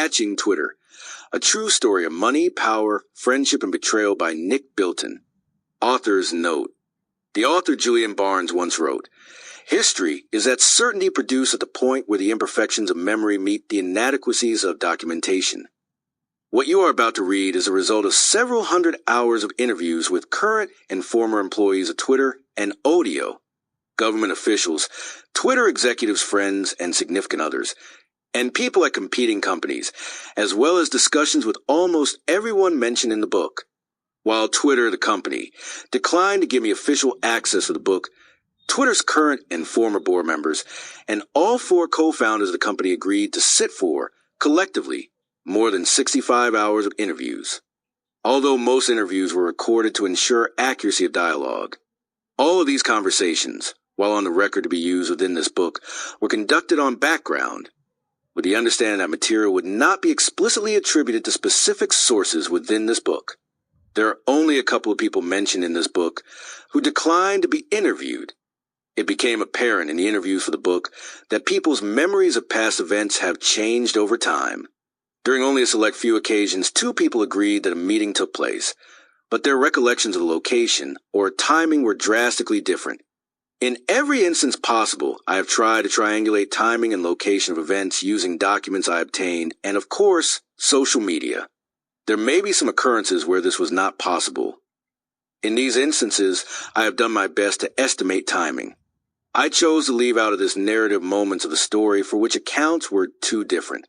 Hatching Twitter, a true story of money, power, friendship, and betrayal by Nick Bilton. Author's note. The author Julian Barnes once wrote, "History is that certainty produced at the point where the imperfections of memory meet the inadequacies of documentation." What you are about to read is a result of several hundred hours of interviews with current and former employees of Twitter and Audio, government officials, Twitter executives' friends and significant others, and people at competing companies, as well as discussions with almost everyone mentioned in the book. While Twitter, the company, declined to give me official access to the book, Twitter's current and former board members and all 4 co-founders of the company agreed to sit for, collectively, more than 65 hours of interviews. Although most interviews were recorded to ensure accuracy of dialogue, all of these conversations, while on the record to be used within this book, were conducted on background, with the understanding that material would not be explicitly attributed to specific sources within this book. There are only a couple of people mentioned in this book who declined to be interviewed. It became apparent in the interviews for the book that people's memories of past events have changed over time. During only a select few occasions, 2 people agreed that a meeting took place, but their recollections of the location or timing were drastically different. In every instance possible, I have tried to triangulate timing and location of events using documents I obtained and, of course, social media. There may be some occurrences where this was not possible. In these instances, I have done my best to estimate timing. I chose to leave out of this narrative moments of the story for which accounts were too different.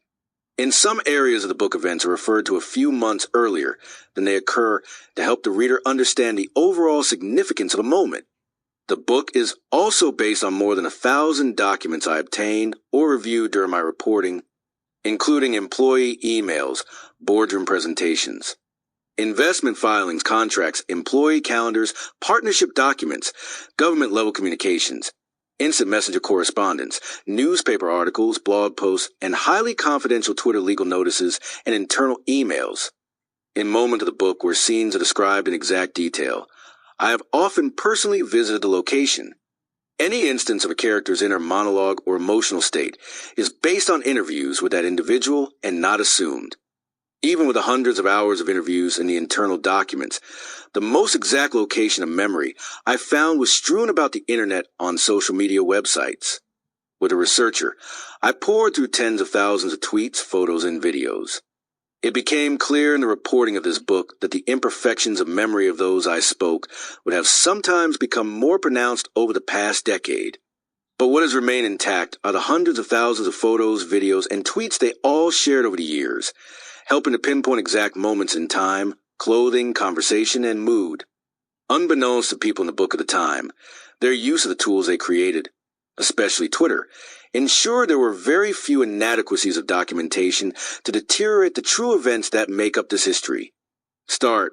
In some areas of the book, events are referred to a few months earlier than they occur to help the reader understand the overall significance of the moment. The book is also based on more than 1,000 documents I obtained or reviewed during my reporting, including employee emails, boardroom presentations, investment filings, contracts, employee calendars, partnership documents, government-level communications, instant messenger correspondence, newspaper articles, blog posts, and highly confidential Twitter legal notices and internal emails. In moments of the book where scenes are described in exact detail, I have often personally visited the location. Any instance of a character's inner monologue or emotional state is based on interviews with that individual and not assumed. Even with the hundreds of hours of interviews in the internal documents, the most exact location of memory I found was strewn about the internet on social media websites. With a researcher, I pored through tens of thousands of tweets, photos, and videos. It became clear in the reporting of this book that the imperfections of memory of those I spoke would have sometimes become more pronounced over the past decade. But what has remained intact are the hundreds of thousands of photos, videos, and tweets they all shared over the years, helping to pinpoint exact moments in time, clothing, conversation, and mood. Unbeknownst to people in the book at the time, their use of the tools they created, especially Twitter, ensured there were very few inadequacies of documentation to deteriorate the true events that make up this history. Start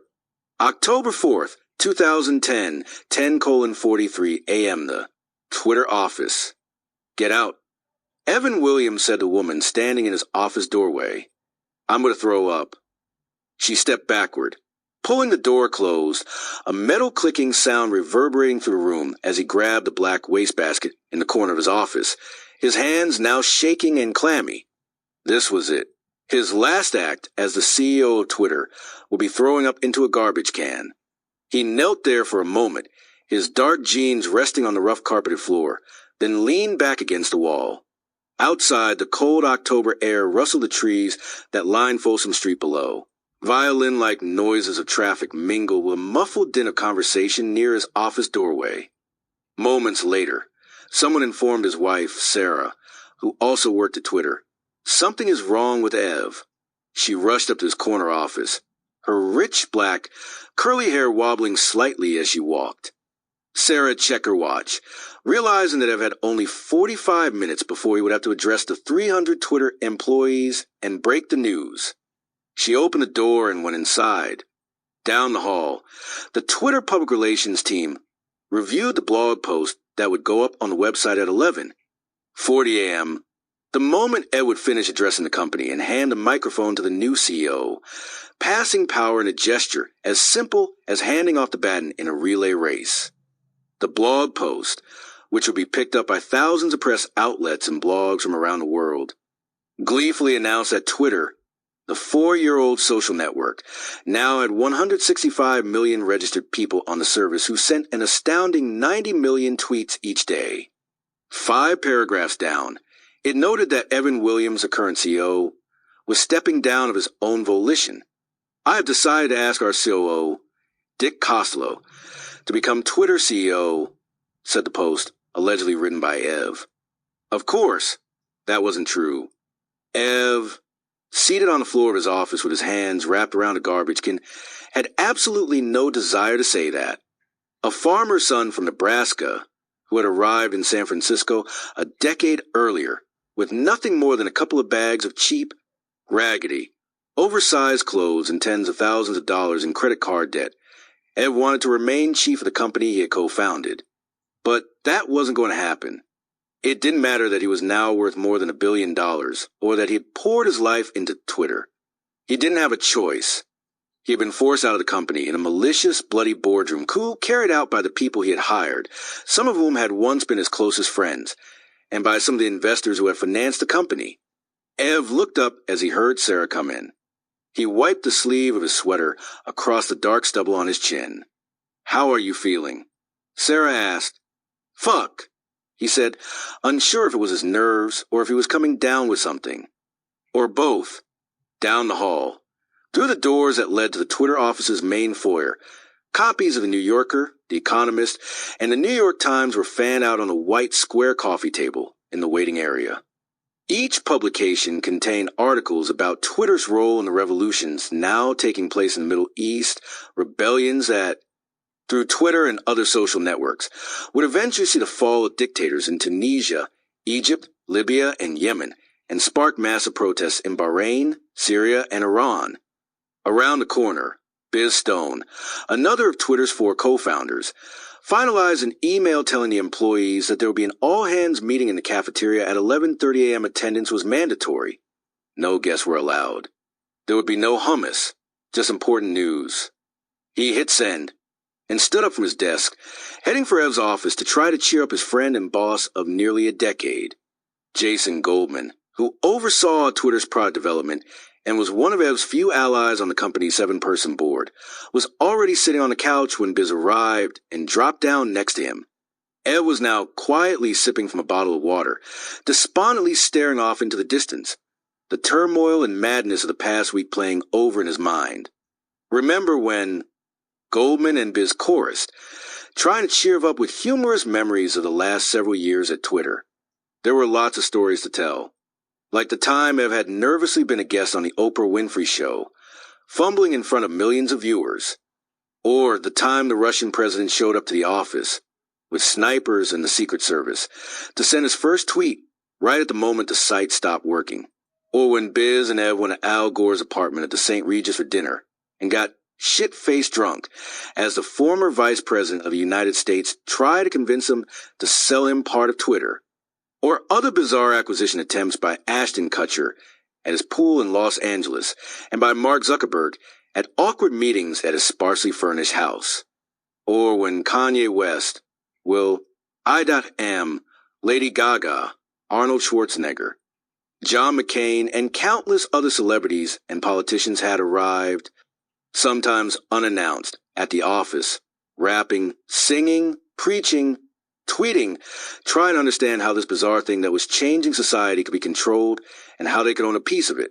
October 4th, 2010, 10:43 a.m. The Twitter office. Get out. Evan Williams said to the woman standing in his office doorway, "I'm going to throw up." She stepped backward. Pulling the door closed, a metal clicking sound reverberating through the room as he grabbed the black wastebasket in the corner of his office, his hands now shaking and clammy. This was it. His last act as the CEO of Twitter would be throwing up into a garbage can. He knelt there for a moment, his dark jeans resting on the rough carpeted floor, then leaned back against the wall. Outside, the cold October air rustled the trees that lined Folsom Street below. Violin-like noises of traffic mingled with a muffled din of conversation near his office doorway. Moments later, someone informed his wife, Sarah, who also worked at Twitter, something is wrong with Ev. She rushed up to his corner office, her rich black, curly hair wobbling slightly as she walked. Sarah checked her watch, realizing that Ev had only 45 minutes before he would have to address the 300 Twitter employees and break the news. She opened the door and went inside. Down the hall, the Twitter public relations team reviewed the blog post that would go up on the website at 11:40 a.m., the moment Ed would finish addressing the company and hand the microphone to the new CEO, passing power in a gesture as simple as handing off the baton in a relay race. The blog post, which would be picked up by thousands of press outlets and blogs from around the world, gleefully announced that Twitter The 4-year-old social network now had 165 million registered people on the service who sent an astounding 90 million tweets each day. 5 paragraphs down, it noted that Evan Williams, the current CEO, was stepping down of his own volition. I have decided to ask our COO, Dick Costello, to become Twitter CEO, said the post, allegedly written by Ev. Of course, that wasn't true. Ev, seated on the floor of his office with his hands wrapped around a garbage can, had absolutely no desire to say that. A farmer's son from Nebraska, who had arrived in San Francisco a decade earlier with nothing more than a couple of bags of cheap, raggedy, oversized clothes and tens of thousands of dollars in credit card debt, Ev wanted to remain chief of the company he had co-founded. But that wasn't going to happen. It didn't matter that he was now worth more than $1 billion, or that he had poured his life into Twitter. He didn't have a choice. He had been forced out of the company in a malicious, bloody boardroom coup carried out by the people he had hired, some of whom had once been his closest friends, and by some of the investors who had financed the company. Ev looked up as he heard Sarah come in. He wiped the sleeve of his sweater across the dark stubble on his chin. "How are you feeling?" Sarah asked. "Fuck," he said, unsure if it was his nerves or if he was coming down with something. Or both. Down the hall, through the doors that led to the Twitter office's main foyer, copies of the New Yorker, the Economist, and the New York Times were fanned out on a white square coffee table in the waiting area. Each publication contained articles about Twitter's role in the revolutions now taking place in the Middle East, rebellions that, through Twitter and other social networks, would eventually see the fall of dictators in Tunisia, Egypt, Libya, and Yemen, and spark massive protests in Bahrain, Syria, and Iran. Around the corner, Biz Stone, another of Twitter's 4 co-founders, finalized an email telling the employees that there would be an all-hands meeting in the cafeteria at 11:30 a.m. Attendance was mandatory. No guests were allowed. There would be no hummus, just important news. He hit send and stood up from his desk, heading for Ev's office to try to cheer up his friend and boss of nearly a decade, Jason Goldman, who oversaw Twitter's product development and was one of Ev's few allies on the company's 7-person board, was already sitting on the couch when Biz arrived and dropped down next to him. Ev was now quietly sipping from a bottle of water, despondently staring off into the distance, the turmoil and madness of the past week playing over in his mind. Remember when Goldman and Biz chorused, trying to cheer up with humorous memories of the last several years at Twitter. There were lots of stories to tell. Like the time Ev had nervously been a guest on the Oprah Winfrey Show, fumbling in front of millions of viewers. Or the time the Russian president showed up to the office, with snipers and the Secret Service, to send his first tweet right at the moment the site stopped working. Or when Biz and Ev went to Al Gore's apartment at the St. Regis for dinner, and got shit-faced drunk as the former vice president of the United States tried to convince him to sell him part of Twitter. Or other bizarre acquisition attempts by Ashton Kutcher at his pool in Los Angeles, and by Mark Zuckerberg at awkward meetings at his sparsely furnished house. Or when Kanye West, Will, I.M., Lady Gaga, Arnold Schwarzenegger, John McCain, and countless other celebrities and politicians had arrived, sometimes unannounced, at the office, rapping, singing, preaching, tweeting, trying to understand how this bizarre thing that was changing society could be controlled and how they could own a piece of it.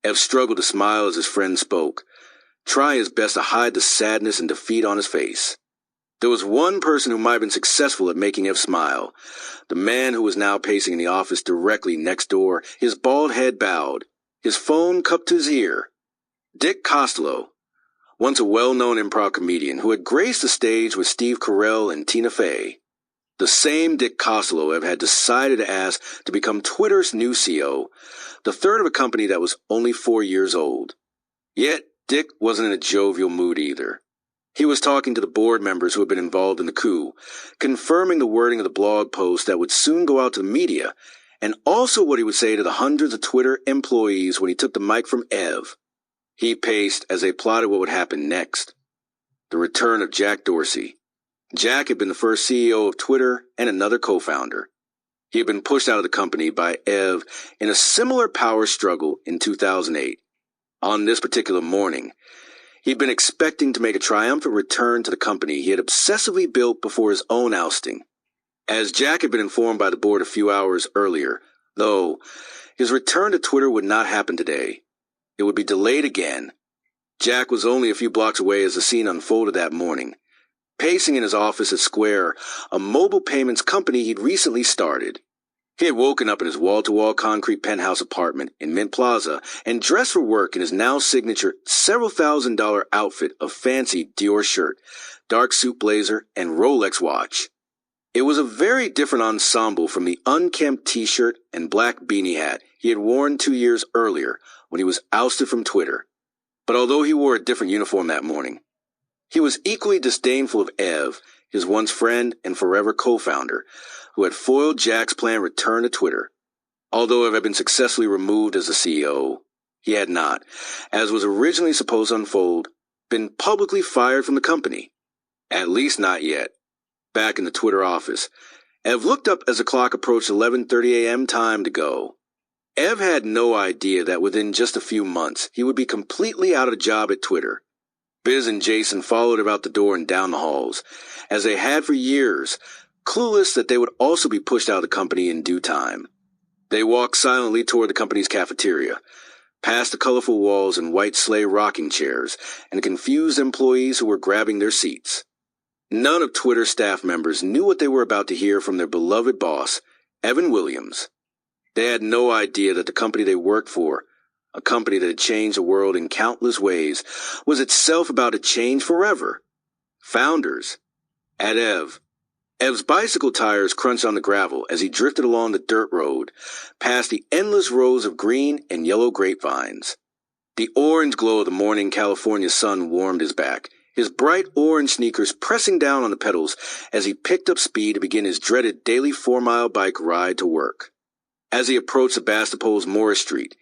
Ev struggled to smile as his friend spoke, trying his best to hide the sadness and defeat on his face. There was one person who might have been successful at making Ev smile, the man who was now pacing in the office directly next door, his bald head bowed, his phone cupped to his ear. Dick Costello, once a well-known improv comedian who had graced the stage with Steve Carell and Tina Fey. The same Dick Costello Ev had decided to ask to become Twitter's new CEO, the third of a company that was only 4 years old. Yet, Dick wasn't in a jovial mood either. He was talking to the board members who had been involved in the coup, confirming the wording of the blog post that would soon go out to the media, and also what he would say to the hundreds of Twitter employees when he took the mic from Ev. He paced as they plotted what would happen next. The return of Jack Dorsey. Jack had been the first CEO of Twitter and another co-founder. He had been pushed out of the company by Ev in a similar power struggle in 2008. On this particular morning, he'd been expecting to make a triumphant return to the company he had obsessively built before his own ousting. As Jack had been informed by the board a few hours earlier, though, his return to Twitter would not happen today. It would be delayed again. Jack was only a few blocks away as the scene unfolded that morning, pacing in his office at Square, a mobile payments company he'd recently started. He had woken up in his wall-to-wall concrete penthouse apartment in Mint Plaza and dressed for work in his now signature several $1,000 outfit of fancy Dior shirt, dark suit blazer, and Rolex watch. It was a very different ensemble from the unkempt t-shirt and black beanie hat he had worn 2 years earlier when he was ousted from Twitter. But although he wore a different uniform that morning, he was equally disdainful of Ev, his once friend and forever co-founder, who had foiled Jack's planned return to Twitter. Although Ev had been successfully removed as the CEO, he had not, as was originally supposed to unfold, been publicly fired from the company. At least not yet. Back in the Twitter office, Ev looked up as the clock approached 11:30 a.m. time to go. Ev had no idea that within just a few months he would be completely out of a job at Twitter. Biz and Jason followed him out the door and down the halls, as they had for years, clueless that they would also be pushed out of the company in due time. They walked silently toward the company's cafeteria, past the colorful walls and white sleigh rocking chairs, and confused employees who were grabbing their seats. None of Twitter's staff members knew what they were about to hear from their beloved boss, Evan Williams. They had no idea that the company they worked for, a company that had changed the world in countless ways, was itself about to change forever. Founders. At Ev's bicycle tires crunched on the gravel as he drifted along the dirt road, past the endless rows of green and yellow grapevines. The orange glow of the morning California sun warmed his back, his bright orange sneakers pressing down on the pedals as he picked up speed to begin his dreaded daily 4-mile bike ride to work. As he approached Sebastopol's Morris Street,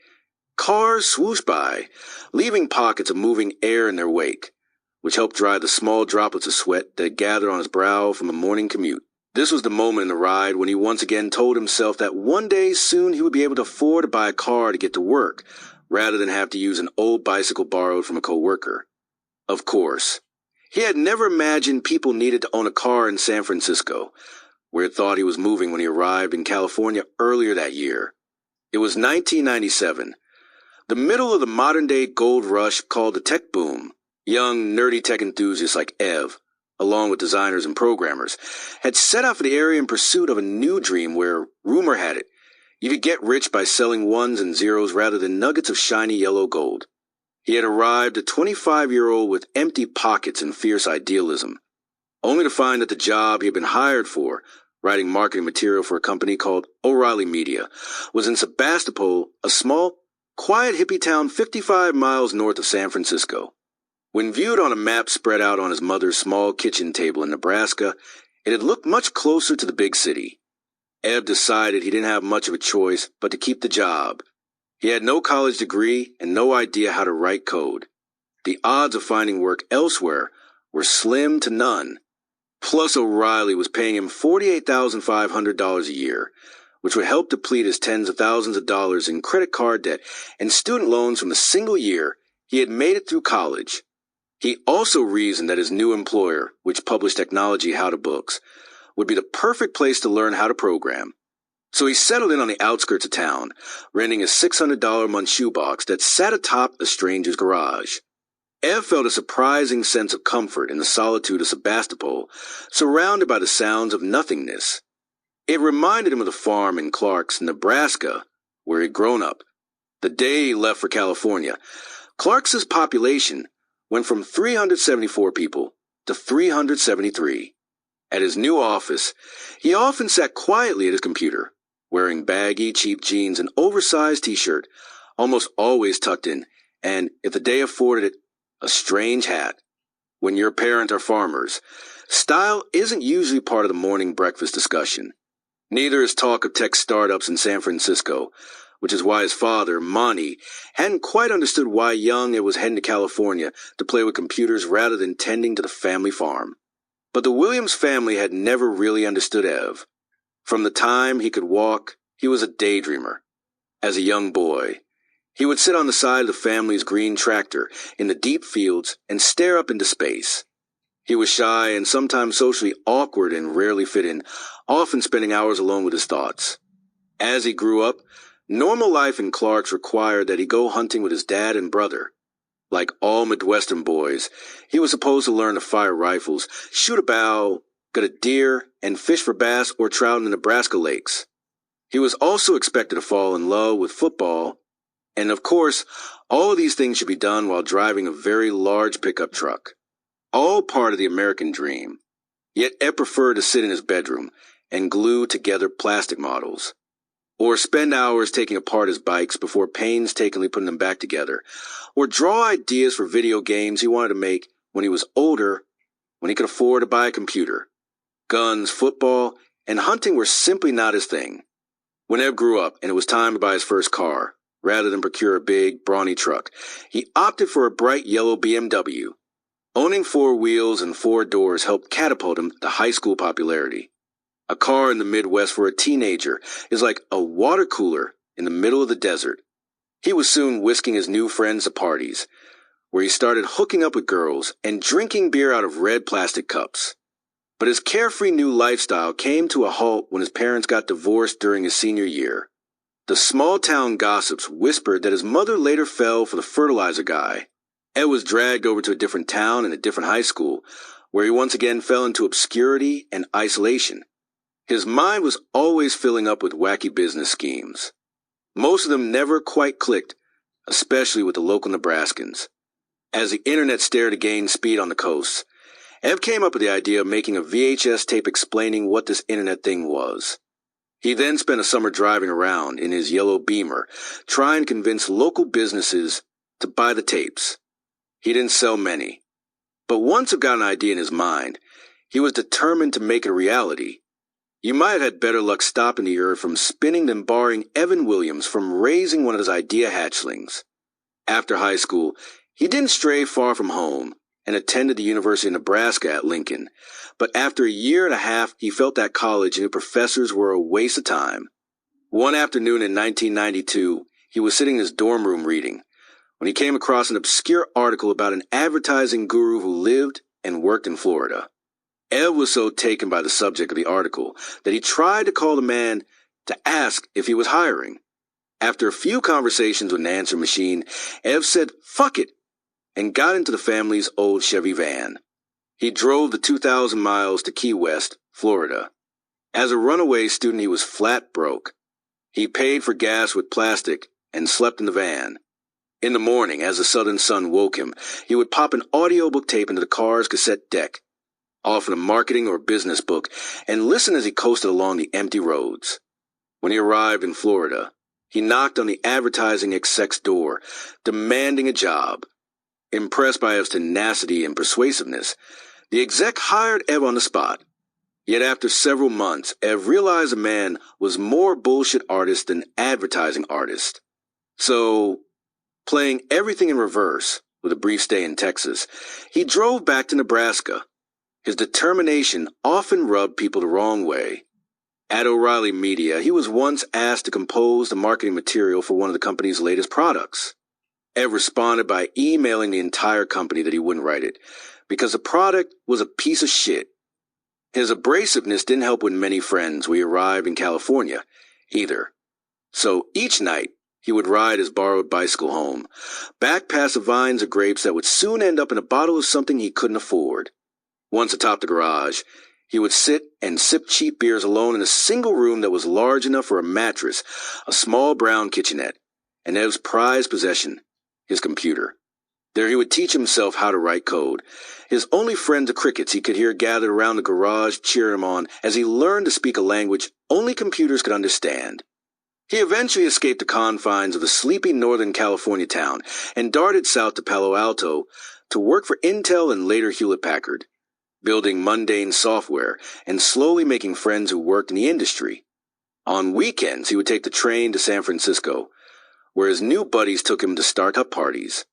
cars swooshed by, leaving pockets of moving air in their wake, which helped dry the small droplets of sweat that had gathered on his brow from a morning commute. This was the moment in the ride when he once again told himself that one day soon he would be able to afford to buy a car to get to work, rather than have to use an old bicycle borrowed from a coworker. Of course, he had never imagined people needed to own a car in San Francisco, where he thought he was moving when he arrived in California earlier that year. It was 1997, the middle of the modern-day gold rush called the tech boom. Young, nerdy tech enthusiasts like Ev, along with designers and programmers, had set out for the area in pursuit of a new dream where, rumor had it, you could get rich by selling ones and zeros rather than nuggets of shiny yellow gold. He had arrived, a 25-year-old with empty pockets and fierce idealism, only to find that the job he had been hired for, writing marketing material for a company called O'Reilly Media, was in Sebastopol, a small, quiet hippie town 55 miles north of San Francisco. When viewed on a map spread out on his mother's small kitchen table in Nebraska, it had looked much closer to the big city. Ev decided he didn't have much of a choice but to keep the job. He had no college degree and no idea how to write code. The odds of finding work elsewhere were slim to none. Plus, O'Reilly was paying him $48,500 a year, which would help deplete his tens of thousands of dollars in credit card debt and student loans from the single year he had made it through college. He also reasoned that his new employer, which published technology how-to books, would be the perfect place to learn how to program. So he settled in on the outskirts of town, renting a $600 a month shoebox that sat atop a stranger's garage. Ev felt a surprising sense of comfort in the solitude of Sebastopol, surrounded by the sounds of nothingness. It reminded him of the farm in Clark's, Nebraska, where he'd grown up. The day he left for California, Clark's population went from 374 people to 373. At his new office, he often sat quietly at his computer, wearing baggy, cheap jeans and oversized t-shirt, almost always tucked in, and, if the day afforded it, a strange hat. When your parents are farmers, style isn't usually part of the morning breakfast discussion. Neither is talk of tech startups in San Francisco, which is why his father, Monty, hadn't quite understood why young Ed was heading to California to play with computers rather than tending to the family farm. But the Williams family had never really understood Ev. From the time he could walk, he was a daydreamer. As a young boy, He would sit on the side of the family's green tractor in the deep fields and stare up into space. He was shy and sometimes socially awkward and rarely fit in, often spending hours alone with his thoughts. As he grew up, normal life in Clark's required that he go hunting with his dad and brother. Like all Midwestern boys, he was supposed to learn to fire rifles, shoot a bow, gut a deer, and fish for bass or trout in the Nebraska lakes. He was also expected to fall in love with football, and of course, all of these things should be done while driving a very large pickup truck. All part of the American dream. Yet Ed preferred to sit in his bedroom and glue together plastic models, or spend hours taking apart his bikes before painstakingly putting them back together, or draw ideas for video games he wanted to make when he was older, when he could afford to buy a computer. Guns, football, and hunting were simply not his thing. When Ed grew up and it was time to buy his first car, rather than procure a big, brawny truck, he opted for a bright yellow BMW. Owning 4 wheels and 4 doors helped catapult him to high school popularity. A car in the Midwest for a teenager is like a water cooler in the middle of the desert. He was soon whisking his new friends to parties, where he started hooking up with girls and drinking beer out of red plastic cups. But his carefree new lifestyle came to a halt when his parents got divorced during his senior year. The small-town gossips whispered that his mother later fell for the fertilizer guy. Ed was dragged over to a different town and a different high school, where he once again fell into obscurity and isolation. His mind was always filling up with wacky business schemes. Most of them never quite clicked, especially with the local Nebraskans. As the internet started to gain speed on the coast, Ed came up with the idea of making a VHS tape explaining what this internet thing was. He then spent a summer driving around in his yellow Beamer, trying to convince local businesses to buy the tapes. He didn't sell many, but once he got an idea in his mind, he was determined to make it a reality. You might have had better luck stopping the earth from spinning than barring Evan Williams from raising one of his idea hatchlings. After high school, he didn't stray far from home and attended the University of Nebraska at Lincoln, but after a year and a half, he felt that college and the professors were a waste of time. One afternoon in 1992, he was sitting in his dorm room reading, when he came across an obscure article about an advertising guru who lived and worked in Florida. Ed was so taken by the subject of the article that he tried to call the man to ask if he was hiring. After a few conversations with an answer machine, Ed said, "Fuck it," and got into the family's old Chevy van. He drove the 2,000 miles to Key West, Florida. As a runaway student, he was flat broke. He paid for gas with plastic and slept in the van. In the morning, as the southern sun woke him, he would pop an audiobook tape into the car's cassette deck, often a marketing or business book, and listen as he coasted along the empty roads. When he arrived in Florida, he knocked on the advertising exec's door, demanding a job. Impressed by his tenacity and persuasiveness, the exec hired Ev on the spot. Yet after several months, Ev realized the man was more bullshit artist than advertising artist. So, playing everything in reverse, with a brief stay in Texas, he drove back to Nebraska. His determination often rubbed people the wrong way. At O'Reilly Media, he was once asked to compose the marketing material for one of the company's latest products. Ev responded by emailing the entire company that he wouldn't write it, because the product was a piece of shit. His abrasiveness didn't help with many friends when he arrived in California, either. So each night, he would ride his borrowed bicycle home, back past the vines of grapes that would soon end up in a bottle of something he couldn't afford. Once atop the garage, he would sit and sip cheap beers alone in a single room that was large enough for a mattress, a small brown kitchenette, and Ev's prized possession, his computer. There he would teach himself how to write code. His only friends the crickets he could hear gathered around the garage cheering him on as he learned to speak a language only computers could understand. He eventually escaped the confines of the sleepy Northern California town and darted south to Palo Alto to work for Intel and later Hewlett-Packard, building mundane software and slowly making friends who worked in the industry. On weekends, he would take the train to San Francisco, where his new buddies took him to startup parties.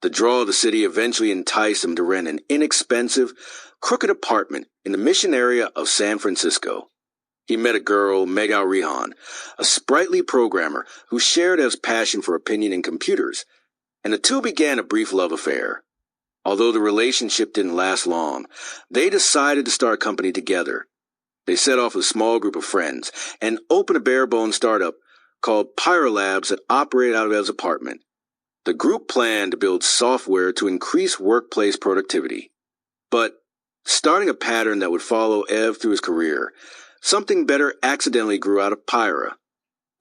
The draw of the city eventually enticed him to rent an inexpensive, crooked apartment in the Mission area of San Francisco. He met a girl, Meg Alrihan, a sprightly programmer who shared Ev's passion for opinion in computers, and the two began a brief love affair. Although the relationship didn't last long, they decided to start a company together. They set off with a small group of friends and opened a bare-bones startup called Pyrolabs that operated out of Ev's apartment. The group planned to build software to increase workplace productivity. But starting a pattern that would follow Ev through his career, something better accidentally grew out of Pyra.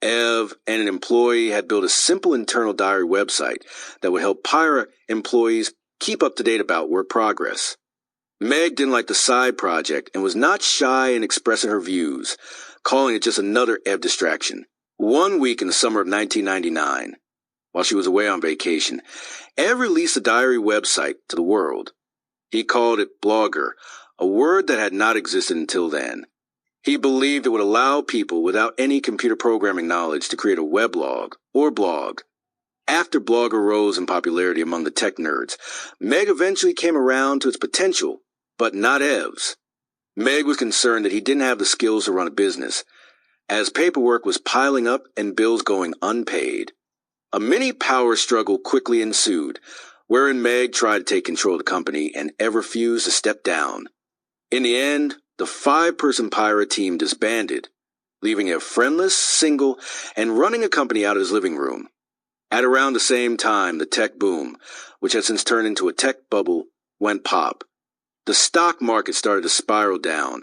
Ev and an employee had built a simple internal diary website that would help Pyra employees keep up to date about work progress. Meg didn't like the side project and was not shy in expressing her views, calling it just another Ev distraction. One week in the summer of 1999, while she was away on vacation, Ev released a diary website to the world. He called it Blogger, a word that had not existed until then. He believed it would allow people without any computer programming knowledge to create a weblog or blog. After Blogger rose in popularity among the tech nerds, Meg eventually came around to its potential, but not Ev's. Meg was concerned that he didn't have the skills to run a business, as paperwork was piling up and bills going unpaid. A mini power struggle quickly ensued, wherein Meg tried to take control of the company and Ev refused to step down. In the end, the 5-person Pyra team disbanded, leaving Ev friendless, single, and running a company out of his living room. At around the same time, the tech boom, which had since turned into a tech bubble, went pop. The stock market started to spiral down,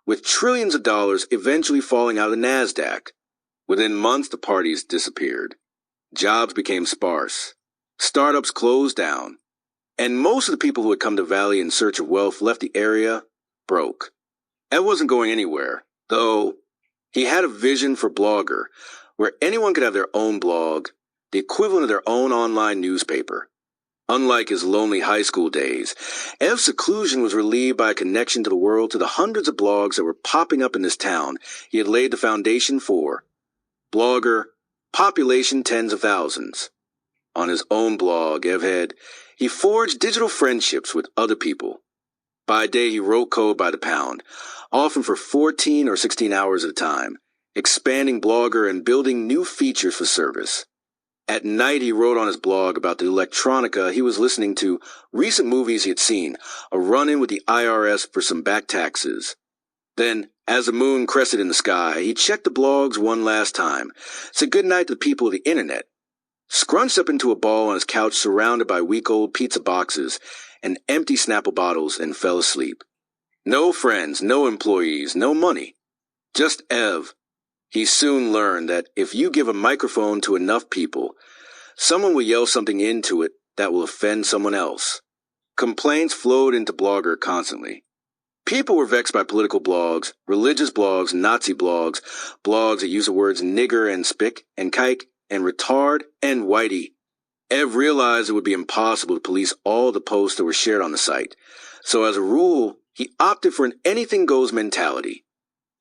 with trillions of dollars eventually falling out of the NASDAQ. Within months, the parties disappeared. Jobs became sparse. Startups closed down. And most of the people who had come to Valley in search of wealth left the area broke. Ev wasn't going anywhere, though he had a vision for Blogger, where anyone could have their own blog, the equivalent of their own online newspaper. Unlike his lonely high school days, Ev's seclusion was relieved by a connection to the world to the hundreds of blogs that were popping up in this town he had laid the foundation for. Blogger, population tens of thousands. On his own blog, he forged digital friendships with other people. By day, he wrote code by the pound, often for 14 or 16 hours at a time, expanding Blogger and building new features for service. At night, he wrote on his blog about the electronica he was listening to, recent movies he had seen, a run-in with the IRS for some back taxes. Then, as the moon crested in the sky, he checked the blogs one last time, said goodnight to the people of the internet, scrunched up into a ball on his couch surrounded by week-old pizza boxes and empty Snapple bottles, and fell asleep. No friends, no employees, no money. Just Ev. He soon learned that if you give a microphone to enough people, someone will yell something into it that will offend someone else. Complaints flowed into Blogger constantly. People were vexed by political blogs, religious blogs, Nazi blogs, blogs that use the words nigger and spick and kike and retard and whitey. Ev realized it would be impossible to police all the posts that were shared on the site, so as a rule, he opted for an anything-goes mentality.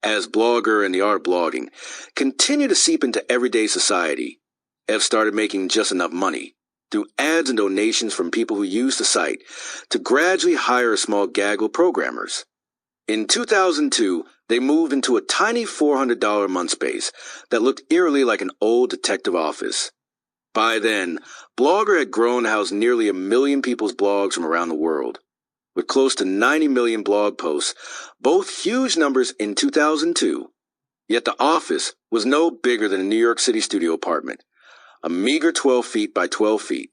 As Blogger and the art of blogging continued to seep into everyday society, Ev started making just enough money, through ads and donations from people who used the site, to gradually hire a small gaggle of programmers. In 2002, they moved into a tiny $400 a month space that looked eerily like an old detective office. By then, Blogger had grown to house nearly 1 million people's blogs from around the world. With close to 90 million blog posts, both huge numbers in 2002. Yet the office was no bigger than a New York City studio apartment, a meager 12 feet by 12 feet.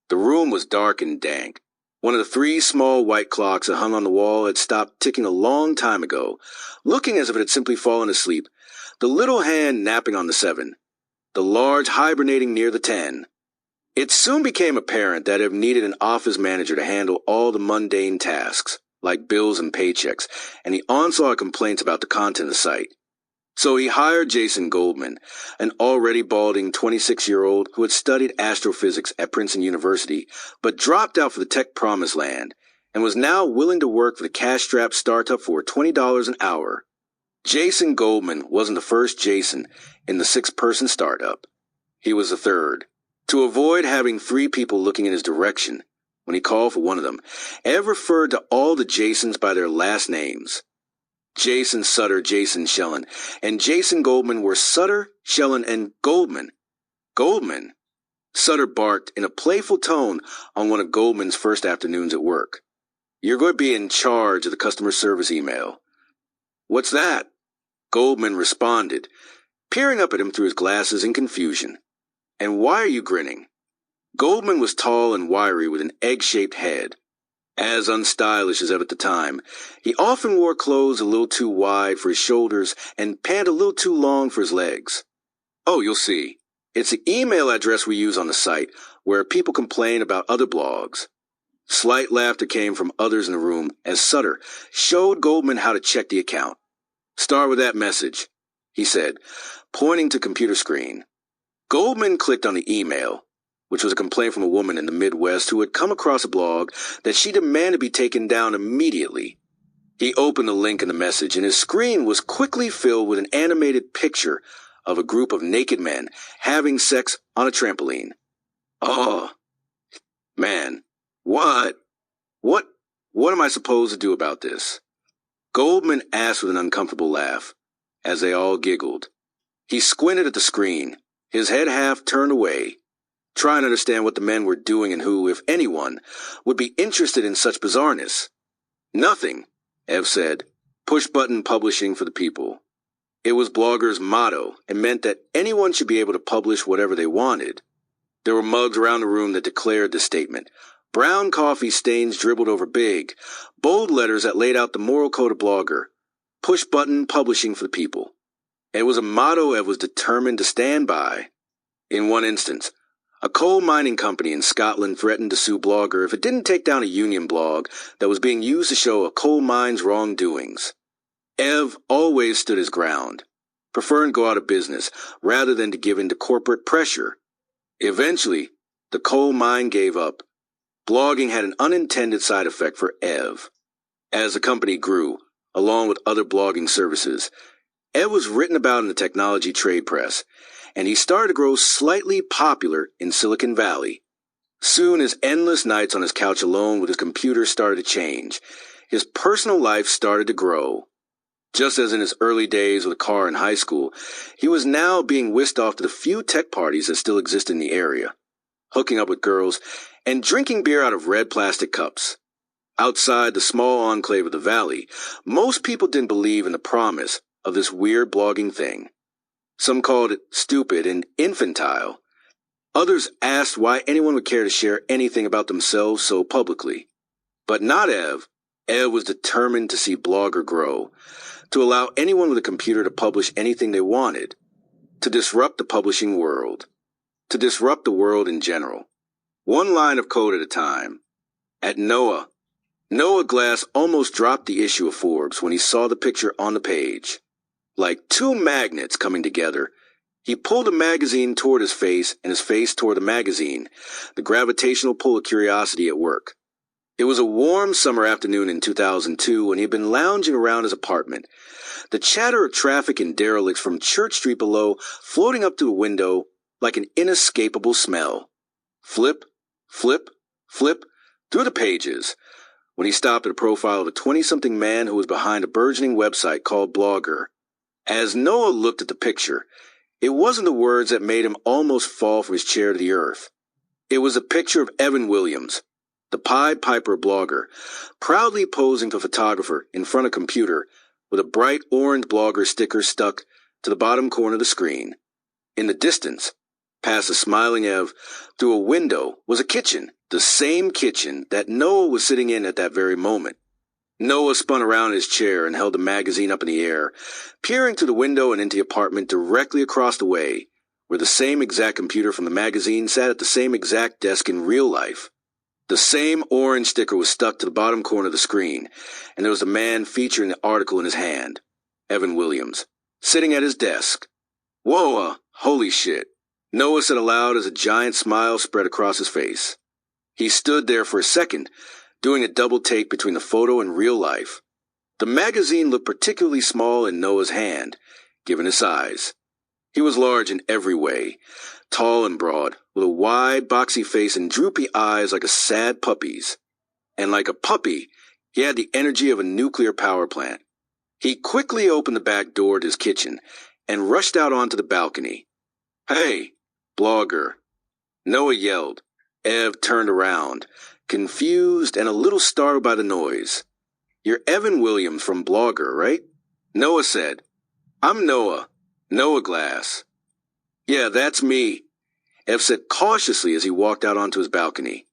The room was dark and dank. One of the 3 small white clocks that hung on the wall had stopped ticking a long time ago, looking as if it had simply fallen asleep, the little hand napping on the 7, the large hibernating near the 10. It soon became apparent that Ev needed an office manager to handle all the mundane tasks, like bills and paychecks, and the onslaught of complaints about the content of the site. So he hired Jason Goldman, an already balding 26-year-old who had studied astrophysics at Princeton University, but dropped out for the tech promised land, and was now willing to work for the cash-strapped startup for $20 an hour. Jason Goldman wasn't the first Jason in the 6-person startup. He was the third. To avoid having 3 people looking in his direction, when he called for one of them, Ev referred to all the Jasons by their last names. Jason Sutter, Jason Shellen, and Jason Goldman were Sutter, Shellen, and Goldman. Goldman? Sutter barked in a playful tone on one of Goldman's first afternoons at work. You're going to be in charge of the customer service email. What's that? Goldman responded, peering up at him through his glasses in confusion. And why are you grinning? Goldman was tall and wiry with an egg-shaped head. As unstylish as ever at the time, he often wore clothes a little too wide for his shoulders and pant a little too long for his legs. Oh, you'll see. It's the email address we use on the site where people complain about other blogs. Slight laughter came from others in the room as Sutter showed Goldman how to check the account. Start with that message, he said, pointing to computer screen. Goldman clicked on the email, which was a complaint from a woman in the Midwest who had come across a blog that she demanded be taken down immediately. He opened the link in the message, and his screen was quickly filled with an animated picture of a group of naked men having sex on a trampoline. Oh, man, what am I supposed to do about this? Goldman asked with an uncomfortable laugh, as they all giggled. He squinted at the screen, his head half turned away, trying to understand what the men were doing and who, if anyone, would be interested in such bizarreness. Nothing, Ev said. Push-button publishing for the people. It was Blogger's motto and meant that anyone should be able to publish whatever they wanted. There were mugs around the room that declared this statement. Brown coffee stains dribbled over big, bold letters that laid out the moral code of Blogger. Push-button publishing for the people. It was a motto Ev was determined to stand by. In one instance, a coal mining company in Scotland threatened to sue Blogger if it didn't take down a union blog that was being used to show a coal mine's wrongdoings. Ev always stood his ground, preferring to go out of business rather than to give in to corporate pressure. Eventually, the coal mine gave up. Blogging had an unintended side effect for Ev. As the company grew, along with other blogging services, Ev was written about in the technology trade press, and he started to grow slightly popular in Silicon Valley. Soon his endless nights on his couch alone with his computer started to change. His personal life started to grow. Just as in his early days with a car in high school, he was now being whisked off to the few tech parties that still exist in the area, hooking up with girls, and drinking beer out of red plastic cups. Outside the small enclave of the valley, most people didn't believe in the promise of this weird blogging thing. Some called it stupid and infantile. Others asked why anyone would care to share anything about themselves so publicly. But not Ev. Ev was determined to see Blogger grow, to allow anyone with a computer to publish anything they wanted, to disrupt the publishing world, to disrupt the world in general. One line of code at a time. At Noah Glass almost dropped the issue of Forbes when he saw the picture on the page. Like two magnets coming together, he pulled the magazine toward his face and his face toward the magazine, the gravitational pull of curiosity at work. It was a warm summer afternoon in 2002 when he had been lounging around his apartment, the chatter of traffic and derelicts from Church Street below floating up to the window like an inescapable smell. Flip, flip, flip through the pages when he stopped at a profile of a 20-something man who was behind a burgeoning website called Blogger. As Noah looked at the picture, it wasn't the words that made him almost fall from his chair to the earth. It was a picture of Evan Williams, the Pied Piper blogger, proudly posing to a photographer in front of a computer with a bright orange Blogger sticker stuck to the bottom corner of the screen. In the distance, past the smiling Ev, through a window was a kitchen, the same kitchen that Noah was sitting in at that very moment. Noah spun around in his chair and held the magazine up in the air, peering through the window and into the apartment directly across the way, where the same exact computer from the magazine sat at the same exact desk in real life. The same orange sticker was stuck to the bottom corner of the screen, and there was a man featuring the article in his hand, Evan Williams, sitting at his desk. Whoa, holy shit, Noah said aloud as a giant smile spread across his face. He stood there for a second, doing a double take between the photo and real life. The magazine looked particularly small in Noah's hand, given his size. He was large in every way, tall and broad, with a wide, boxy face and droopy eyes like a sad puppy's. And like a puppy, he had the energy of a nuclear power plant. He quickly opened the back door to his kitchen and rushed out onto the balcony. "Hey, blogger." Noah yelled. Ev turned around, confused and a little startled by the noise. "You're Evan Williams from Blogger, right?" Noah said. "I'm Noah. Noah Glass." "Yeah, that's me," Ev said cautiously as he walked out onto his balcony.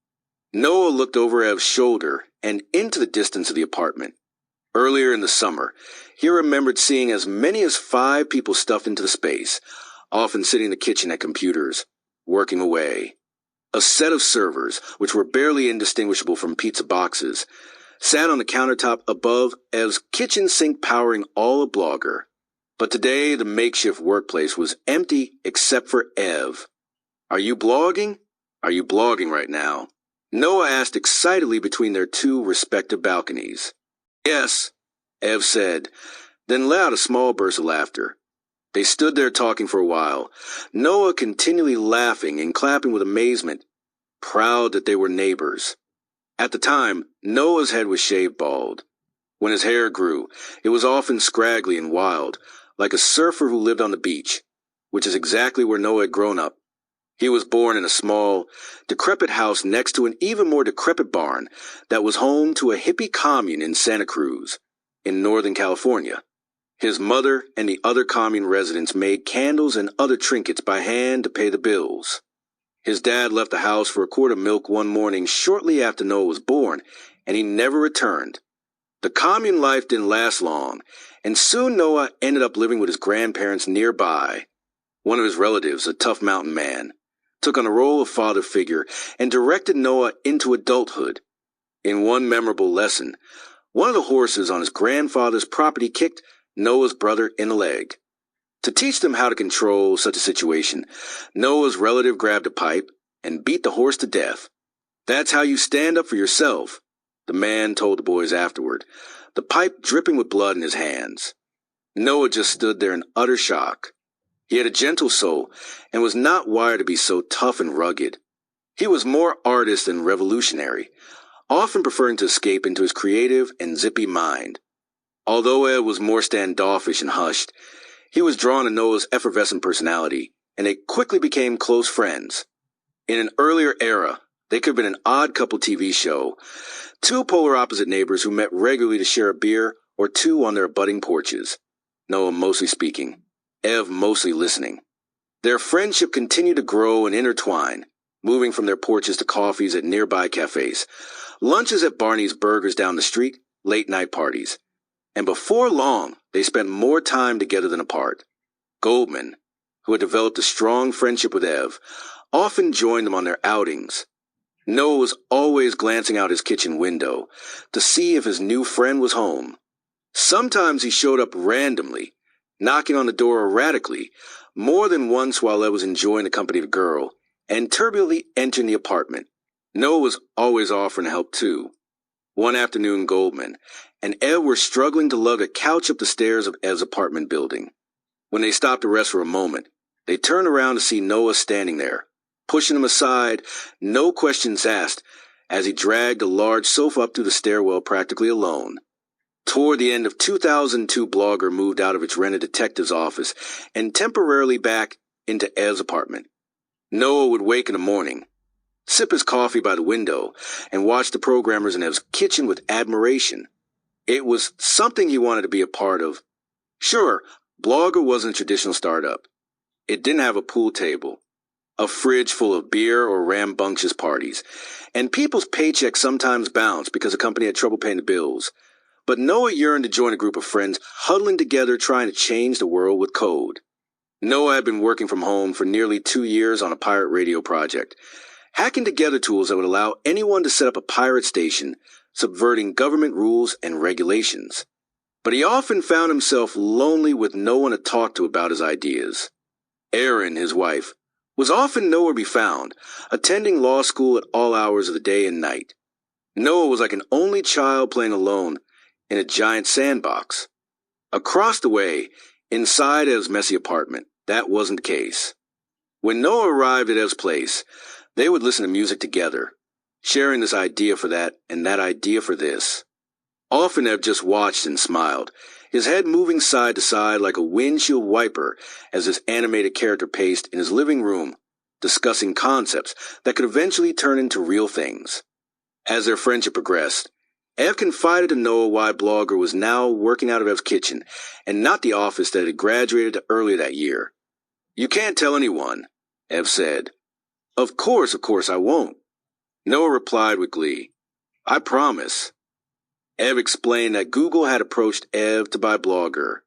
Noah looked over Ev's shoulder and into the distance of the apartment. Earlier in the summer, he remembered seeing as many as 5 people stuffed into the space, often sitting in the kitchen at computers, working away. A set of servers, which were barely indistinguishable from pizza boxes, sat on the countertop above Ev's kitchen sink powering all of Blogger. But today, the makeshift workplace was empty except for Ev. "Are you blogging? Are you blogging right now?" Noah asked excitedly between their 2 respective balconies. "Yes," Ev said, then let out a small burst of laughter. They stood there talking for a while, Noah continually laughing and clapping with amazement, proud that they were neighbors. At the time, Noah's head was shaved bald. When his hair grew, it was often scraggly and wild, like a surfer who lived on the beach, which is exactly where Noah had grown up. He was born in a small, decrepit house next to an even more decrepit barn that was home to a hippie commune in Santa Cruz, in Northern California. His mother and the other commune residents made candles and other trinkets by hand to pay the bills. His dad left the house for a quart of milk one morning shortly after Noah was born, and he never returned. The commune life didn't last long, and soon Noah ended up living with his grandparents nearby. One of his relatives, a tough mountain man, took on the role of father figure and directed Noah into adulthood. In one memorable lesson, one of the horses on his grandfather's property kicked Noah's brother in the leg. To teach them how to control such a situation, Noah's relative grabbed a pipe and beat the horse to death. "That's how you stand up for yourself," the man told the boys afterward, the pipe dripping with blood in his hands. Noah just stood there in utter shock. He had a gentle soul and was not wired to be so tough and rugged. He was more artist than revolutionary, often preferring to escape into his creative and zippy mind. Although Ed was more standoffish and hushed, he was drawn to Noah's effervescent personality, and they quickly became close friends. In an earlier era, they could have been an odd couple TV show, 2 polar opposite neighbors who met regularly to share a beer or 2 on their abutting porches. Noah mostly speaking, Ev mostly listening. Their friendship continued to grow and intertwine, moving from their porches to coffees at nearby cafes, lunches at Barney's Burgers down the street, late-night parties. And before long, they spent more time together than apart. Goldman, who had developed a strong friendship with Ev, often joined them on their outings. Noah was always glancing out his kitchen window to see if his new friend was home. Sometimes he showed up randomly, knocking on the door erratically, more than once while Ev was enjoying the company of a girl, and turbulently entering the apartment. Noah was always offering to help too. One afternoon, Goldman and Ev were struggling to lug a couch up the stairs of Ev's apartment building. When they stopped to rest for a moment, they turned around to see Noah standing there, pushing him aside, no questions asked, as he dragged a large sofa up through the stairwell practically alone. Toward the end of 2002, Blogger moved out of its rented detective's office and temporarily back into Ev's apartment. Noah would wake in the morning, sip his coffee by the window, and watch the programmers in Ev's kitchen with admiration. It was something he wanted to be a part of. Sure, Blogger wasn't a traditional startup. It didn't have a pool table, a fridge full of beer or rambunctious parties, and people's paychecks sometimes bounced because the company had trouble paying the bills. But Noah yearned to join a group of friends huddling together trying to change the world with code. Noah had been working from home for nearly 2 years on a pirate radio project, hacking together tools that would allow anyone to set up a pirate station, subverting government rules and regulations. But he often found himself lonely with no one to talk to about his ideas. Erin, his wife, was often nowhere to be found, attending law school at all hours of the day and night. Noah was like an only child playing alone in a giant sandbox. Across the way, inside Ev's messy apartment, that wasn't the case. When Noah arrived at Ev's place, they would listen to music together, sharing this idea for that and that idea for this. Often Ev just watched and smiled, his head moving side to side like a windshield wiper as this animated character paced in his living room, discussing concepts that could eventually turn into real things. As their friendship progressed, Ev confided to Noah why Blogger was now working out of Ev's kitchen and not the office that had graduated earlier that year. "You can't tell anyone," Ev said. Of course I won't," Noah replied with glee. "I promise." Ev explained that Google had approached Ev to buy Blogger.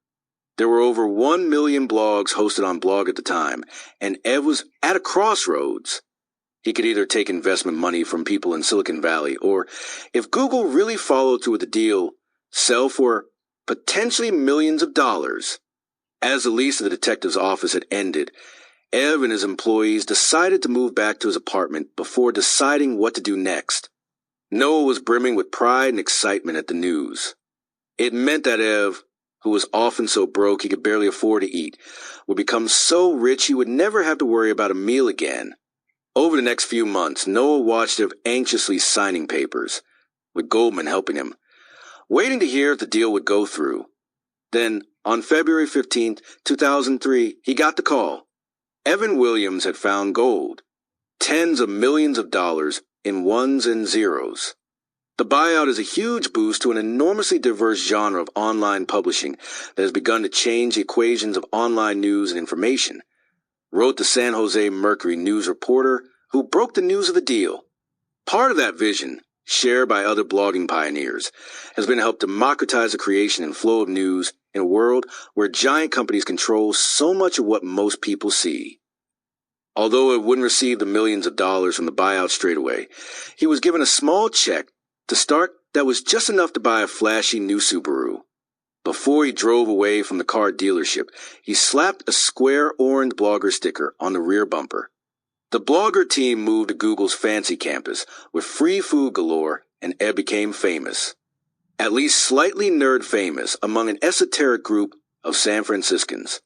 There were over 1 million blogs hosted on Blog at the time, and Ev was at a crossroads. He could either take investment money from people in Silicon Valley, or, if Google really followed through with the deal, sell for potentially millions of dollars. As the lease of the detective's office had ended, Ev and his employees decided to move back to his apartment before deciding what to do next. Noah was brimming with pride and excitement at the news. It meant that Ev, who was often so broke he could barely afford to eat, would become so rich he would never have to worry about a meal again. Over the next few months, Noah watched Ev anxiously signing papers, with Goldman helping him, waiting to hear if the deal would go through. Then, on February 15th, 2003, he got the call. Evan Williams had found gold. Tens of millions of dollars in ones and zeros. The buyout is a huge boost to an enormously diverse genre of online publishing that has begun to change the equations of online news and information, wrote the San Jose Mercury news reporter who broke the news of the deal. Part of that vision, shared by other blogging pioneers, has been to help democratize the creation and flow of news in a world where giant companies control so much of what most people see. Although it wouldn't receive the millions of dollars from the buyout straight away, he was given a small check to start that was just enough to buy a flashy new Subaru. Before he drove away from the car dealership, he slapped a square orange Blogger sticker on the rear bumper. The Blogger team moved to Google's fancy campus with free food galore, and Ed became famous. At least slightly nerd famous among an esoteric group of San Franciscans.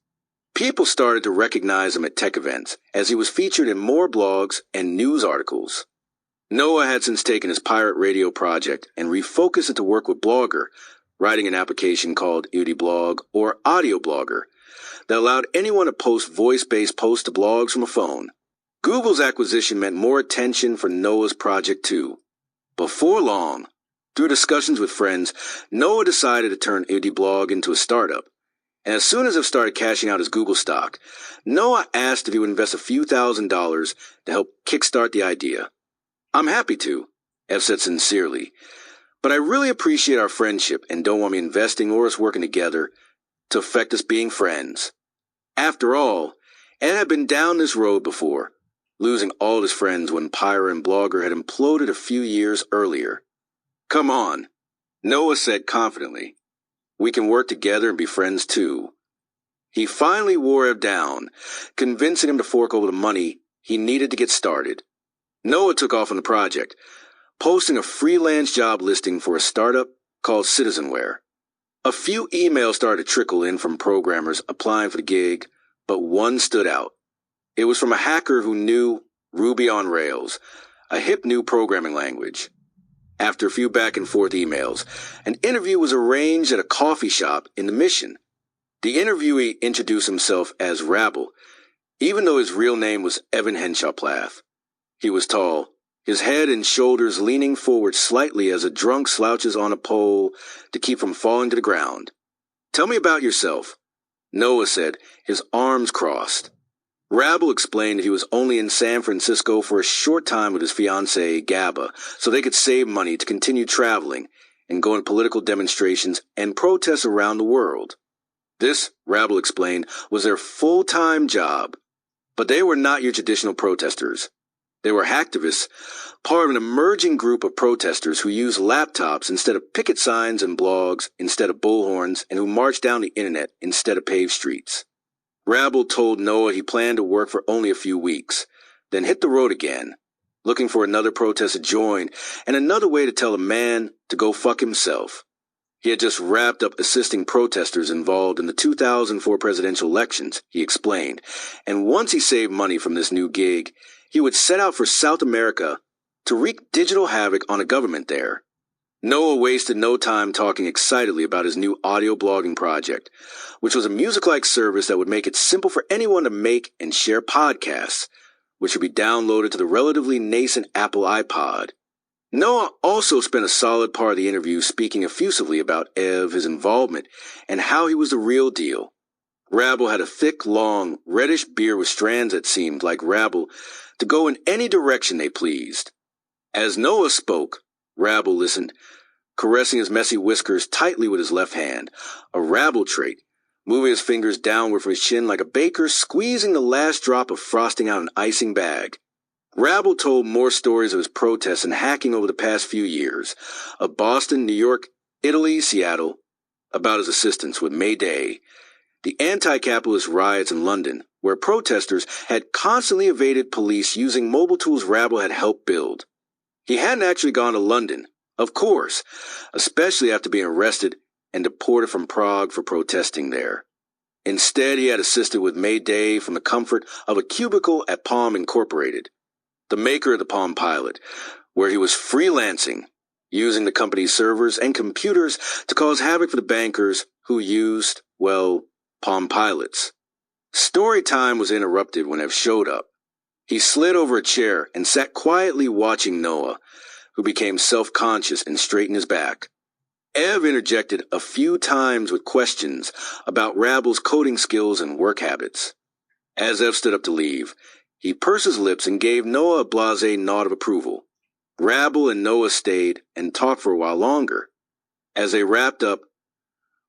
People started to recognize him at tech events as he was featured in more blogs and news articles. Noah had since taken his pirate radio project and refocused it to work with Blogger, writing an application called Audiobook or Audioblogger that allowed anyone to post voice-based posts to blogs from a phone. Google's acquisition meant more attention for Noah's project too. Before long, through discussions with friends, Noah decided to turn Audioblog into a startup. And as soon as Ev started cashing out his Google stock, Noah asked if he would invest a few $1,000s to help kickstart the idea. "I'm happy to," Ev said sincerely, "but I really appreciate our friendship and don't want me investing or us working together to affect us being friends." After all, Ed had been down this road before, losing all his friends when Pyra and Blogger had imploded a few years earlier. "Come on," Noah said confidently. "We can work together and be friends too." He finally wore Ev down, convincing him to fork over the money he needed to get started. Noah took off on the project, posting a freelance job listing for a startup called Citizenware. A few emails started to trickle in from programmers applying for the gig, but one stood out. It was from a hacker who knew Ruby on Rails, a hip new programming language. After a few back-and-forth emails, an interview was arranged at a coffee shop in the Mission. The interviewee introduced himself as Rabble, even though his real name was Evan Henshaw-Plath. He was tall, his head and shoulders leaning forward slightly as a drunk slouches on a pole to keep from falling to the ground. "Tell me about yourself," Noah said, his arms crossed. Rabble explained that he was only in San Francisco for a short time with his fiancée, Gaba, so they could save money to continue traveling and go in political demonstrations and protests around the world. This, Rabble explained, was their full-time job. But they were not your traditional protesters. They were hacktivists, part of an emerging group of protesters who used laptops instead of picket signs and blogs instead of bullhorns and who marched down the internet instead of paved streets. Rabble told Noah he planned to work for only a few weeks, then hit the road again, looking for another protest to join and another way to tell a man to go fuck himself. He had just wrapped up assisting protesters involved in the 2004 presidential elections, he explained, and once he saved money from this new gig, he would set out for South America to wreak digital havoc on a government there. Noah wasted no time talking excitedly about his new audio blogging project, which was a music-like service that would make it simple for anyone to make and share podcasts, which would be downloaded to the relatively nascent Apple iPod. Noah also spent a solid part of the interview speaking effusively about Ev, his involvement, and how he was the real deal. Rabble had a thick, long, reddish beard with strands that seemed, like Rabble, to go in any direction they pleased. As Noah spoke, Rabble listened, caressing his messy whiskers tightly with his left hand, a Rabble trait, moving his fingers downward from his chin like a baker squeezing the last drop of frosting out an icing bag. Rabble told more stories of his protests and hacking over the past few years, of Boston, New York, Italy, Seattle, about his assistance with May Day, the anti-capitalist riots in London, where protesters had constantly evaded police using mobile tools Rabble had helped build. He hadn't actually gone to London, of course, especially after being arrested and deported from Prague for protesting there. Instead, he had assisted with May Day from the comfort of a cubicle at Palm Incorporated, the maker of the Palm Pilot, where he was freelancing, using the company's servers and computers to cause havoc for the bankers who used, well, Palm Pilots. Story time was interrupted when Ev showed up. He slid over a chair and sat quietly watching Noah, who became self-conscious and straightened his back. Ev interjected a few times with questions about Rabble's coding skills and work habits. As Ev stood up to leave, he pursed his lips and gave Noah a blasé nod of approval. Rabble and Noah stayed and talked for a while longer. As they wrapped up,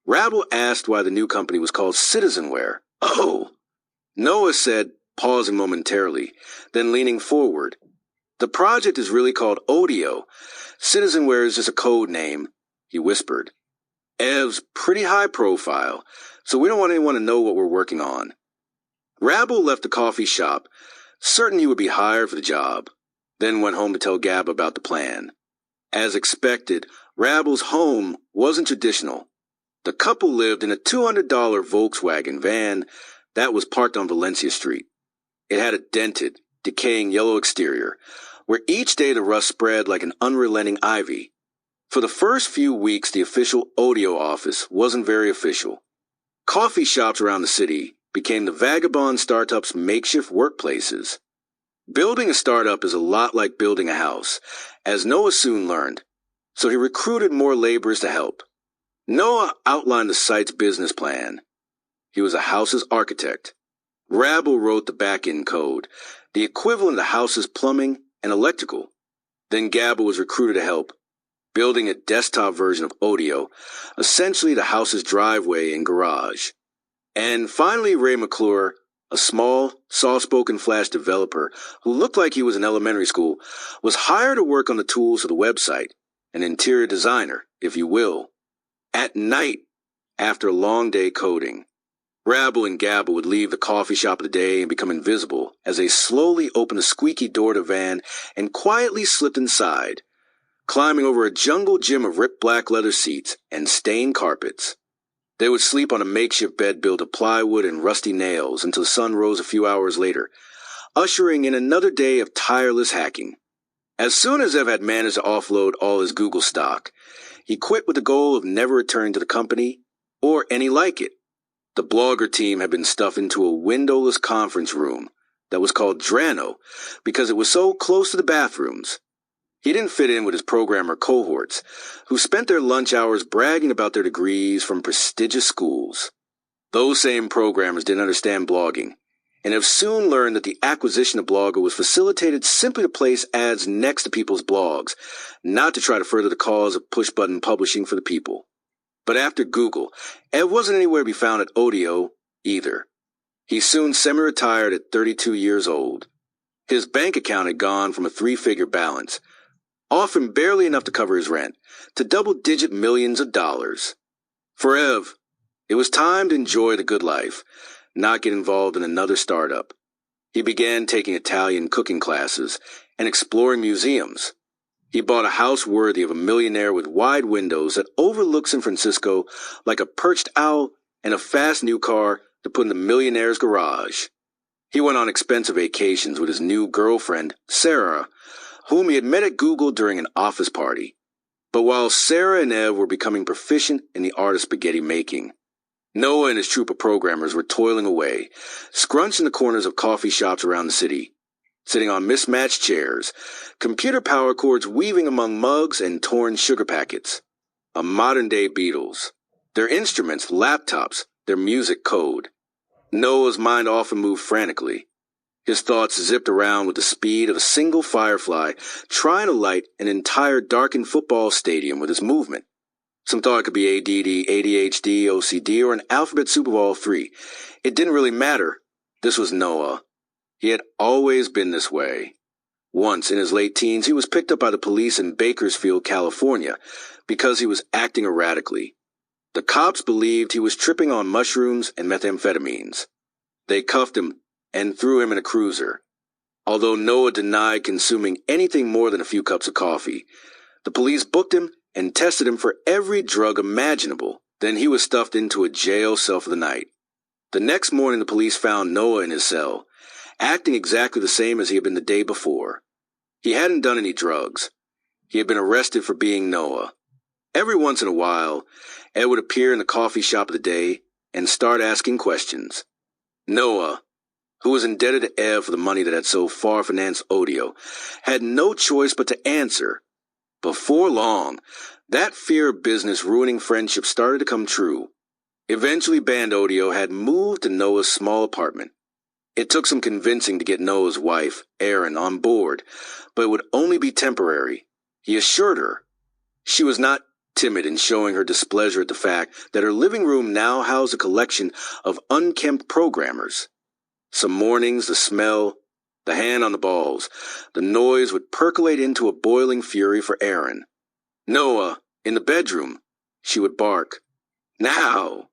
Rabble asked why the new company was called Citizenware. Oh! Noah said, pausing momentarily, then leaning forward. The project is really called Audio. Citizenware is just a code name, he whispered. Ev's pretty high profile, so we don't want anyone to know what we're working on. Rabble left the coffee shop, certain he would be hired for the job, then went home to tell Gab about the plan. As expected, Rabble's home wasn't traditional. The couple lived in a $200 Volkswagen van that was parked on Valencia Street. It had a dented, decaying yellow exterior, where each day the rust spread like an unrelenting ivy. For the first few weeks, the official Audio office wasn't very official. Coffee shops around the city became the vagabond startup's makeshift workplaces. Building a startup is a lot like building a house, as Noah soon learned, so he recruited more laborers to help. Noah outlined the site's business plan. He was a house's architect. Rabble wrote the back-end code, the equivalent of the house's plumbing and electrical. Then Gabba was recruited to help, building a desktop version of Audio, essentially the house's driveway and garage. And finally, Ray McClure, a small, soft-spoken Flash developer who looked like he was in elementary school, was hired to work on the tools for the website, an interior designer, if you will. At night, after a long day coding, Rabble and Gabba would leave the coffee shop of the day and become invisible as they slowly opened the squeaky door to the van and quietly slipped inside, climbing over a jungle gym of ripped black leather seats and stained carpets. They would sleep on a makeshift bed built of plywood and rusty nails until the sun rose a few hours later, ushering in another day of tireless hacking. As soon as Ev had managed to offload all his Google stock, he quit with the goal of never returning to the company or any like it. The blogger team had been stuffed into a windowless conference room that was called Drano because it was so close to the bathrooms. He didn't fit in with his programmer cohorts, who spent their lunch hours bragging about their degrees from prestigious schools. Those same programmers didn't understand blogging, and have soon learned that the acquisition of Blogger was facilitated simply to place ads next to people's blogs, not to try to further the cause of push-button publishing for the people. But after Google, Ed wasn't anywhere to be found at Audio either. He soon semi-retired at 32 years old. His bank account had gone from a 3-figure balance, often barely enough to cover his rent, to double-digit millions of dollars. For Ev, it was time to enjoy the good life, not get involved in another startup. He began taking Italian cooking classes and exploring museums. He bought a house worthy of a millionaire with wide windows that overlooked San Francisco like a perched owl and a fast new car to put in the millionaire's garage. He went on expensive vacations with his new girlfriend, Sarah, whom he had met at Google during an office party. But while Sarah and Ev were becoming proficient in the art of spaghetti making, Noah and his troop of programmers were toiling away, scrunched in the corners of coffee shops around the city, sitting on mismatched chairs, computer power cords weaving among mugs and torn sugar packets. A modern-day Beatles. Their instruments, laptops, their music code. Noah's mind often moved frantically. His thoughts zipped around with the speed of a single firefly trying to light an entire darkened football stadium with his movement. Some thought it could be ADD, ADHD, OCD, or an alphabet soup of all three. It didn't really matter. This was Noah. He had always been this way. Once, in his late teens, he was picked up by the police in Bakersfield, California, because he was acting erratically. The cops believed he was tripping on mushrooms and methamphetamines. They cuffed him and threw him in a cruiser. Although Noah denied consuming anything more than a few cups of coffee, the police booked him and tested him for every drug imaginable. Then he was stuffed into a jail cell for the night. The next morning, the police found Noah in his cell, acting exactly the same as he had been the day before. He hadn't done any drugs. He had been arrested for being Noah. Every once in a while, Ed would appear in the coffee shop of the day and start asking questions. Noah, who was indebted to Ev for the money that had so far financed Audio, had no choice but to answer. Before long, that fear of business ruining friendship started to come true. Eventually, Band Audio had moved to Noah's small apartment. It took some convincing to get Noah's wife, Erin, on board, but it would only be temporary. He assured her. She was not timid in showing her displeasure at the fact that her living room now housed a collection of unkempt programmers. Some mornings, the smell, the hand on the balls, the noise would percolate into a boiling fury for Erin. Noah, in the bedroom, she would bark, "Now!"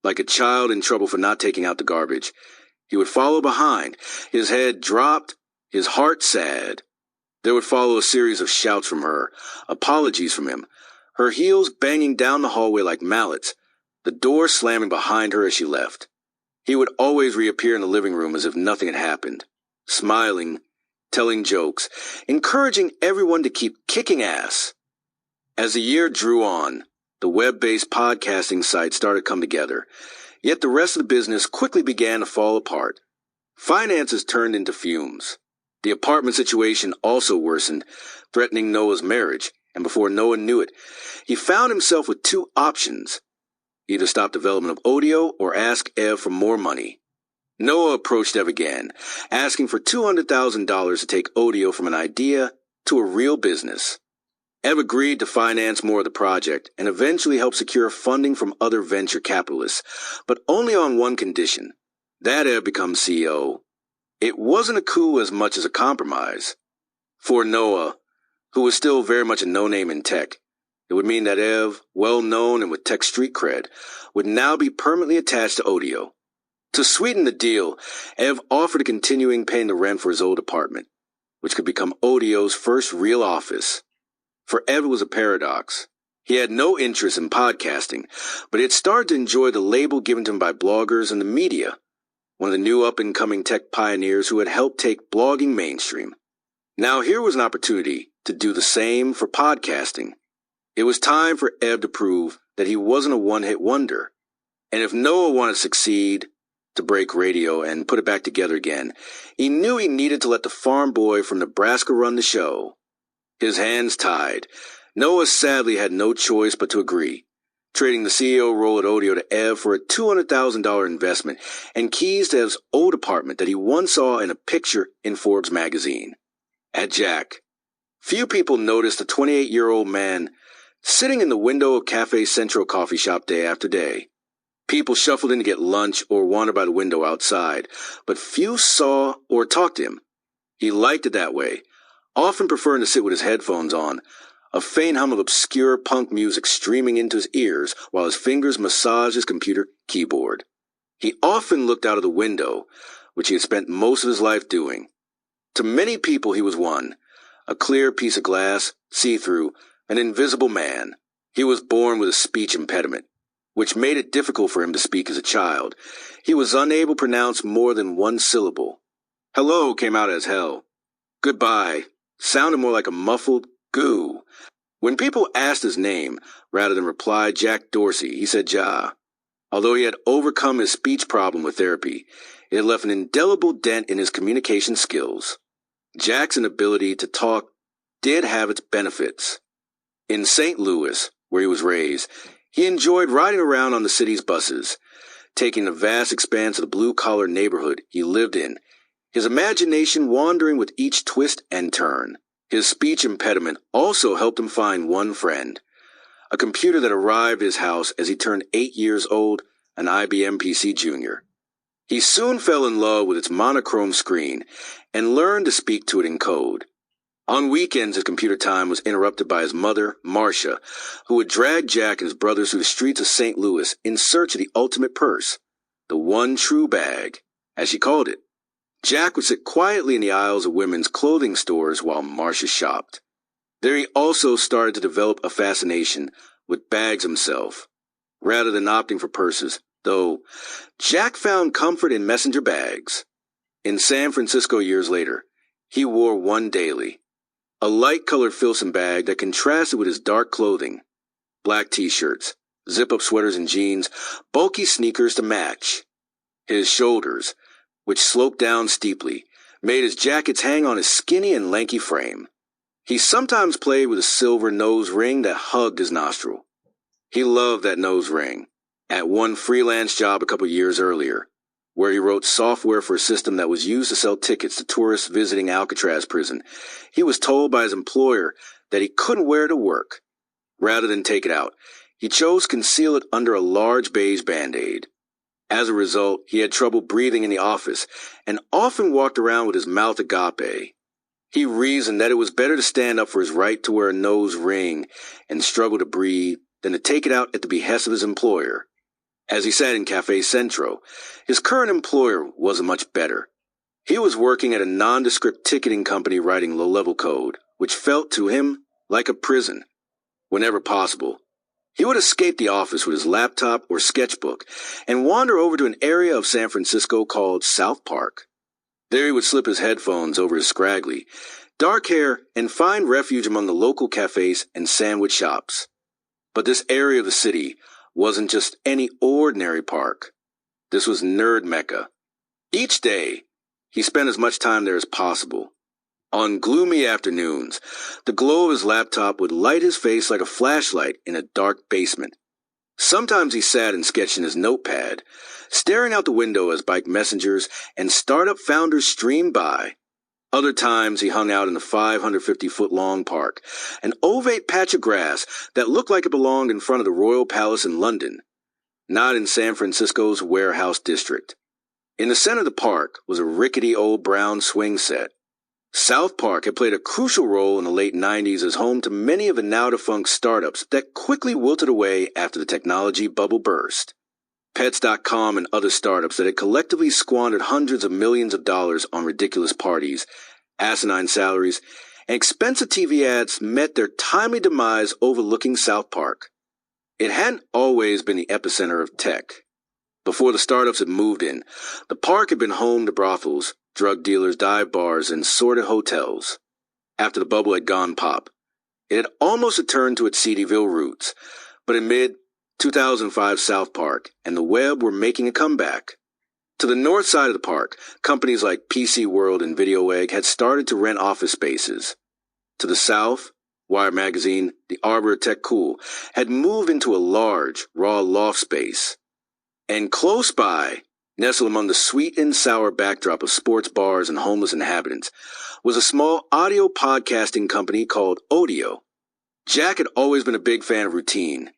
Like a child in trouble for not taking out the garbage. He would follow behind, his head dropped, his heart sad. There would follow a series of shouts from her, apologies from him, her heels banging down the hallway like mallets, the door slamming behind her as she left. He would always reappear in the living room as if nothing had happened, smiling, telling jokes, encouraging everyone to keep kicking ass. As the year drew on, the web-based podcasting site started to come together, yet the rest of the business quickly began to fall apart. Finances turned into fumes. The apartment situation also worsened, threatening Noah's marriage, and before Noah knew it, he found himself with two options: either stop development of Audio or ask Ev for more money. Noah approached Ev again, asking for $200,000 to take Audio from an idea to a real business. Ev agreed to finance more of the project and eventually help secure funding from other venture capitalists, but only on one condition: that Ev become CEO. It wasn't a coup as much as a compromise. For Noah, who was still very much a no-name in tech, it would mean that Ev, well-known and with tech street cred, would now be permanently attached to Audio. To sweeten the deal, Ev offered to continuing paying the rent for his old apartment, which could become Audio's first real office. For Ev, it was a paradox. He had no interest in podcasting, but he had started to enjoy the label given to him by bloggers and the media, one of the new up-and-coming tech pioneers who had helped take blogging mainstream. Now here was an opportunity to do the same for podcasting. It was time for Ev to prove that he wasn't a one-hit wonder. And if Noah wanted to succeed, to break radio and put it back together again, he knew he needed to let the farm boy from Nebraska run the show. His hands tied, Noah sadly had no choice but to agree, trading the CEO role at Audio to Ev for a $200,000 investment and keys to Ev's old apartment that he once saw in a picture in Forbes magazine. At Jack, few people noticed the 28-year-old man sitting in the window of Cafe Central coffee shop day after day. People shuffled in to get lunch or wandered by the window outside, but few saw or talked to him. He liked it that way, often preferring to sit with his headphones on, a faint hum of obscure punk music streaming into his ears while his fingers massaged his computer keyboard. He often looked out of the window, which he had spent most of his life doing. To many people he was one, a clear piece of glass, see-through, an invisible man. He was born with a speech impediment, which made it difficult for him to speak as a child. He was unable to pronounce more than one syllable. Hello came out as hell. Goodbye sounded more like a muffled goo. When people asked his name, rather than reply Jack Dorsey, he said Ja. Although he had overcome his speech problem with therapy, it had left an indelible dent in his communication skills. Jack's inability to talk did have its benefits. In St. Louis, where he was raised, he enjoyed riding around on the city's buses, taking the vast expanse of the blue-collar neighborhood he lived in, his imagination wandering with each twist and turn. His speech impediment also helped him find one friend, a computer that arrived at his house as he turned 8 years old, an IBM PC Junior. He soon fell in love with its monochrome screen and learned to speak to it in code. On weekends, his computer time was interrupted by his mother, Marcia, who would drag Jack and his brothers through the streets of St. Louis in search of the ultimate purse, the one true bag, as she called it. Jack would sit quietly in the aisles of women's clothing stores while Marcia shopped. There he also started to develop a fascination with bags himself, rather than opting for purses, though Jack found comfort in messenger bags. In San Francisco years later, he wore one daily, a light-colored Filson bag that contrasted with his dark clothing, black t-shirts, zip-up sweaters and jeans, bulky sneakers to match. His shoulders, which sloped down steeply, made his jackets hang on his skinny and lanky frame. He sometimes played with a silver nose ring that hugged his nostril. He loved that nose ring. At one freelance job a couple years earlier, where he wrote software for a system that was used to sell tickets to tourists visiting Alcatraz prison, he was told by his employer that he couldn't wear it to work. Rather than take it out, he chose to conceal it under a large beige Band-Aid. As a result, he had trouble breathing in the office and often walked around with his mouth agape. He reasoned that it was better to stand up for his right to wear a nose ring and struggle to breathe than to take it out at the behest of his employer. As he sat in Cafe Centro, his current employer wasn't much better. He was working at a nondescript ticketing company writing low-level code, which felt to him like a prison. Whenever possible, he would escape the office with his laptop or sketchbook and wander over to an area of San Francisco called South Park. There he would slip his headphones over his scraggly, dark hair and find refuge among the local cafes and sandwich shops. But this area of the city wasn't just any ordinary park. This was Nerd Mecca. Each day, he spent as much time there as possible. On gloomy afternoons, the glow of his laptop would light his face like a flashlight in a dark basement. Sometimes he sat and sketched in his notepad, staring out the window as bike messengers and startup founders streamed by. Other times he hung out in the 550-foot-long park, an ovate patch of grass that looked like it belonged in front of the Royal Palace in London, not in San Francisco's warehouse district. In the center of the park was a rickety old brown swing set. South Park had played a crucial role in the late 90s as home to many of the now-defunct startups that quickly wilted away after the technology bubble burst. Pets.com and other startups that had collectively squandered hundreds of millions of dollars on ridiculous parties, asinine salaries, and expensive TV ads met their timely demise overlooking South Park. It hadn't always been the epicenter of tech. Before the startups had moved in, the park had been home to brothels, drug dealers, dive bars, and sordid hotels. After the bubble had gone pop, it had almost returned to its seedyville roots, but in mid-2005 South Park and the web were making a comeback. To the north side of the park, companies like PC World and Video Egg had started to rent office spaces. To the south, Wire Magazine, the Arbor of Tech Cool, had moved into a large, raw loft space. And close by, nestled among the sweet and sour backdrop of sports bars and homeless inhabitants, was a small audio podcasting company called Audio. Jack had always been a big fan of routine.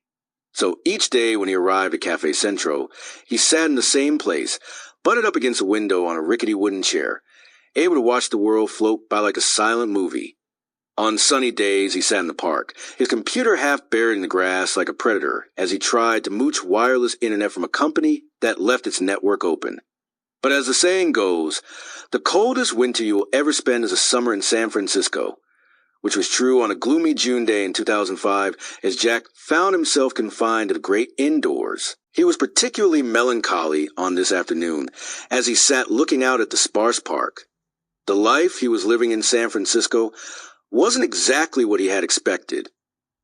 So each day when he arrived at Cafe Centro, he sat in the same place, butted up against a window on a rickety wooden chair, able to watch the world float by like a silent movie. On sunny days, he sat in the park, his computer half buried in the grass like a predator as he tried to mooch wireless internet from a company that left its network open. But as the saying goes, the coldest winter you will ever spend is a summer in San Francisco, which was true on a gloomy June day in 2005 as Jack found himself confined to the great indoors. He was particularly melancholy on this afternoon as he sat looking out at the sparse park. The life he was living in San Francisco wasn't exactly what he had expected.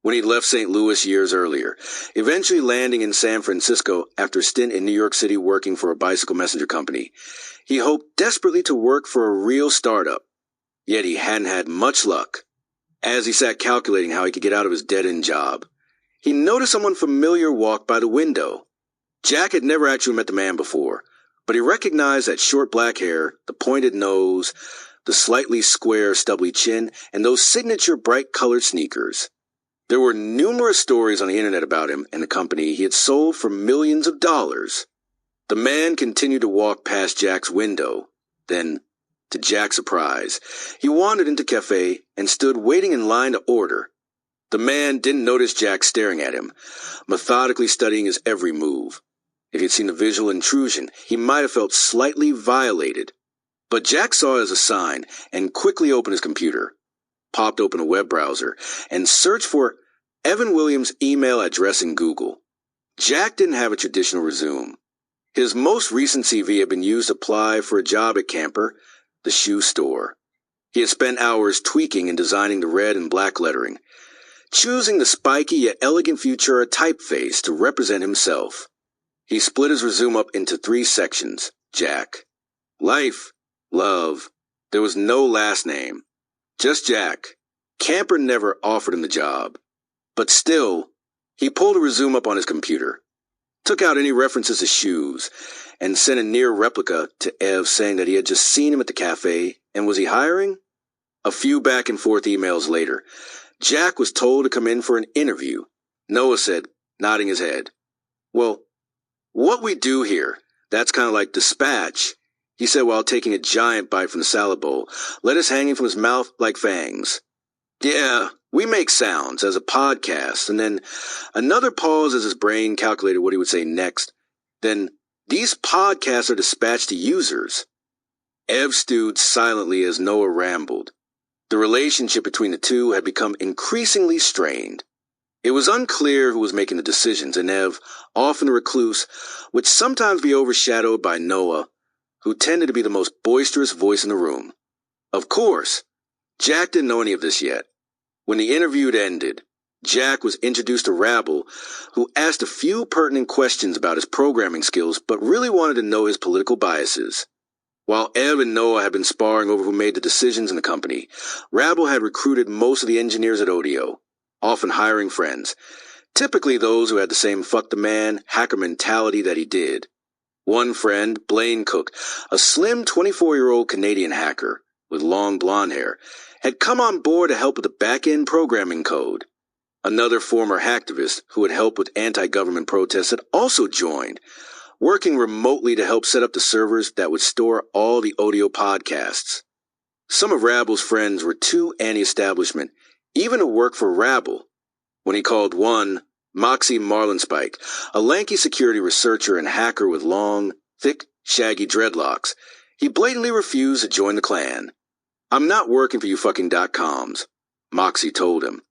when he'd left St. Louis years earlier, eventually landing in San Francisco after a stint in New York City working for a bicycle messenger company. He hoped desperately to work for a real startup, yet he hadn't had much luck. As he sat calculating how he could get out of his dead-end job, he noticed someone familiar walk by the window. Jack had never actually met the man before, but he recognized that short black hair, the pointed nose, the slightly square, stubbly chin, and those signature bright-colored sneakers. There were numerous stories on the internet about him and the company he had sold for millions of dollars. The man continued to walk past Jack's window. Then, to Jack's surprise, he wandered into a cafe and stood waiting in line to order. The man didn't notice Jack staring at him, methodically studying his every move. If he'd seen the visual intrusion, he might have felt slightly violated. But Jack saw it as a sign and quickly opened his computer, popped open a web browser, and searched for Evan Williams' email address in Google. Jack didn't have a traditional resume. His most recent CV had been used to apply for a job at Camper, the shoe store. He had spent hours tweaking and designing the red and black lettering, choosing the spiky yet elegant Futura typeface to represent himself. He split his resume up into 3 sections. Jack. Life. Love. There was no last name. Just Jack. Camper never offered him the job. But still, he pulled a resume up on his computer, took out any references to shoes, and sent a near replica to Ev saying that he had just seen him at the cafe, and was he hiring? A few back and forth emails later, Jack was told to come in for an interview. Noah said, nodding his head, "Well, what we do here, that's kind of like dispatch," he said while taking a giant bite from the salad bowl, lettuce hanging from his mouth like fangs. "Yeah, we make sounds as a podcast," and then another pause as his brain calculated what he would say next. Then, "These podcasts are dispatched to users." Ev stewed silently as Noah rambled. The relationship between the two had become increasingly strained. It was unclear who was making the decisions, and Ev, often a recluse, would sometimes be overshadowed by Noah, who tended to be the most boisterous voice in the room. Of course, Jack didn't know any of this yet. When the interview had ended, Jack was introduced to Rabble, who asked a few pertinent questions about his programming skills, but really wanted to know his political biases. While Ev and Noah had been sparring over who made the decisions in the company, Rabble had recruited most of the engineers at Audio, often hiring friends, typically those who had the same fuck the man, hacker mentality that he did. One friend, Blaine Cook, a slim 24-year-old Canadian hacker with long blonde hair, had come on board to help with the back-end programming code. Another former hacktivist who had helped with anti-government protests had also joined, working remotely to help set up the servers that would store all the Audio podcasts. Some of Rabble's friends were too anti-establishment, even to work for Rabble. When he called one, Moxie Marlinspike, a lanky security researcher and hacker with long, thick, shaggy dreadlocks, he blatantly refused to join the clan. "I'm not working for you fucking .coms," Moxie told him.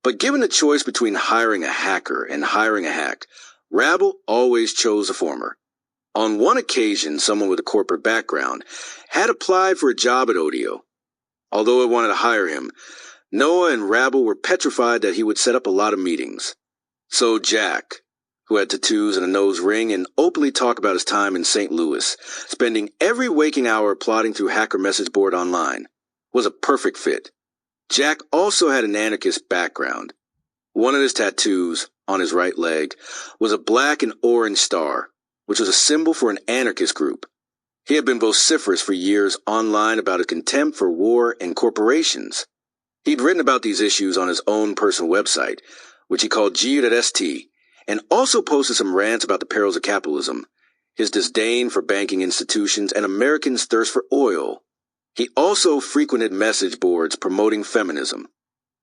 But given the choice between hiring a hacker and hiring a hack, Rabble always chose the former. On one occasion, someone with a corporate background had applied for a job at Audio. Although it wanted to hire him, Noah and Rabble were petrified that he would set up a lot of meetings. So Jack, who had tattoos and a nose ring and openly talked about his time in St. Louis, spending every waking hour plodding through hacker message board online, was a perfect fit. Jack also had an anarchist background. One of his tattoos, on his right leg, was a black and orange star, which was a symbol for an anarchist group. He had been vociferous for years online about his contempt for war and corporations. He'd written about these issues on his own personal website, which he called gu.st, and also posted some rants about the perils of capitalism, his disdain for banking institutions, and Americans' thirst for oil. He also frequented message boards promoting feminism.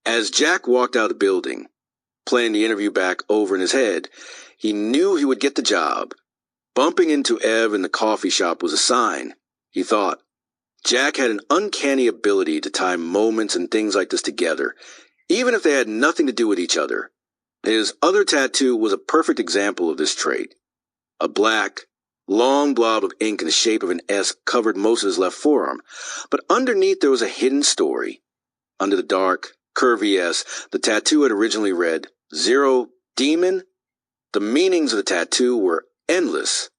As Jack walked out of the building, playing the interview back over in his head, he knew he would get the job. Bumping into Ev in the coffee shop was a sign, he thought. Jack had an uncanny ability to tie moments and things like this together, even if they had nothing to do with each other. His other tattoo was a perfect example of this trait. A black, long blob of ink in the shape of an S covered most of his left forearm, but underneath there was a hidden story. Under the dark, Curvy S, the tattoo had originally read, Zero Demon. The meanings of the tattoo were endless.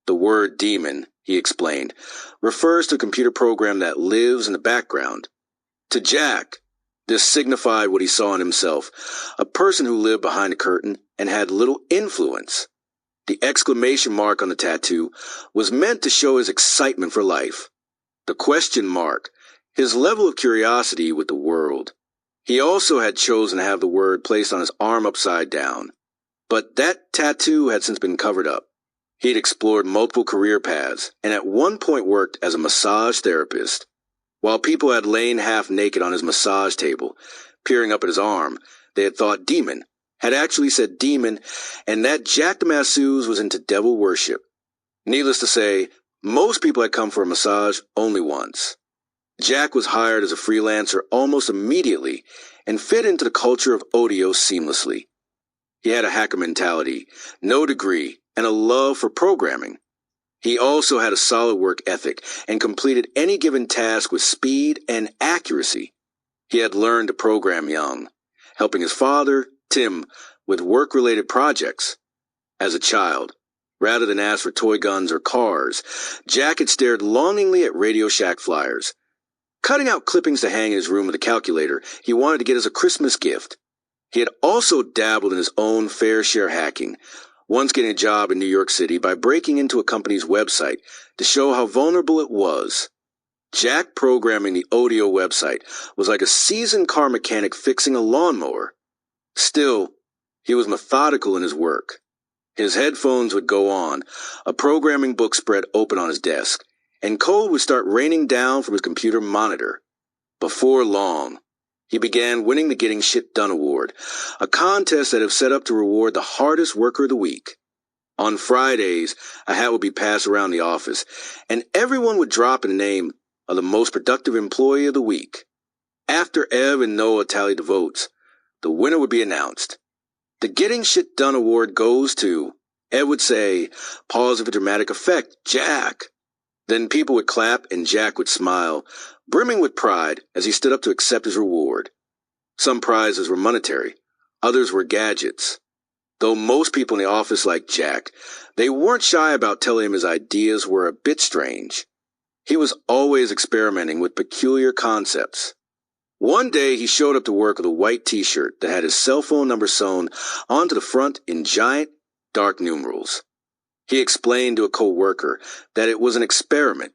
The word demon, he explained, refers to a computer program that lives in the background. To Jack, this signified what he saw in himself, a person who lived behind a curtain and had little influence. The exclamation mark on the tattoo was meant to show his excitement for life. The question mark, his level of curiosity with the world. He also had chosen to have the word placed on his arm upside down. But that tattoo had since been covered up. He had explored multiple career paths and at one point worked as a massage therapist. While people had lain half naked on his massage table, peering up at his arm, they had thought demon, had actually said demon, and that Jack the Masseuse was into devil worship. Needless to say, most people had come for a massage only once. Jack was hired as a freelancer almost immediately and fit into the culture of audio seamlessly. He had a hacker mentality, no degree, and a love for programming. He also had a solid work ethic and completed any given task with speed and accuracy. He had learned to program young, helping his father, Tim, with work-related projects. As a child, rather than ask for toy guns or cars, Jack had stared longingly at Radio Shack flyers. Cutting out clippings to hang in his room with a calculator he wanted to get as a Christmas gift. He had also dabbled in his own fair share hacking, once getting a job in New York City by breaking into a company's website to show how vulnerable it was. Jack programming the audio website was like a seasoned car mechanic fixing a lawnmower. Still, he was methodical in his work. His headphones would go on, a programming book spread open on his desk, and code would start raining down from his computer monitor. Before long, he began winning the Getting Shit Done Award, a contest that was set up to reward the hardest worker of the week. On Fridays, a hat would be passed around the office, and everyone would drop in the name of the most productive employee of the week. After Ev and Noah tallied the votes, the winner would be announced. The Getting Shit Done Award goes to, Ev would say, pause for dramatic effect, Jack. Then people would clap and Jack would smile, brimming with pride as he stood up to accept his reward. Some prizes were monetary, others were gadgets. Though most people in the office liked Jack, they weren't shy about telling him his ideas were a bit strange. He was always experimenting with peculiar concepts. One day he showed up to work with a white t-shirt that had his cell phone number sewn onto the front in giant, dark numerals. He explained to a co-worker that it was an experiment.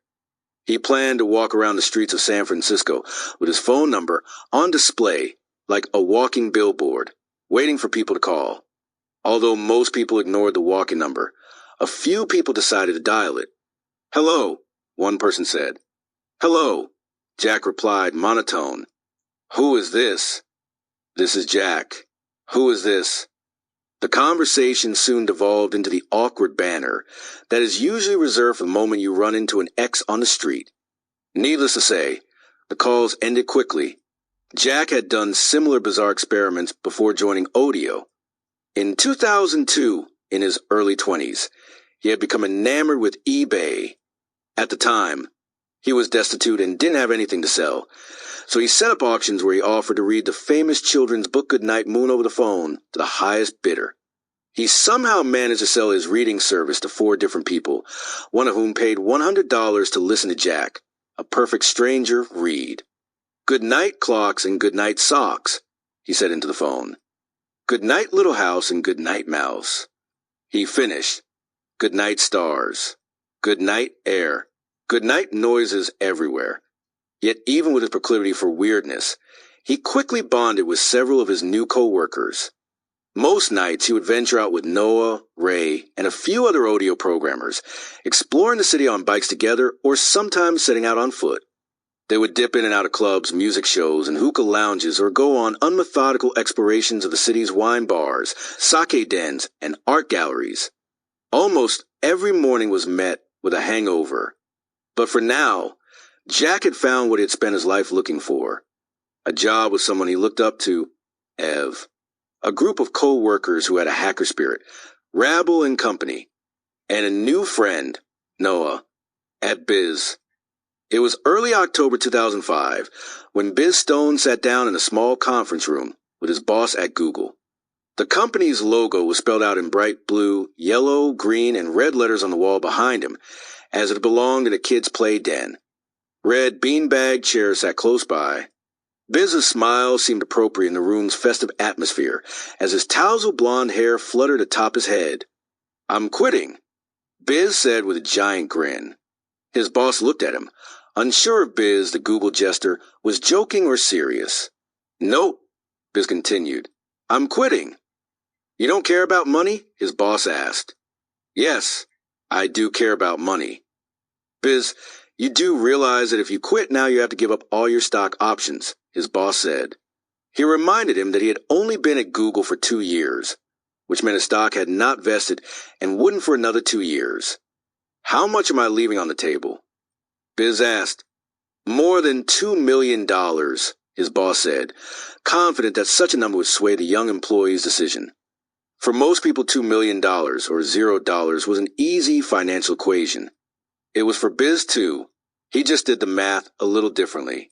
He planned to walk around the streets of San Francisco with his phone number on display like a walking billboard, waiting for people to call. Although most people ignored the walking number, a few people decided to dial it. Hello, one person said. Hello, Jack replied, monotone. Who is this? This is Jack. Who is this? The conversation soon devolved into the awkward banter that is usually reserved for the moment you run into an ex on the street. Needless to say, the calls ended quickly. Jack had done similar bizarre experiments before joining Audio. In 2002, in his early 20s, he had become enamored with eBay. At the time, he was destitute and didn't have anything to sell, so he set up auctions where he offered to read the famous children's book Goodnight Moon over the phone to the highest bidder. He somehow managed to sell his reading service to 4 different people, one of whom paid $100 to listen to Jack, a perfect stranger, read. Good night clocks and good night socks, he said into the phone. Good night little house and good night mouse. He finished. Good night stars. Good night air. Good night noises everywhere. Yet even with his proclivity for weirdness, he quickly bonded with several of his new co-workers. Most nights he would venture out with Noah, Ray, and a few other audio programmers, exploring the city on bikes together or sometimes setting out on foot. They would dip in and out of clubs, music shows, and hookah lounges or go on unmethodical explorations of the city's wine bars, sake dens, and art galleries. Almost every morning was met with a hangover. But for now, Jack had found what he had spent his life looking for. A job with someone he looked up to, Ev. A group of co-workers who had a hacker spirit, Rabble and company, and a new friend, Noah, at Biz. It was early October 2005 when Biz Stone sat down in a small conference room with his boss at Google. The company's logo was spelled out in bright blue, yellow, green, and red letters on the wall behind him, as it belonged in a kid's play den. Red beanbag chairs sat close by. Biz's smile seemed appropriate in the room's festive atmosphere as his tousled blonde hair fluttered atop his head. "I'm quitting," Biz said with a giant grin. His boss looked at him, unsure if Biz, the Google jester, was joking or serious. "Nope," Biz continued. "I'm quitting." "You don't care about money?" his boss asked. "Yes, I do care about money." "Biz, you do realize that if you quit now you have to give up all your stock options," his boss said. He reminded him that he had only been at Google for 2 years, which meant his stock had not vested and wouldn't for another 2 years. "How much am I leaving on the table?" Biz asked. "More than $2 million, his boss said, confident that such a number would sway the young employee's decision. For most people, $2 million, or $0, was an easy financial equation. It was for Biz too. He just did the math a little differently.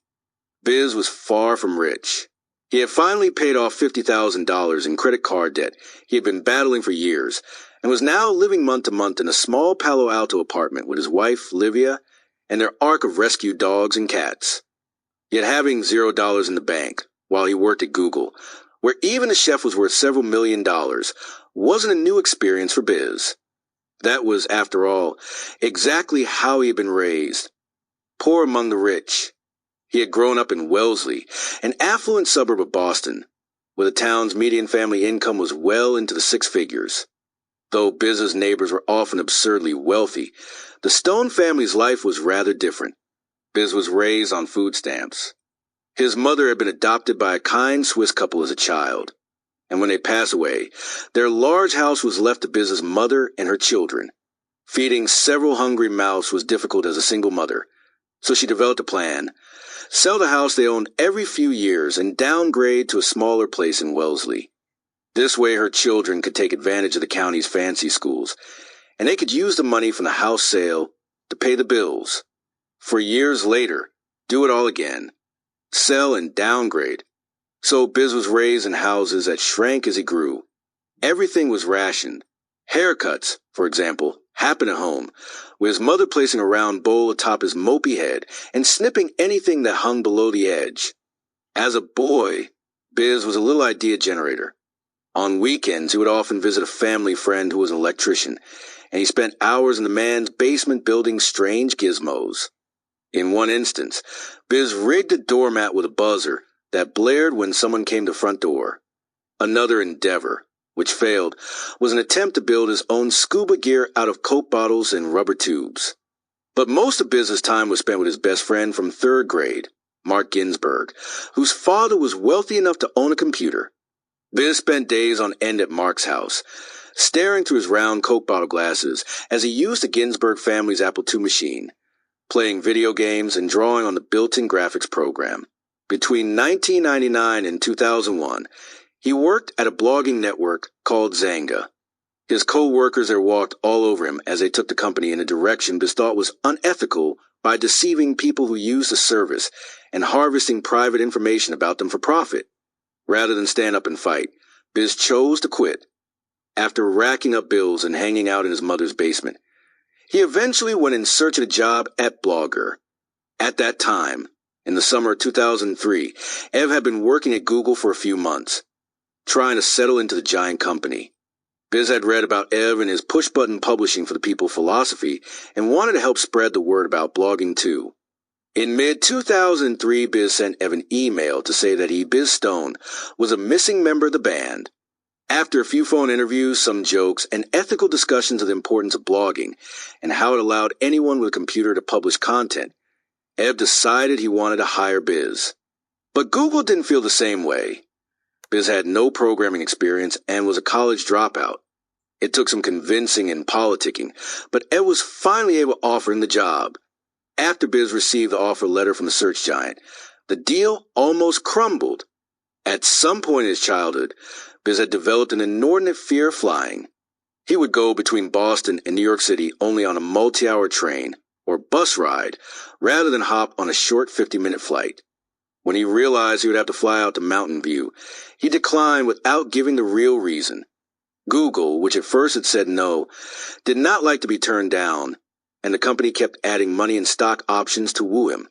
Biz was far from rich. He had finally paid off $50,000 in credit card debt he had been battling for years, and was now living month to month in a small Palo Alto apartment with his wife, Livia, and their ark of rescued dogs and cats. Yet having $0 in the bank, while he worked at Google, where even a chef was worth several $1 million, wasn't a new experience for Biz. That was, after all, exactly how he had been raised. Poor among the rich. He had grown up in Wellesley, an affluent suburb of Boston, where the town's median family income was well into the 6 figures. Though Biz's neighbors were often absurdly wealthy, the Stone family's life was rather different. Biz was raised on food stamps. His mother had been adopted by a kind Swiss couple as a child, and when they passed away, their large house was left to Biz's mother and her children. Feeding several hungry mouths was difficult as a single mother, so she developed a plan: sell the house they owned every few years and downgrade to a smaller place in Wellesley. This way her children could take advantage of the county's fancy schools, and they could use the money from the house sale to pay the bills. For years later, do it all again. Sell and downgrade. So Biz was raised in houses that shrank as he grew. Everything was rationed. Haircuts, for example, happened at home, with his mother placing a round bowl atop his mopey head and snipping anything that hung below the edge. As a boy, Biz was a little idea generator. On weekends, he would often visit a family friend who was an electrician, and he spent hours in the man's basement building strange gizmos. In one instance, Biz rigged a doormat with a buzzer that blared when someone came to the front door. Another endeavor, which failed, was an attempt to build his own scuba gear out of Coke bottles and rubber tubes. But most of Biz's time was spent with his best friend from 3rd grade, Mark Ginsburg, whose father was wealthy enough to own a computer. Biz spent days on end at Mark's house, staring through his round Coke bottle glasses as he used the Ginsburg family's Apple II machine, playing video games and drawing on the built-in graphics program. Between 1999 and 2001, he worked at a blogging network called Zanga. His co-workers there walked all over him as they took the company in a direction Biz thought was unethical by deceiving people who used the service and harvesting private information about them for profit. Rather than stand up and fight, Biz chose to quit. After racking up bills and hanging out in his mother's basement, he eventually went in search of a job at Blogger. At that time, in the summer of 2003, Ev had been working at Google for a few months, trying to settle into the giant company. Biz had read about Ev and his push-button publishing for the people philosophy and wanted to help spread the word about blogging too. In mid-2003, Biz sent Ev an email to say that he, Biz Stone, was a missing member of the band. After a few phone interviews, some jokes, and ethical discussions of the importance of blogging and how it allowed anyone with a computer to publish content, Ev decided he wanted to hire Biz. But Google didn't feel the same way. Biz had no programming experience and was a college dropout. It took some convincing and politicking, but Ev was finally able to offer him the job. After Biz received the offer letter from the search giant, the deal almost crumbled. At some point in his childhood, Biz had developed an inordinate fear of flying. He would go between Boston and New York City only on a multi-hour train, or bus ride rather than hop on a short 50-minute flight. When he realized he would have to fly out to Mountain View, he declined without giving the real reason. Google, which at first had said no, did not like to be turned down, and the company kept adding money and stock options to woo him.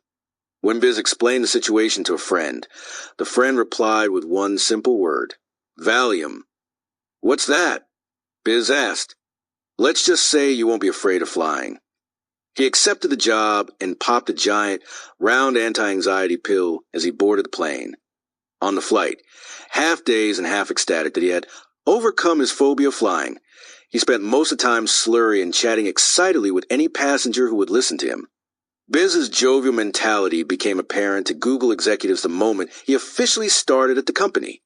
When Biz explained the situation to a friend, the friend replied with one simple word: Valium. "What's that?" Biz asked. "Let's just say you won't be afraid of flying." He accepted the job and popped a giant, round anti-anxiety pill as he boarded the plane. On the flight, half dazed and half ecstatic that he had overcome his phobia of flying, he spent most of the time slurry and chatting excitedly with any passenger who would listen to him. Biz's jovial mentality became apparent to Google executives the moment he officially started at the company.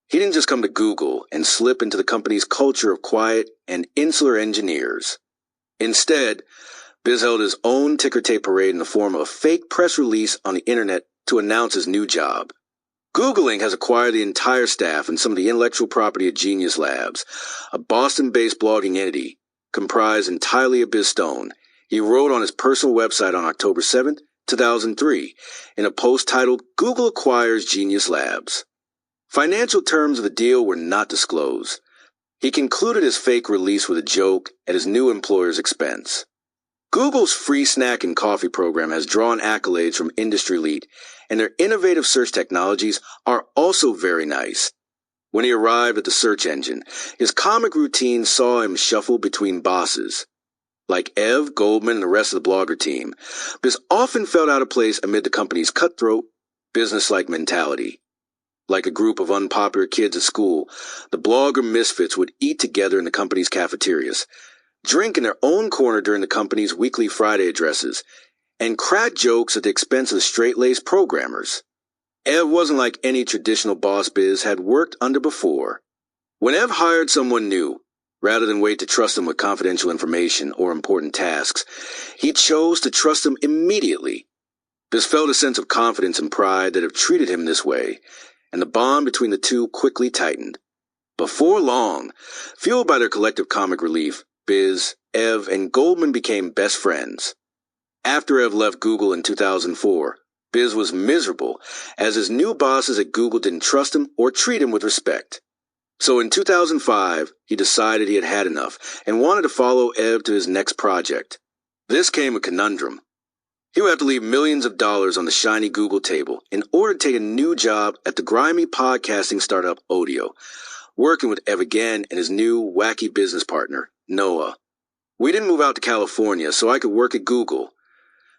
He didn't just come to Google and slip into the company's culture of quiet and insular engineers. Instead, Biz held his own ticker tape parade in the form of a fake press release on the internet to announce his new job. Google Inc. has acquired the entire staff and some of the intellectual property of Genius Labs, a Boston-based blogging entity comprised entirely of Biz Stone. He wrote on his personal website on October 7, 2003, in a post titled "Google Acquires Genius Labs." Financial terms of the deal were not disclosed. He concluded his fake release with a joke at his new employer's expense. Google's free snack and coffee program has drawn accolades from industry elite, and their innovative search technologies are also very nice. When he arrived at the search engine, his comic routine saw him shuffle between bosses. Like Ev, Goldman, and the rest of the blogger team, Biz often felt out of place amid the company's cutthroat, business-like mentality. Like a group of unpopular kids at school, the blogger misfits would eat together in the company's cafeterias, drink in their own corner during the company's weekly Friday addresses, and crack jokes at the expense of the straight-laced programmers. Ev wasn't like any traditional boss Biz had worked under before. When Ev hired someone new, rather than wait to trust them with confidential information or important tasks, he chose to trust them immediately. Biz felt a sense of confidence and pride that have treated him this way, and the bond between the two quickly tightened. Before long, fueled by their collective comic relief, Biz, Ev, and Goldman became best friends. After Ev left Google in 2004, Biz was miserable as his new bosses at Google didn't trust him or treat him with respect. So in 2005, he decided he had had enough and wanted to follow Ev to his next project. This came a conundrum. He would have to leave millions of dollars on the shiny Google table in order to take a new job at the grimy podcasting startup Audio, working with Ev again and his new wacky business partner, Noah. "We didn't move out to California so I could work at Google,"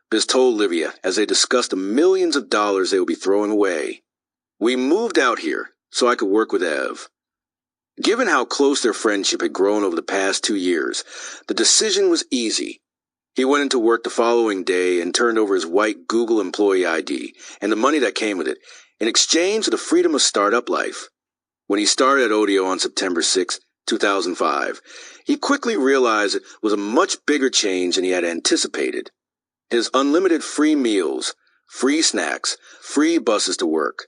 Biz told Olivia as they discussed the millions of dollars they would be throwing away. "We moved out here so I could work with Ev." Given how close their friendship had grown over the past 2 years, the decision was easy. He went into work the following day and turned over his white Google employee ID and the money that came with it in exchange for the freedom of startup life. When he started at Audio on September 6, 2005, he quickly realized it was a much bigger change than he had anticipated. His unlimited free meals, free snacks, free buses to work,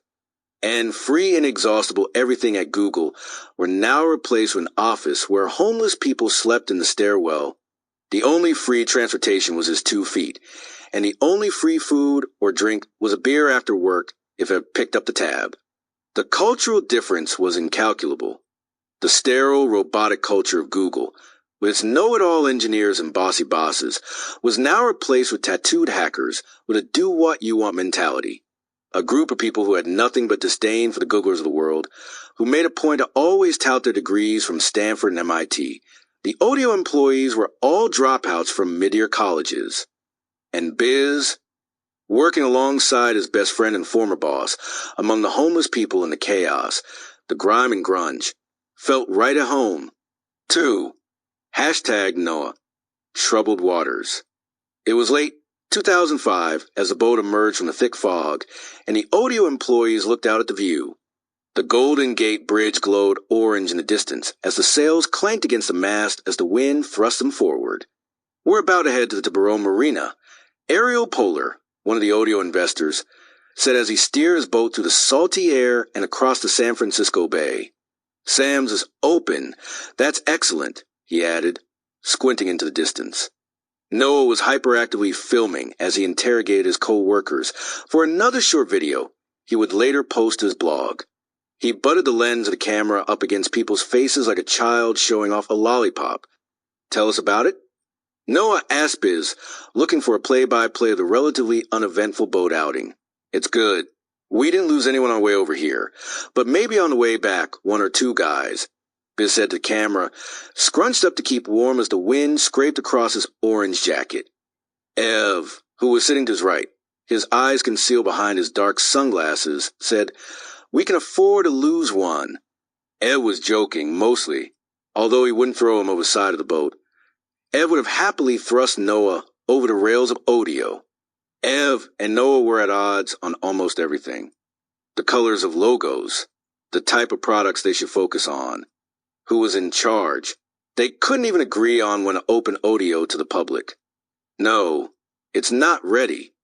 and free inexhaustible everything at Google were now replaced with an office where homeless people slept in the stairwell. The only free transportation was his 2 feet, and the only free food or drink was a beer after work if it picked up the tab. The cultural difference was incalculable. The sterile, robotic culture of Google, with its know-it-all engineers and bossy bosses, was now replaced with tattooed hackers with a do-what-you-want mentality. A group of people who had nothing but disdain for the Googlers of the world, who made a point to always tout their degrees from Stanford and MIT. The Audio employees were all dropouts from mid-year colleges. And Biz, working alongside his best friend and former boss, among the homeless people in the chaos, the grime and grunge, felt right at home. 2. #Noah. Troubled waters. It was late 2005 as the boat emerged from the thick fog, and the Audio employees looked out at the view. The Golden Gate Bridge glowed orange in the distance as the sails clanked against the mast as the wind thrust them forward. "We're about to head to the Tiburon Marina," Ariel Polar, one of the Audio investors, said as he steered his boat through the salty air and across the San Francisco Bay. "Sam's is open. That's excellent," he added, squinting into the distance. Noah was hyperactively filming as he interrogated his co-workers for another short video he would later post to his blog. He butted the lens of the camera up against people's faces like a child showing off a lollipop. Tell us about it? Noah asked Biz, looking for a play-by-play of the relatively uneventful boat outing. It's good. We didn't lose anyone on the way over here, but maybe on the way back, one or two guys. Biz said to the camera, scrunched up to keep warm as the wind scraped across his orange jacket. Ev, who was sitting to his right, his eyes concealed behind his dark sunglasses, said, "We can afford to lose one." Ev was joking, mostly, although he wouldn't throw him over the side of the boat. Ev would have happily thrust Noah over the rails of Audio. Ev and Noah were at odds on almost everything. The colors of logos, the type of products they should focus on, who was in charge. They couldn't even agree on when to open Audio to the public. No, it's not ready,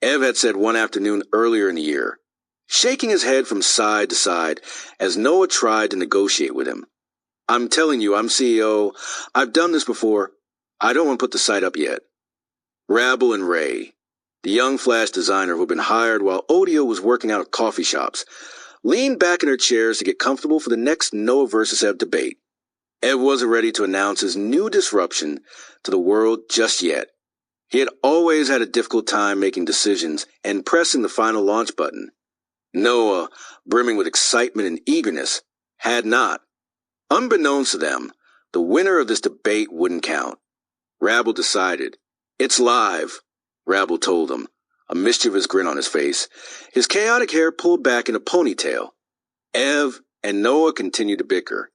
Ev had said one afternoon earlier in the year, shaking his head from side to side as Noah tried to negotiate with him. I'm telling you, I'm CEO. I've done this before. I don't want to put the site up yet. Rabble and Ray, the young flash designer who had been hired while Audio was working out at coffee shops, leaned back in her chairs to get comfortable for the next Noah versus Ev debate. Ev wasn't ready to announce his new disruption to the world just yet. He had always had a difficult time making decisions and pressing the final launch button. Noah, brimming with excitement and eagerness, had not. Unbeknownst to them, the winner of this debate wouldn't count. Rabble decided. It's live, Rabble told him, a mischievous grin on his face, his chaotic hair pulled back in a ponytail. Ev and Noah continued to bicker.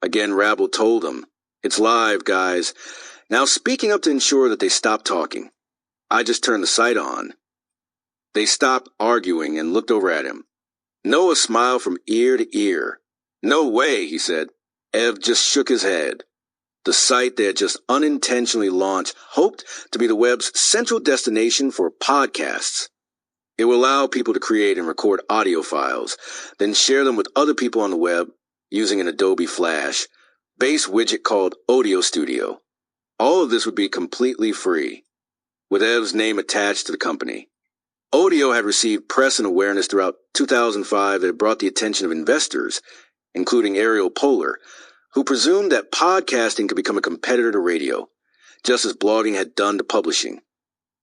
Again, Rabble told him, it's live, guys. Now speaking up to ensure that they stopped talking. I just turned the site on. They stopped arguing and looked over at him. Noah smiled from ear to ear. No way, he said. Ev just shook his head. The site they had just unintentionally launched hoped to be the web's central destination for podcasts. It will allow people to create and record audio files, then share them with other people on the web using an Adobe Flash-based widget called Audio Studio. All of this would be completely free, with Ev's name attached to the company. Audio had received press and awareness throughout 2005 that had brought the attention of investors, including Ariel Polar, who presumed that podcasting could become a competitor to radio, just as blogging had done to publishing.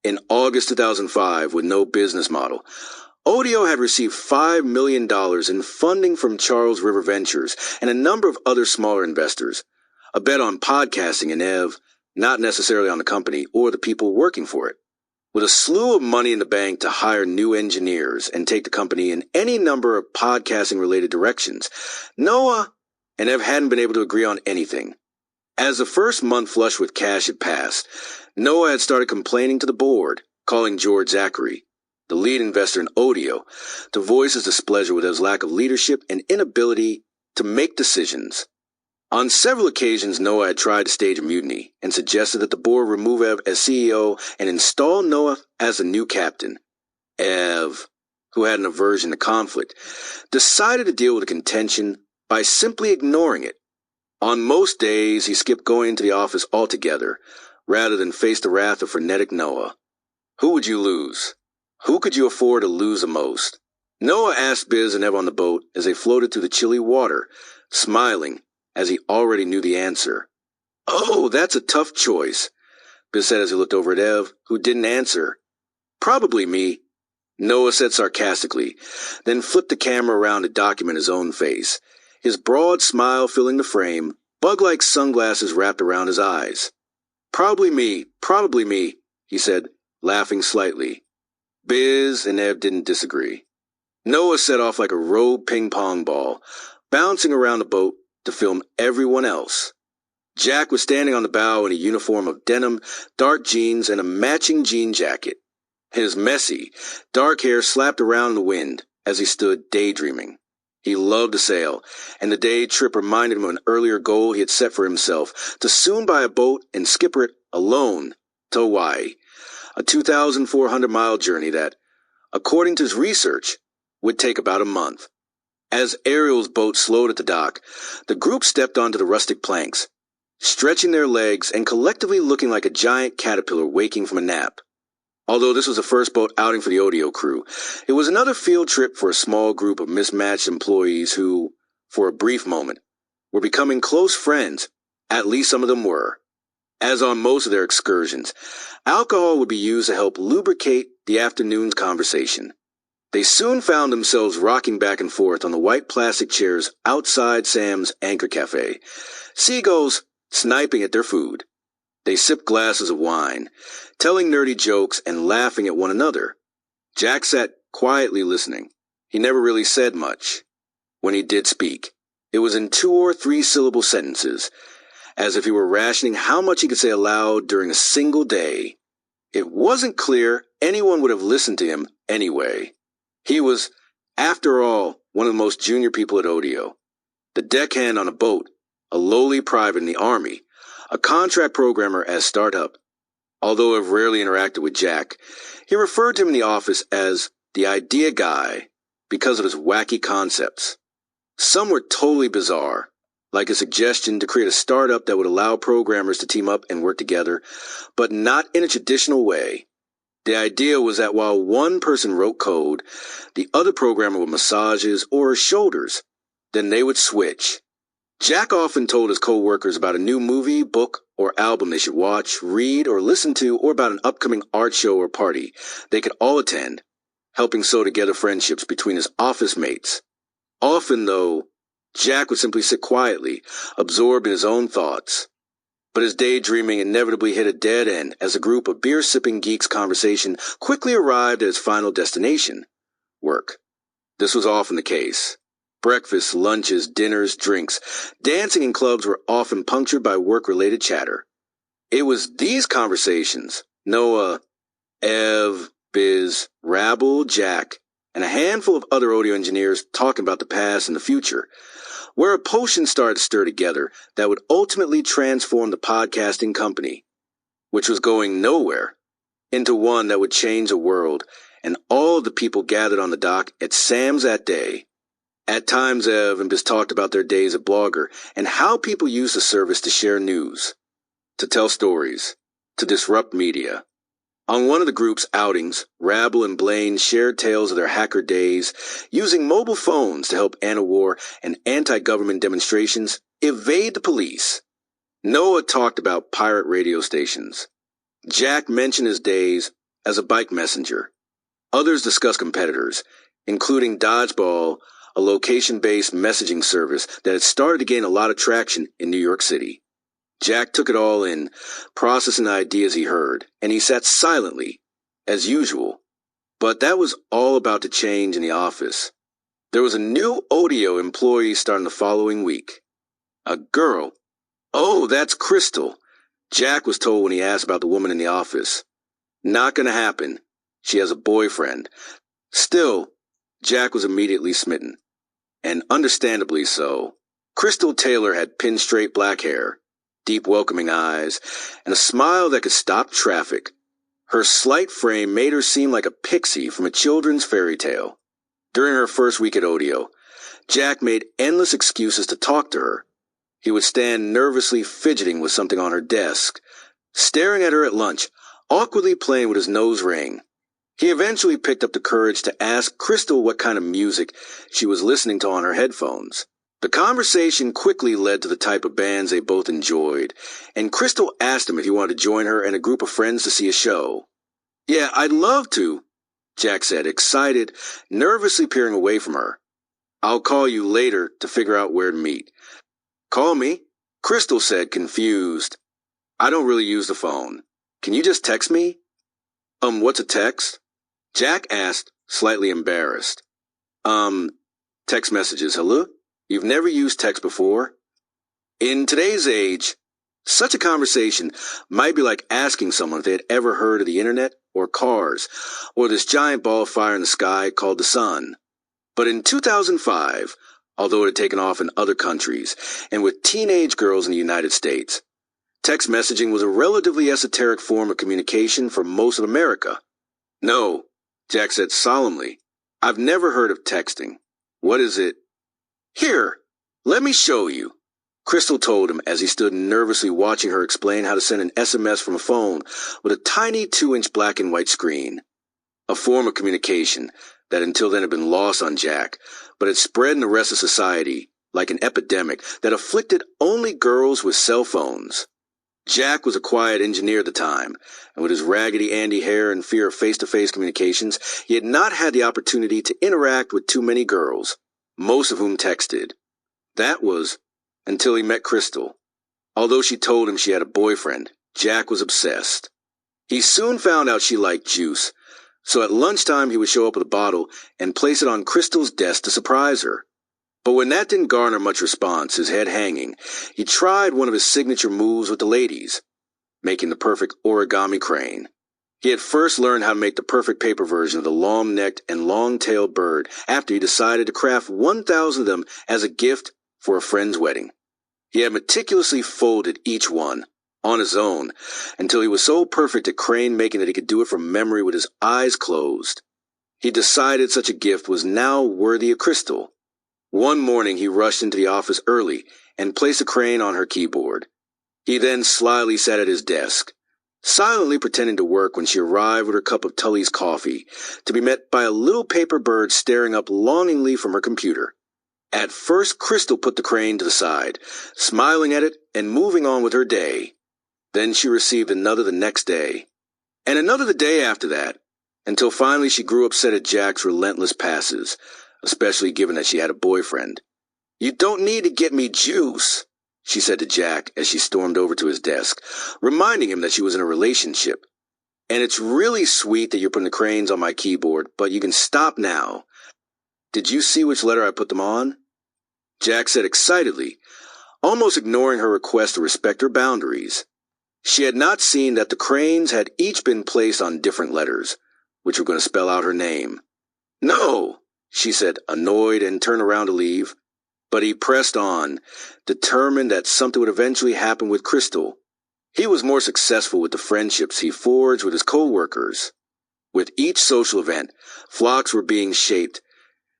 In August 2005, with no business model, Audio had received $5 million in funding from Charles River Ventures and a number of other smaller investors, a bet on podcasting and Ev, not necessarily on the company or the people working for it. With a slew of money in the bank to hire new engineers and take the company in any number of podcasting-related directions, Noah and Ev hadn't been able to agree on anything. As the first month flush with cash had passed, Noah had started complaining to the board, calling George Zachary, the lead investor in Audio, to voice his displeasure with Ev's lack of leadership and inability to make decisions. On several occasions, Noah had tried to stage a mutiny and suggested that the board remove Ev as CEO and install Noah as the new captain. Ev, who had an aversion to conflict, decided to deal with the contention by simply ignoring it. On most days, he skipped going into the office altogether, rather than face the wrath of frenetic Noah. Who would you lose? Who could you afford to lose the most? Noah asked Biz and Ev on the boat as they floated through the chilly water, smiling, as he already knew the answer. Oh, that's a tough choice, Biz said as he looked over at Ev, who didn't answer. Probably me, Noah said sarcastically, then flipped the camera around to document his own face, his broad smile filling the frame, bug-like sunglasses wrapped around his eyes. Probably me, he said, laughing slightly. Biz and Ev didn't disagree. Noah set off like a rogue ping-pong ball, bouncing around the boat to film everyone else. Jack was standing on the bow in a uniform of denim, dark jeans, and a matching jean jacket. His messy, dark hair slapped around in the wind as he stood daydreaming. He loved to sail, and the day trip reminded him of an earlier goal he had set for himself, to soon buy a boat and skipper it alone to Hawaii, a 2,400-mile journey that, according to his research, would take about a month. As Ariel's boat slowed at the dock, the group stepped onto the rustic planks. stretching their legs and collectively looking like a giant caterpillar waking from a nap. Although this was the first boat outing for the audio crew, it was another field trip for a small group of mismatched employees who, for a brief moment, were becoming close friends. At least some of them were. As on most of their excursions, alcohol would be used to help lubricate the afternoon's conversation. They soon found themselves rocking back and forth on the white plastic chairs outside Sam's Anchor Cafe, seagulls sniping at their food. They sipped glasses of wine, telling nerdy jokes and laughing at one another. Jack sat quietly listening. He never really said much. When he did speak, it was in 2 or 3 syllable sentences, as if he were rationing how much he could say aloud during a single day. It wasn't clear anyone would have listened to him anyway. He was, after all, one of the most junior people at Audio. The deckhand on a boat, a lowly private in the Army, a contract programmer at startup. Although I've rarely interacted with Jack, he referred to him in the office as the idea guy because of his wacky concepts. Some were totally bizarre, like a suggestion to create a startup that would allow programmers to team up and work together, but not in a traditional way. The idea was that while one person wrote code, the other programmer would massage his or her shoulders. Then they would switch. Jack often told his co-workers about a new movie, book, or album they should watch, read, or listen to, or about an upcoming art show or party they could all attend, helping sew together friendships between his office mates. Often, though, Jack would simply sit quietly, absorbed in his own thoughts. But his daydreaming inevitably hit a dead end as a group of beer-sipping geeks' conversation quickly arrived at its final destination, work. This was often the case. Breakfasts, lunches, dinners, drinks, dancing in clubs were often punctured by work-related chatter. It was these conversations, Noah, Ev, Biz, Rabble, Jack, and a handful of other audio engineers talking about the past and the future, where a potion started to stir together that would ultimately transform the podcasting company, which was going nowhere, into one that would change the world, and all of the people gathered on the dock at Sam's that day. At times, Ev and Biz talked about their days at Blogger and how people use the service to share news, to tell stories, to disrupt media. On one of the group's outings, Rabble and Blaine shared tales of their hacker days, using mobile phones to help anti-war and anti-government demonstrations evade the police. Noah talked about pirate radio stations. Jack mentioned his days as a bike messenger. Others discussed competitors, including Dodgeball, a location-based messaging service that had started to gain a lot of traction in New York City. Jack took it all in, processing the ideas he heard, and he sat silently, as usual. But that was all about to change in the office. There was a new audio employee starting the following week. A girl. "Oh, that's Crystal," Jack was told when he asked about the woman in the office. "Not gonna happen. She has a boyfriend." Still, Jack was immediately smitten. And understandably so. Crystal Taylor had pin-straight black hair, deep welcoming eyes, and a smile that could stop traffic. Her slight frame made her seem like a pixie from a children's fairy tale. During her first week at Audio, Jack made endless excuses to talk to her. He would stand nervously fidgeting with something on her desk, staring at her at lunch, awkwardly playing with his nose ring. He eventually picked up the courage to ask Crystal what kind of music she was listening to on her headphones. The conversation quickly led to the type of bands they both enjoyed, and Crystal asked him if he wanted to join her and a group of friends to see a show. "Yeah, I'd love to," Jack said, excited, nervously peering away from her. "I'll call you later to figure out where to meet." "Call me," Crystal said, confused. "I don't really use the phone. Can you just text me?" What's a text?" Jack asked, slightly embarrassed. Text messages, hello? You've never used text before?" In today's age, such a conversation might be like asking someone if they had ever heard of the internet or cars or this giant ball of fire in the sky called the sun. But in 2005, although it had taken off in other countries and with teenage girls in the United States, text messaging was a relatively esoteric form of communication for most of America. "No," Jack said solemnly. "I've never heard of texting. What is it?" "Here, let me show you." Crystal told him as he stood nervously watching her explain how to send an SMS from a phone with a tiny 2-inch black and white screen. A form of communication that until then had been lost on Jack, but had spread in the rest of society like an epidemic that afflicted only girls with cell phones. Jack was a quiet engineer at the time, and with his Raggedy Andy hair and fear of face-to-face communications, he had not had the opportunity to interact with too many girls, most of whom texted. That was until he met Crystal. Although she told him she had a boyfriend, Jack was obsessed. He soon found out she liked juice, so at lunchtime he would show up with a bottle and place it on Crystal's desk to surprise her. But when that didn't garner much response, his head hanging, he tried one of his signature moves with the ladies, making the perfect origami crane. He had first learned how to make the perfect paper version of the long-necked and long-tailed bird after he decided to craft 1,000 of them as a gift for a friend's wedding. He had meticulously folded each one, on his own, until he was so perfect at crane making that he could do it from memory with his eyes closed. He decided such a gift was now worthy of Crystal. One morning he rushed into the office early and placed a crane on her keyboard. He then slyly sat at his desk, silently pretending to work when she arrived with her cup of Tully's coffee, to be met by a little paper bird staring up longingly from her computer. At first, Crystal put the crane to the side, smiling at it and moving on with her day. Then she received another the next day, and another the day after that, until finally she grew upset at Jack's relentless passes, especially given that she had a boyfriend. "You don't need to get me juice," she said to Jack as she stormed over to his desk, reminding him that she was in a relationship. "And it's really sweet that you're putting the cranes on my keyboard, but you can stop now. Did you see which letter I put them on?" Jack said excitedly, almost ignoring her request to respect her boundaries. She had not seen that the cranes had each been placed on different letters, which were going to spell out her name. "No," she said, annoyed, and turned around to leave. But he pressed on, determined that something would eventually happen with Crystal. He was more successful with the friendships he forged with his co-workers. With each social event, flocks were being shaped,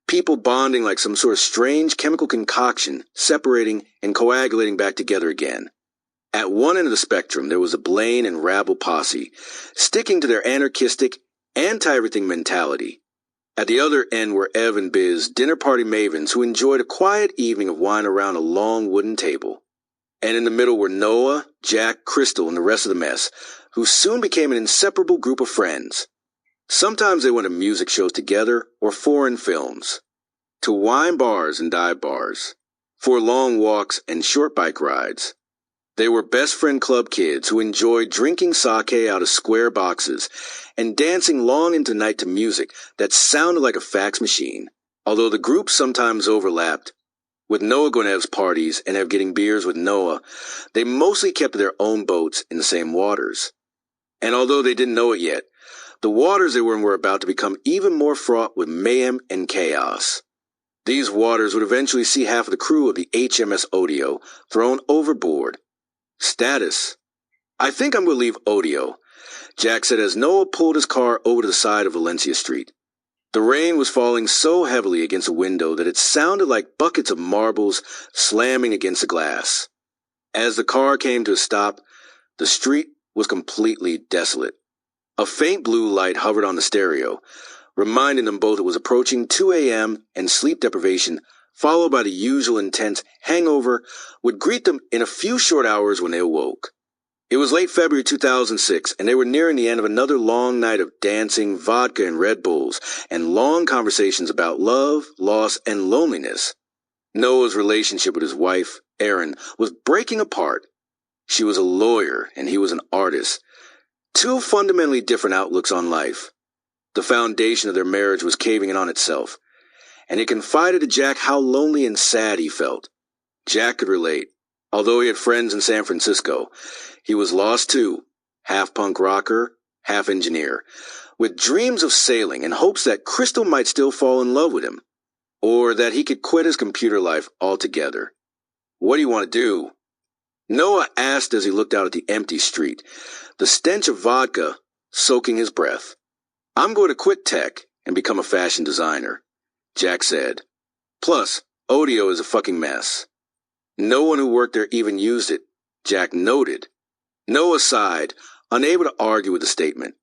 people bonding like some sort of strange chemical concoction, separating and coagulating back together again. At one end of the spectrum, there was the Blaine and Rabble posse, sticking to their anarchistic, anti-everything mentality. At the other end were Ev and Biz, dinner party mavens who enjoyed a quiet evening of wine around a long wooden table. And in the middle were Noah, Jack, Crystal, and the rest of the mess, who soon became an inseparable group of friends. Sometimes they went to music shows together or foreign films, to wine bars and dive bars, for long walks and short bike rides. They were best friend club kids who enjoyed drinking sake out of square boxes and dancing long into night to music that sounded like a fax machine. Although the groups sometimes overlapped, with Noah going to Ev's parties and Ev getting beers with Noah, they mostly kept their own boats in the same waters. And although they didn't know it yet, the waters they were in were about to become even more fraught with mayhem and chaos. These waters would eventually see half of the crew of the HMS Odio thrown overboard. Status: "I think I'm going to leave Odio," Jack said as Noah pulled his car over to the side of Valencia Street. The rain was falling so heavily against the window that it sounded like buckets of marbles slamming against the glass. As the car came to a stop, the street was completely desolate. A faint blue light hovered on the stereo, reminding them both it was approaching 2 a.m. and sleep deprivation, followed by the usual intense hangover, would greet them in a few short hours when they awoke. It was late February 2006, and they were nearing the end of another long night of dancing, vodka, and Red Bulls, and long conversations about love, loss, and loneliness. Noah's relationship with his wife, Erin, was breaking apart. She was a lawyer, and he was an artist. Two fundamentally different outlooks on life. The foundation of their marriage was caving in on itself, and he confided to Jack how lonely and sad he felt. Jack could relate. Although he had friends in San Francisco, he was lost too, half punk rocker, half engineer, with dreams of sailing and hopes that Crystal might still fall in love with him, or that he could quit his computer life altogether. "What do you want to do?" Noah asked as he looked out at the empty street, the stench of vodka soaking his breath. "I'm going to quit tech and become a fashion designer," Jack said. "Plus, Odio is a fucking mess." No one who worked there even used it, Jack noted. Noah sighed, unable to argue with the statement.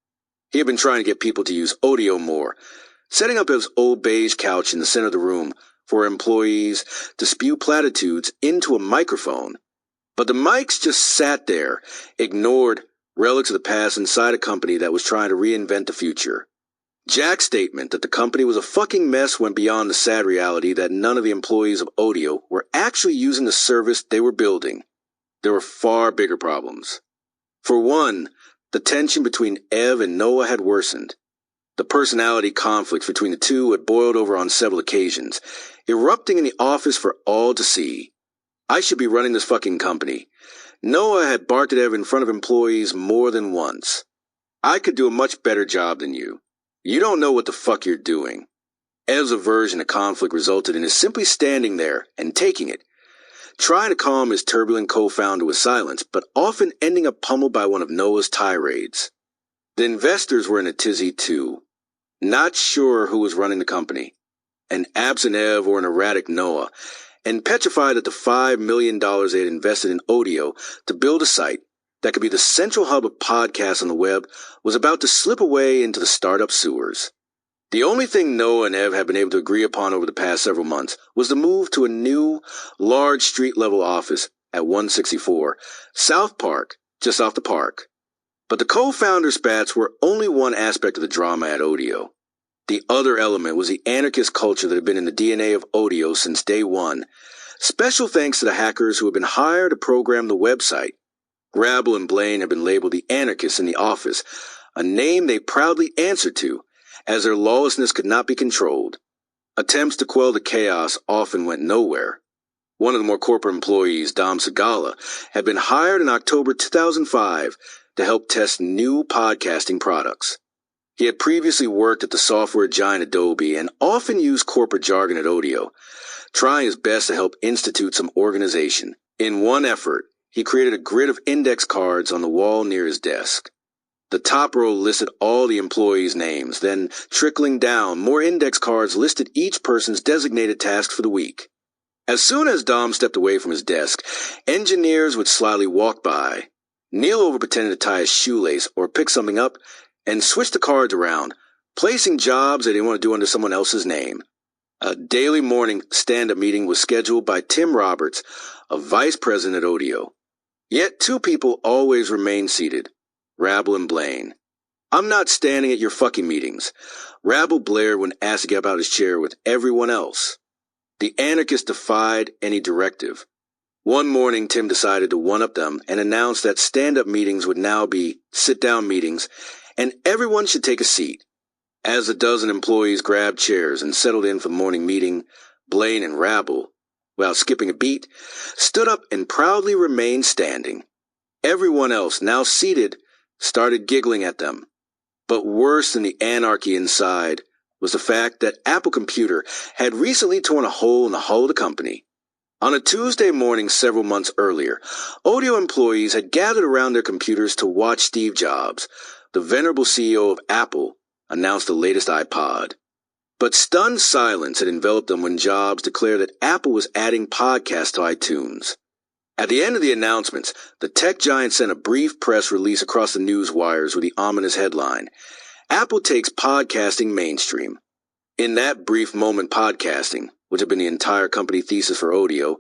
He had been trying to get people to use audio more, setting up his old beige couch in the center of the room for employees to spew platitudes into a microphone. But the mics just sat there, ignored, relics of the past inside a company that was trying to reinvent the future. Jack's statement that the company was a fucking mess went beyond the sad reality that none of the employees of Audio were actually using the service they were building. There were far bigger problems. For one, the tension between Ev and Noah had worsened. The personality conflicts between the two had boiled over on several occasions, erupting in the office for all to see. I should be running this fucking company. Noah had barked at Ev in front of employees more than once. I could do a much better job than you. You don't know what the fuck you're doing. Ev's aversion to conflict resulted in his simply standing there and taking it, trying to calm his turbulent co-founder with silence, but often ending up pummeled by one of Noah's tirades. The investors were in a tizzy too, not sure who was running the company, an absent Ev or an erratic Noah, and petrified that the $5 million they had invested in Audio to build a site that could be the central hub of podcasts on the web was about to slip away into the startup sewers. The only thing Noah and Ev had been able to agree upon over the past several months was the move to a new, large street-level office at 164 South Park, just off the park. But the co-founder spats were only one aspect of the drama at Audio. The other element was the anarchist culture that had been in the DNA of Audio since day one, special thanks to the hackers who had been hired to program the website. Rabble and Blaine had been labeled the anarchists in the office, a name they proudly answered to, as their lawlessness could not be controlled. Attempts to quell the chaos often went nowhere. One of the more corporate employees, Dom Segala, had been hired in October 2005 to help test new podcasting products. He had previously worked at the software giant Adobe and often used corporate jargon at Audio, trying his best to help institute some organization. In one effort, he created a grid of index cards on the wall near his desk. The top row listed all the employees' names, then trickling down, more index cards listed each person's designated tasks for the week. As soon as Dom stepped away from his desk, engineers would slyly walk by, kneel over pretending to tie a shoelace or pick something up, and switch the cards around, placing jobs they didn't want to do under someone else's name. A daily morning stand-up meeting was scheduled by Tim Roberts, a vice president at Audio. Yet two people always remained seated, Rabble and Blaine. I'm not standing at your fucking meetings, Rabble blared when asked to get up out of his chair with everyone else. The anarchist defied any directive. One morning, Tim decided to one-up them and announced that stand-up meetings would now be sit-down meetings, and everyone should take a seat. As a dozen employees grabbed chairs and settled in for the morning meeting, Blaine and Rabble, without skipping a beat, stood up and proudly remained standing. Everyone else, now seated, started giggling at them. But worse than the anarchy inside was the fact that Apple Computer had recently torn a hole in the hull of the company. On a Tuesday morning several months earlier, Audio employees had gathered around their computers to watch Steve Jobs, the venerable CEO of Apple, announce the latest iPod. But stunned silence had enveloped them when Jobs declared that Apple was adding podcasts to iTunes. At the end of the announcements, the tech giant sent a brief press release across the news wires with the ominous headline, Apple takes podcasting mainstream. In that brief moment, podcasting, which had been the entire company thesis for Audio,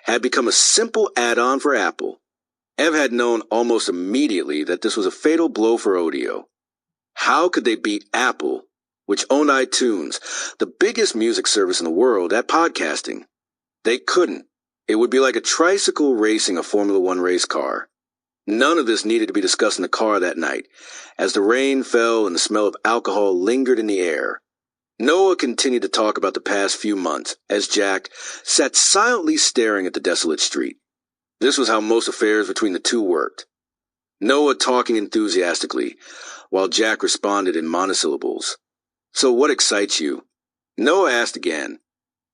had become a simple add-on for Apple. Ev had known almost immediately that this was a fatal blow for Audio. How could they beat Apple, which owned iTunes, the biggest music service in the world, at podcasting? They couldn't. It would be like a tricycle racing a Formula One race car. None of this needed to be discussed in the car that night, as the rain fell and the smell of alcohol lingered in the air. Noah continued to talk about the past few months, as Jack sat silently staring at the desolate street. This was how most affairs between the two worked. Noah talking enthusiastically, while Jack responded in monosyllables. So what excites you? Noah asked again.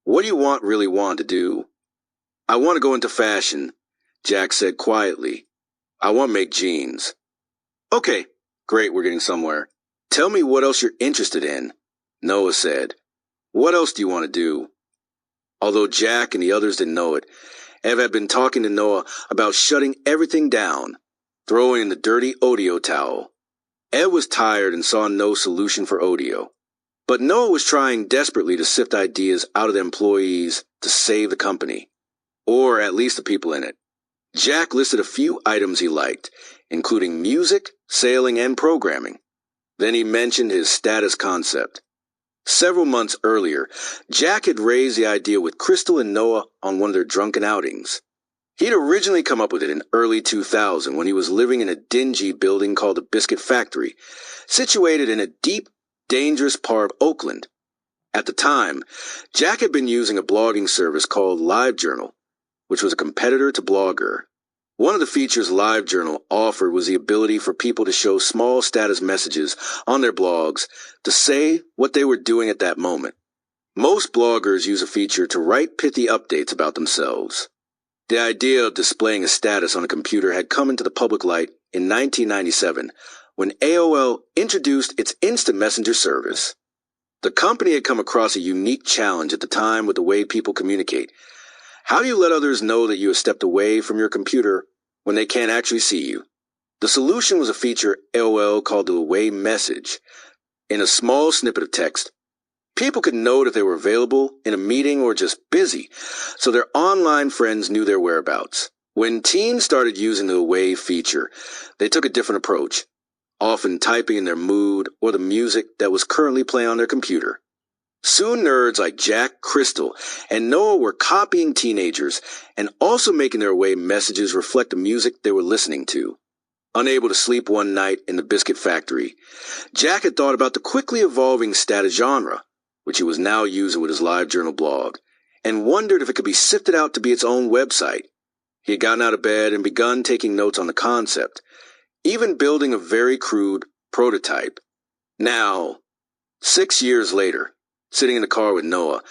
What do you really want to do? I want to go into fashion, Jack said quietly. I want to make jeans. Okay, great, we're getting somewhere. Tell me what else you're interested in, Noah said. What else do you want to do? Although Jack and the others didn't know it, Ev had been talking to Noah about shutting everything down, throwing in the dirty audio towel. Ev was tired and saw no solution for audio. But Noah was trying desperately to sift ideas out of the employees to save the company, or at least the people in it. Jack listed a few items he liked, including music, sailing, and programming. Then he mentioned his status concept. Several months earlier, Jack had raised the idea with Crystal and Noah on one of their drunken outings. He'd originally come up with it in early 2000 when he was living in a dingy building called the Biscuit Factory, situated in a deep, dangerous part of Oakland. At the time, Jack had been using a blogging service called LiveJournal, which was a competitor to Blogger. One of the features LiveJournal offered was the ability for people to show small status messages on their blogs to say what they were doing at that moment. Most bloggers use a feature to write pithy updates about themselves. The idea of displaying a status on a computer had come into the public light in 1997 when AOL introduced its instant messenger service. The company had come across a unique challenge at the time with the way people communicate. How do you let others know that you have stepped away from your computer when they can't actually see you? The solution was a feature AOL called the away message. In a small snippet of text, people could note if they were available, in a meeting, or just busy, so their online friends knew their whereabouts. When teens started using the away feature, they took a different approach, often typing in their mood or the music that was currently playing on their computer. Soon nerds like Jack, Crystal, and Noah were copying teenagers and also making their away messages reflect the music they were listening to. Unable to sleep one night in the Biscuit Factory, Jack had thought about the quickly evolving status genre, which he was now using with his LiveJournal blog, and wondered if it could be sifted out to be its own website. He had gotten out of bed and begun taking notes on the concept, even building a very crude prototype. Now, 6 years later, sitting in the car with Noah,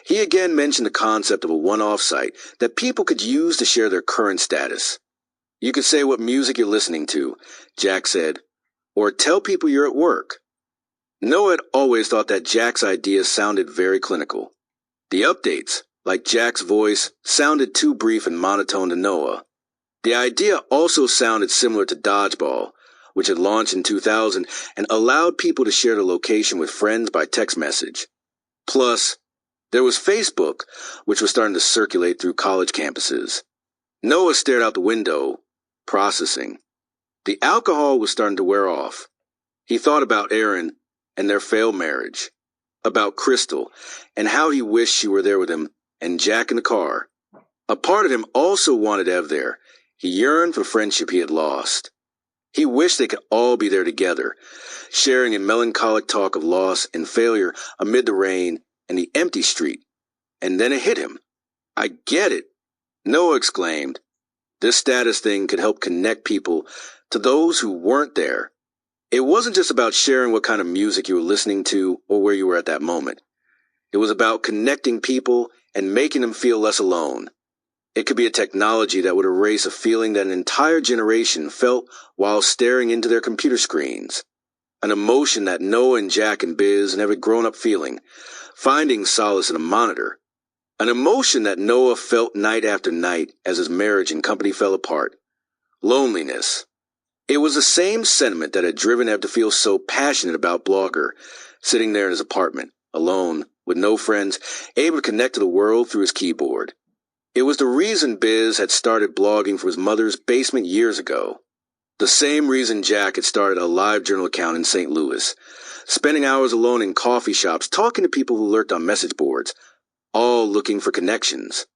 he again mentioned the concept of a one-off site that people could use to share their current status. You could say what music you're listening to, Jack said, or tell people you're at work. Noah had always thought that Jack's ideas sounded very clinical. The updates, like Jack's voice, sounded too brief and monotone to Noah. The idea also sounded similar to Dodgeball, which had launched in 2000 and allowed people to share their location with friends by text message. Plus, there was Facebook, which was starting to circulate through college campuses. Noah stared out the window, processing. The alcohol was starting to wear off. He thought about Aaron and their failed marriage, about Crystal and how he wished she were there with him, and Jack in the car. A part of him also wanted Ev there. He yearned for the friendship he had lost. He wished they could all be there together, sharing in melancholic talk of loss and failure amid the rain and the empty street. And then it hit him. I get it, Noah exclaimed. This status thing could help connect people to those who weren't there. It wasn't just about sharing what kind of music you were listening to or where you were at that moment. It was about connecting people and making them feel less alone. It could be a technology that would erase a feeling that an entire generation felt while staring into their computer screens. An emotion that Noah and Jack and Biz never grown up feeling, finding solace in a monitor. An emotion that Noah felt night after night as his marriage and company fell apart. Loneliness. It was the same sentiment that had driven Ev to feel so passionate about Blogger, sitting there in his apartment, alone, with no friends, able to connect to the world through his keyboard. It was the reason Biz had started blogging from his mother's basement years ago. The same reason Jack had started a LiveJournal account in St. Louis, spending hours alone in coffee shops talking to people who lurked on message boards, all looking for connections.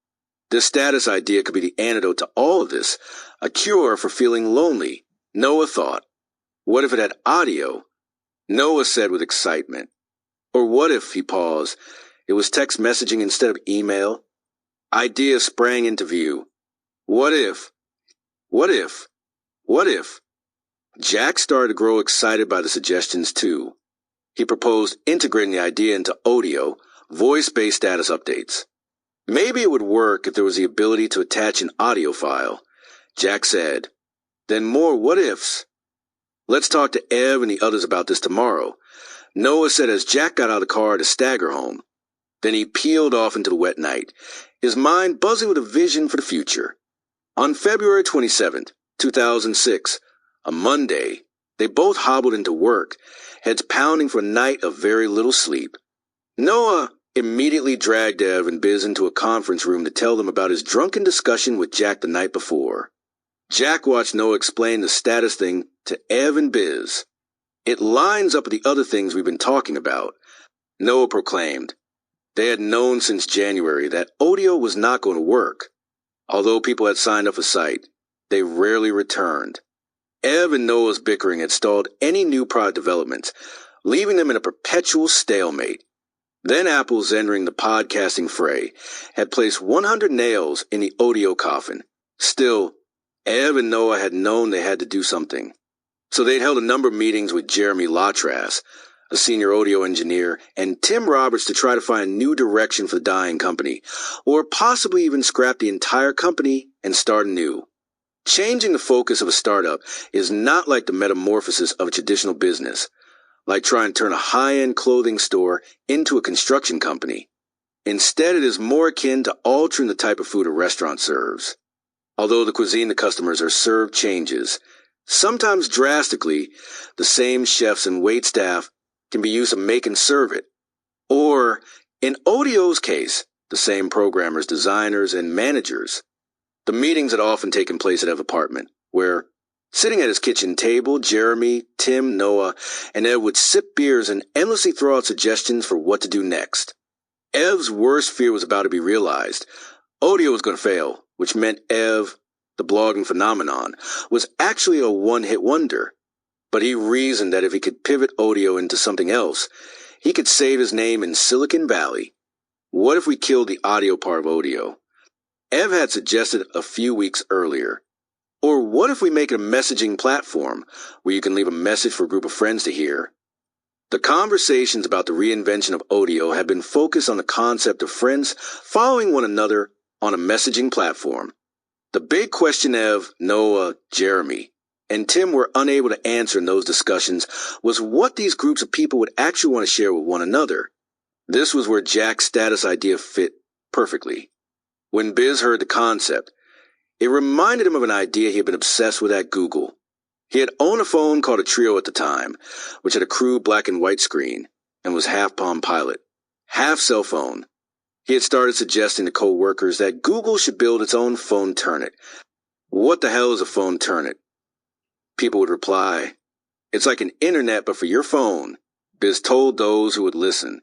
This status idea could be the antidote to all of this, a cure for feeling lonely, Noah thought. What if it had audio? Noah said with excitement. Or what if, he paused, it was text messaging instead of email? Ideas sprang into view. What if? Jack started to grow excited by the suggestions too. He proposed integrating the idea into audio, voice-based status updates. Maybe it would work if there was the ability to attach an audio file. Jack said. Then more what-ifs. Let's talk to Ev and the others about this tomorrow, Noah said as Jack got out of the car to stagger home. Then he peeled off into the wet night, his mind buzzing with a vision for the future. On February 27th, 2006, a Monday, they both hobbled into work, heads pounding for a night of very little sleep. Noah immediately dragged Ev and Biz into a conference room to tell them about his drunken discussion with Jack the night before. Jack watched Noah explain the status thing to Ev and Biz. It lines up with the other things we've been talking about. Noah proclaimed. They had known since January that audio was not going to work. Although people had signed up for site, they rarely returned. Ev and Noah's bickering had stalled any new product developments, leaving them in a perpetual stalemate. Then Apple's entering the podcasting fray had placed 100 nails in the audio coffin. Still, Ev and Noah had known they had to do something. So they'd held a number of meetings with Jeremy Latras, a senior audio engineer, and Tim Roberts to try to find a new direction for the dying company, or possibly even scrap the entire company and start anew. Changing the focus of a startup is not like the metamorphosis of a traditional business, like trying to turn a high-end clothing store into a construction company. Instead, it is more akin to altering the type of food a restaurant serves. Although the cuisine the customers are served changes, sometimes drastically, the same chefs and waitstaff can be used to make and serve it. Or, in Audio's case, the same programmers, designers, and managers. The meetings had often taken place at Ev's apartment, where, sitting at his kitchen table, Jeremy, Tim, Noah, and Ev would sip beers and endlessly throw out suggestions for what to do next. Ev's worst fear was about to be realized. Audio was going to fail, which meant Ev, the blogging phenomenon, was actually a one-hit wonder. But he reasoned that if he could pivot audio into something else, he could save his name in Silicon Valley. What if we killed the audio part of audio? Ev had suggested a few weeks earlier. Or what if we make it a messaging platform where you can leave a message for a group of friends to hear? The conversations about the reinvention of audio had been focused on the concept of friends following one another on a messaging platform. The big question Ev, Noah, Jeremy, and Tim were unable to answer in those discussions was what these groups of people would actually want to share with one another. This was where Jack's status idea fit perfectly. When Biz heard the concept, it reminded him of an idea he had been obsessed with at Google. He had owned a phone called a Trio at the time, which had a crude black and white screen and was half Palm Pilot, half cell phone. He had started suggesting to co-workers that Google should build its own phone turnet. What the hell is a phone turnet? People would reply, it's like an internet but for your phone. Biz told those who would listen.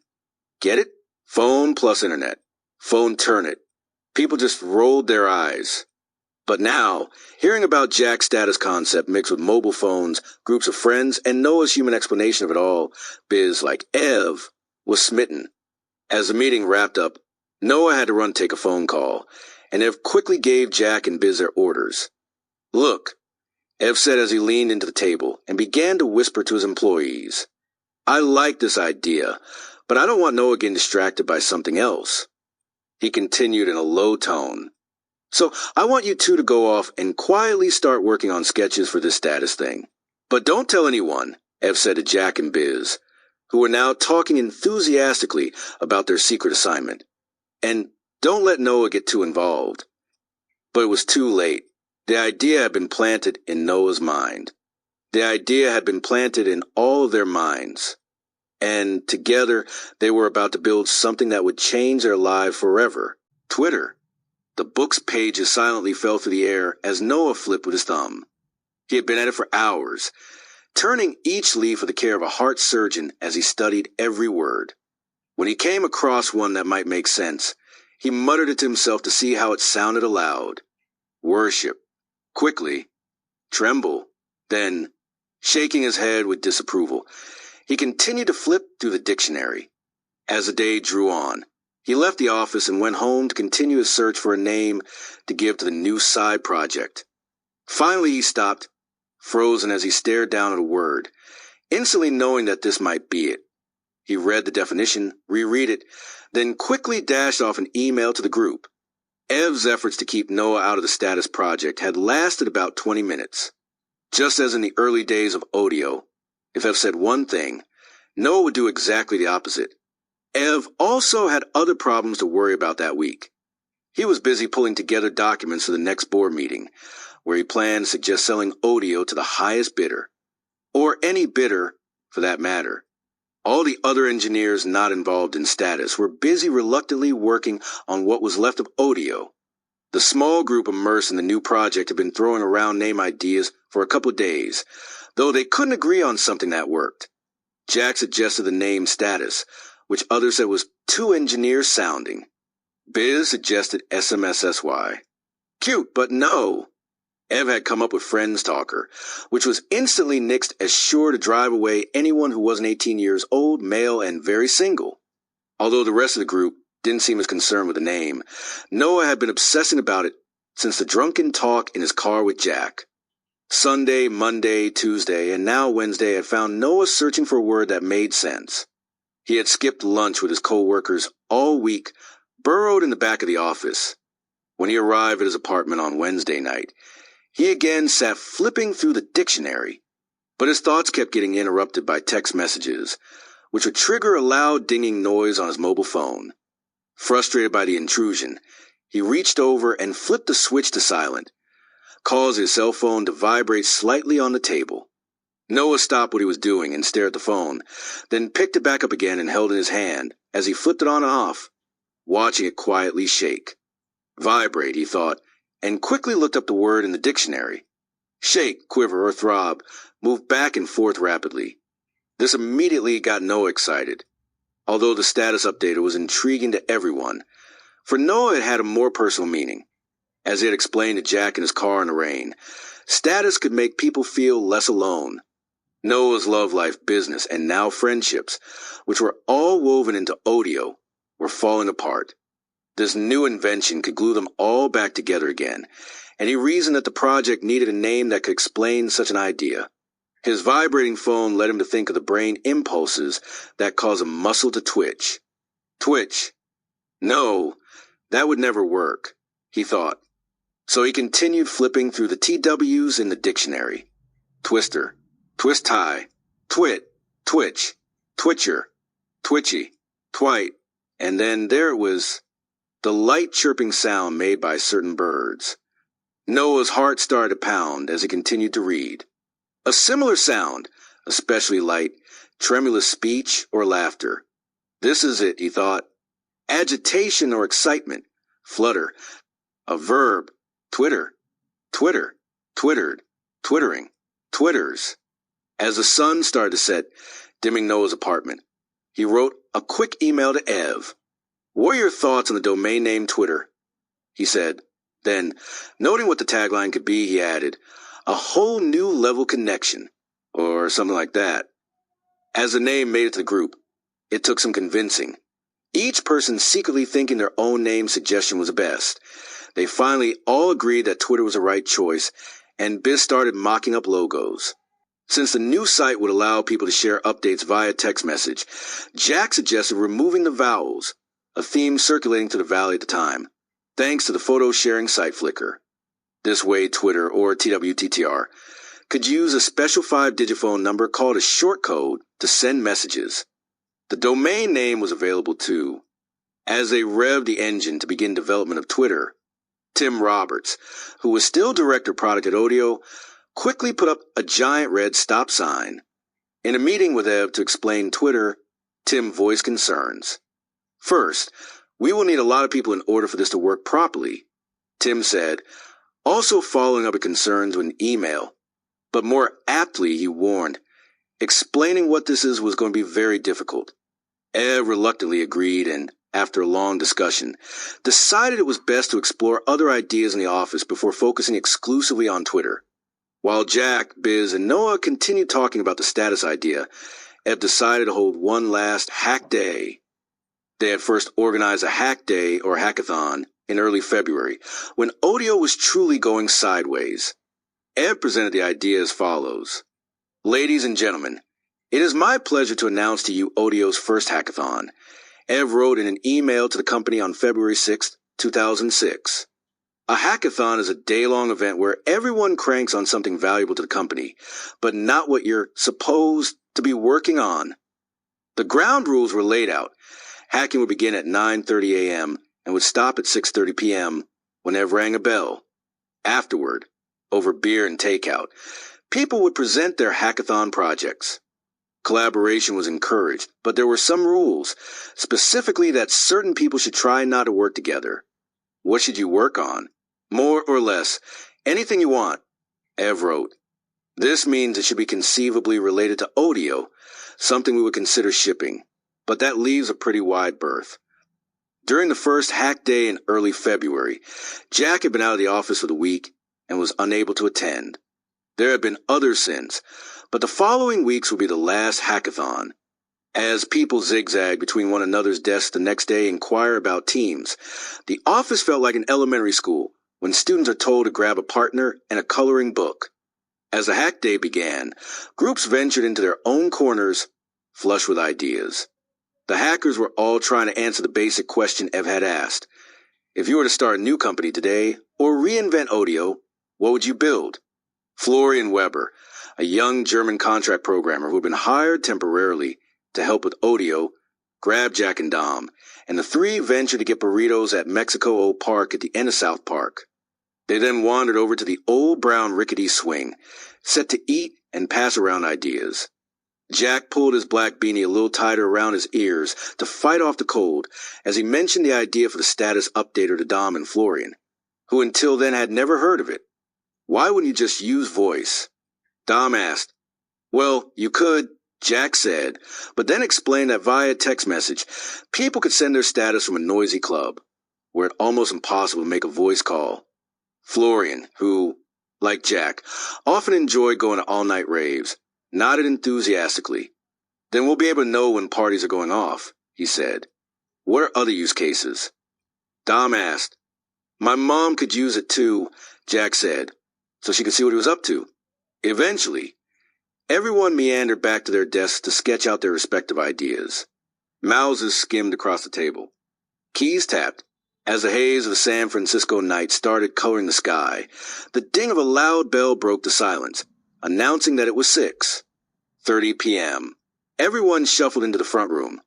Get it? Phone plus internet. Phone turnet. People just rolled their eyes. But now, hearing about Jack's status concept mixed with mobile phones, groups of friends, and Noah's human explanation of it all, Biz, like Ev, was smitten. As the meeting wrapped up, Noah had to run take a phone call, and Ev quickly gave Jack and Biz their orders. Look, Ev said as he leaned into the table and began to whisper to his employees. I like this idea, but I don't want Noah getting distracted by something else. He continued in a low tone. So I want you two to go off and quietly start working on sketches for this status thing. But don't tell anyone, Ev said to Jack and Biz, who were now talking enthusiastically about their secret assignment. And don't let Noah get too involved. But it was too late. The idea had been planted in Noah's mind. The idea had been planted in all of their minds. And together, they were about to build something that would change their lives forever. Twitter. The book's pages silently fell through the air as Noah flipped with his thumb. He had been at it for hours, turning each leaf with the care of a heart surgeon as he studied every word. When he came across one that might make sense, he muttered it to himself to see how it sounded aloud. Worship. Quickly. Tremble. Then, shaking his head with disapproval, he continued to flip through the dictionary. As the day drew on, he left the office and went home to continue his search for a name to give to the new side project. Finally, he stopped, frozen as he stared down at a word, instantly knowing that this might be it. He read the definition, reread it, then quickly dashed off an email to the group. Ev's efforts to keep Noah out of the status project had lasted about 20 minutes. Just as in the early days of audio, if Ev said one thing, Noah would do exactly the opposite. Ev also had other problems to worry about that week. He was busy pulling together documents for the next board meeting, where he planned to suggest selling Audio to the highest bidder, or any bidder for that matter. All the other engineers not involved in Status were busy reluctantly working on what was left of Audio. The small group immersed in the new project had been throwing around name ideas for a couple of days, though they couldn't agree on something that worked. Jack suggested the name Status, which others said was too engineer-sounding. Biz suggested SMSSY. Cute, but no. Ev had come up with Friends Talker, which was instantly nixed as sure to drive away anyone who wasn't 18 years old, male, and very single. Although the rest of the group didn't seem as concerned with the name, Noah had been obsessing about it since the drunken talk in his car with Jack. Sunday, Monday, Tuesday, and now Wednesday had found Noah searching for a word that made sense. He had skipped lunch with his co-workers all week, burrowed in the back of the office. When he arrived at his apartment on Wednesday night, he again sat flipping through the dictionary, but his thoughts kept getting interrupted by text messages, which would trigger a loud dinging noise on his mobile phone. Frustrated by the intrusion, he reached over and flipped the switch to silent, caused his cell phone to vibrate slightly on the table. Noah stopped what he was doing and stared at the phone, then picked it back up again and held it in his hand as he flipped it on and off, watching it quietly shake. Vibrate, he thought, and quickly looked up the word in the dictionary. Shake, quiver, or throb moved back and forth rapidly. This immediately got Noah excited. Although the status updater was intriguing to everyone, for Noah it had a more personal meaning. As he had explained to Jack in his car in the rain, status could make people feel less alone. Noah's love life, business, and now friendships, which were all woven into Audio, were falling apart. This new invention could glue them all back together again, and he reasoned that the project needed a name that could explain such an idea. His vibrating phone led him to think of the brain impulses that cause a muscle to twitch. Twitch. No, that would never work, he thought. So he continued flipping through the TWs in the dictionary. Twister, twist tie, twit, twitch, twitcher, twitchy, twite, and then there it was, the light chirping sound made by certain birds. Noah's heart started to pound as he continued to read. A similar sound, especially light, tremulous speech or laughter. This is it, he thought. Agitation or excitement, flutter, a verb, twitter, twitter, twittered, twittering, twitters. As the sun started to set, dimming Noah's apartment, he wrote a quick email to Ev. What are your thoughts on the domain name Twitter? He said. Then, noting what the tagline could be, he added, a whole new level connection, or something like that. As the name made it to the group, it took some convincing. Each person secretly thinking their own name suggestion was the best. They finally all agreed that Twitter was the right choice, and Biz started mocking up logos. Since the new site would allow people to share updates via text message, Jack suggested removing the vowels, a theme circulating to the Valley at the time, thanks to the photo-sharing site Flickr. This way, Twitter, or TWTTR, could use a special 5-digit phone number called a short code to send messages. The domain name was available too. As they revved the engine to begin development of Twitter, Tim Roberts, who was still director of product at Audio, quickly put up a giant red stop sign. In a meeting with Ev to explain Twitter, Tim voiced concerns. First, we will need a lot of people in order for this to work properly, Tim said, also following up with concerns with an email. But more aptly, he warned, explaining what this is was going to be very difficult. Ev reluctantly agreed and, after a long discussion, decided it was best to explore other ideas in the office before focusing exclusively on Twitter. While Jack, Biz, and Noah continued talking about the status idea, Ev decided to hold one last hack day. They had first organized a hack day or hackathon in early February, when Audio was truly going sideways. Ev presented the idea as follows. Ladies and gentlemen, it is my pleasure to announce to you Audio's first hackathon. Ev wrote in an email to the company on February 6, 2006. A hackathon is a day-long event where everyone cranks on something valuable to the company, but not what you're supposed to be working on. The ground rules were laid out, Hacking would begin at 9:30 a.m. and would stop at 6:30 p.m. when Ev rang a bell. Afterward, over beer and takeout, people would present their hackathon projects. Collaboration was encouraged, but there were some rules, specifically that certain people should try not to work together. What should you work on? More or less, anything you want, Ev wrote. This means it should be conceivably related to audio, something we would consider shipping, but that leaves a pretty wide berth. During the first hack day in early February, Jack had been out of the office for the week and was unable to attend. There had been others since, but the following weeks would be the last hackathon. As people zigzagged between one another's desks the next day and inquire about teams, the office felt like an elementary school when students are told to grab a partner and a coloring book. As the hack day began, groups ventured into their own corners, flush with ideas. The hackers were all trying to answer the basic question Ev had asked. If you were to start a new company today, or reinvent audio, what would you build? Florian Weber, a young German contract programmer who had been hired temporarily to help with audio, grabbed Jack and Dom, and the three ventured to get burritos at Mexico Old Park at the end of South Park. They then wandered over to the old brown rickety swing, set to eat and pass around ideas. Jack pulled his black beanie a little tighter around his ears to fight off the cold as he mentioned the idea for the status updater to Dom and Florian, who until then had never heard of it. Why wouldn't you just use voice? Dom asked. Well, you could, Jack said, but then explained that via text message, people could send their status from a noisy club, where it's almost impossible to make a voice call. Florian, who, like Jack, often enjoyed going to all-night raves, nodded enthusiastically. Then we'll be able to know when parties are going off, he said. What are other use cases? Dom asked. My mom could use it too, Jack said, so she could see what he was up to. Eventually, everyone meandered back to their desks to sketch out their respective ideas. Mouses skimmed across the table. Keys tapped. As the haze of the San Francisco night started coloring the sky, the ding of a loud bell broke the silence, announcing that it was 6:30 p.m. Everyone shuffled into the front room.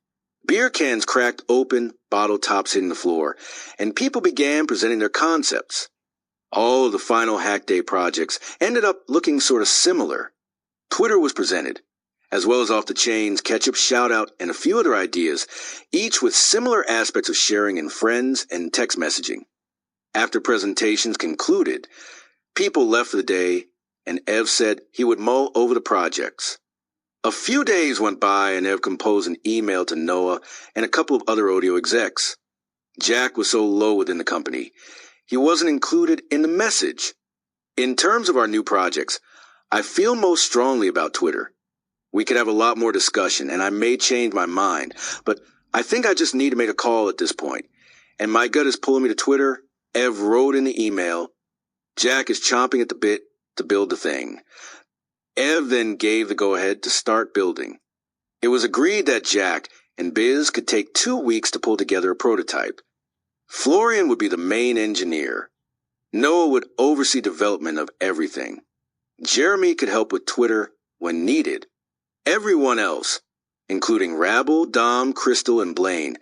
Beer cans cracked open, bottle tops hitting the floor, and people began presenting their concepts. All of the final Hack Day projects ended up looking sort of similar. Twitter was presented, as well as Off the Chain's Ketchup Shoutout and a few other ideas, each with similar aspects of sharing in friends and text messaging. After presentations concluded, people left for the day, and Ev said he would mull over the projects. A few days went by and Ev composed an email to Noah and a couple of other audio execs. Jack was so low within the company, he wasn't included in the message. In terms of our new projects, I feel most strongly about Twitter. We could have a lot more discussion, and I may change my mind, but I think I just need to make a call at this point. And my gut is pulling me to Twitter. Ev wrote in the email, Jack is chomping at the bit to build the thing. Ev then gave the go-ahead to start building. It was agreed that Jack and Biz could take 2 weeks to pull together a prototype. Florian would be the main engineer. Noah would oversee development of everything. Jeremy could help with Twitter when needed. Everyone else, including Rabble, Dom, Crystal, and Blaine,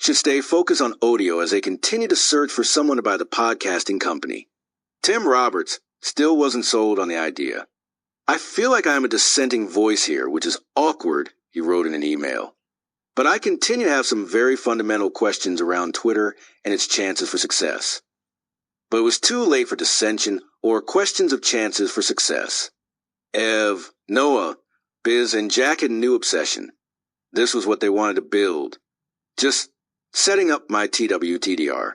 should stay focused on audio as they continue to search for someone to buy the podcasting company. Tim Roberts still wasn't sold on the idea. I feel like I am a dissenting voice here, which is awkward, he wrote in an email. But I continue to have some very fundamental questions around Twitter and its chances for success. But it was too late for dissension or questions of chances for success. Ev, Noah, Biz, and Jack had a new obsession. This was what they wanted to build. Just setting up my TWTDR.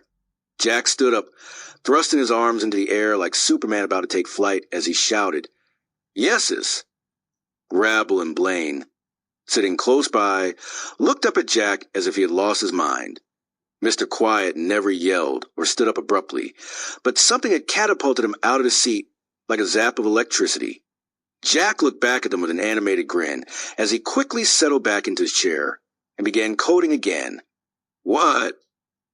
Jack stood up, thrusting his arms into the air like Superman about to take flight as he shouted, Yeses! Rabble and Blaine, sitting close by, looked up at Jack as if he had lost his mind. Mr. Quiet never yelled or stood up abruptly, but something had catapulted him out of his seat like a zap of electricity. Jack looked back at them with an animated grin as he quickly settled back into his chair and began coding again. What?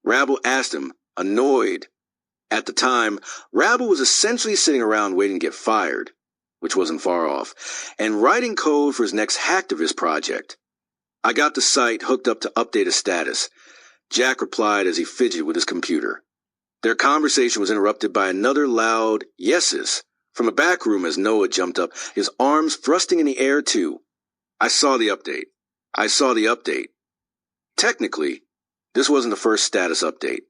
Rabble asked him, annoyed. At the time, Rabble was essentially sitting around waiting to get fired, which wasn't far off, and writing code for his next hacktivist project. I got the site hooked up to update a status. Jack replied as he fidgeted with his computer. Their conversation was interrupted by another loud yeses from a back room as Noah jumped up, his arms thrusting in the air too. I saw the update. Technically, this wasn't the first status update.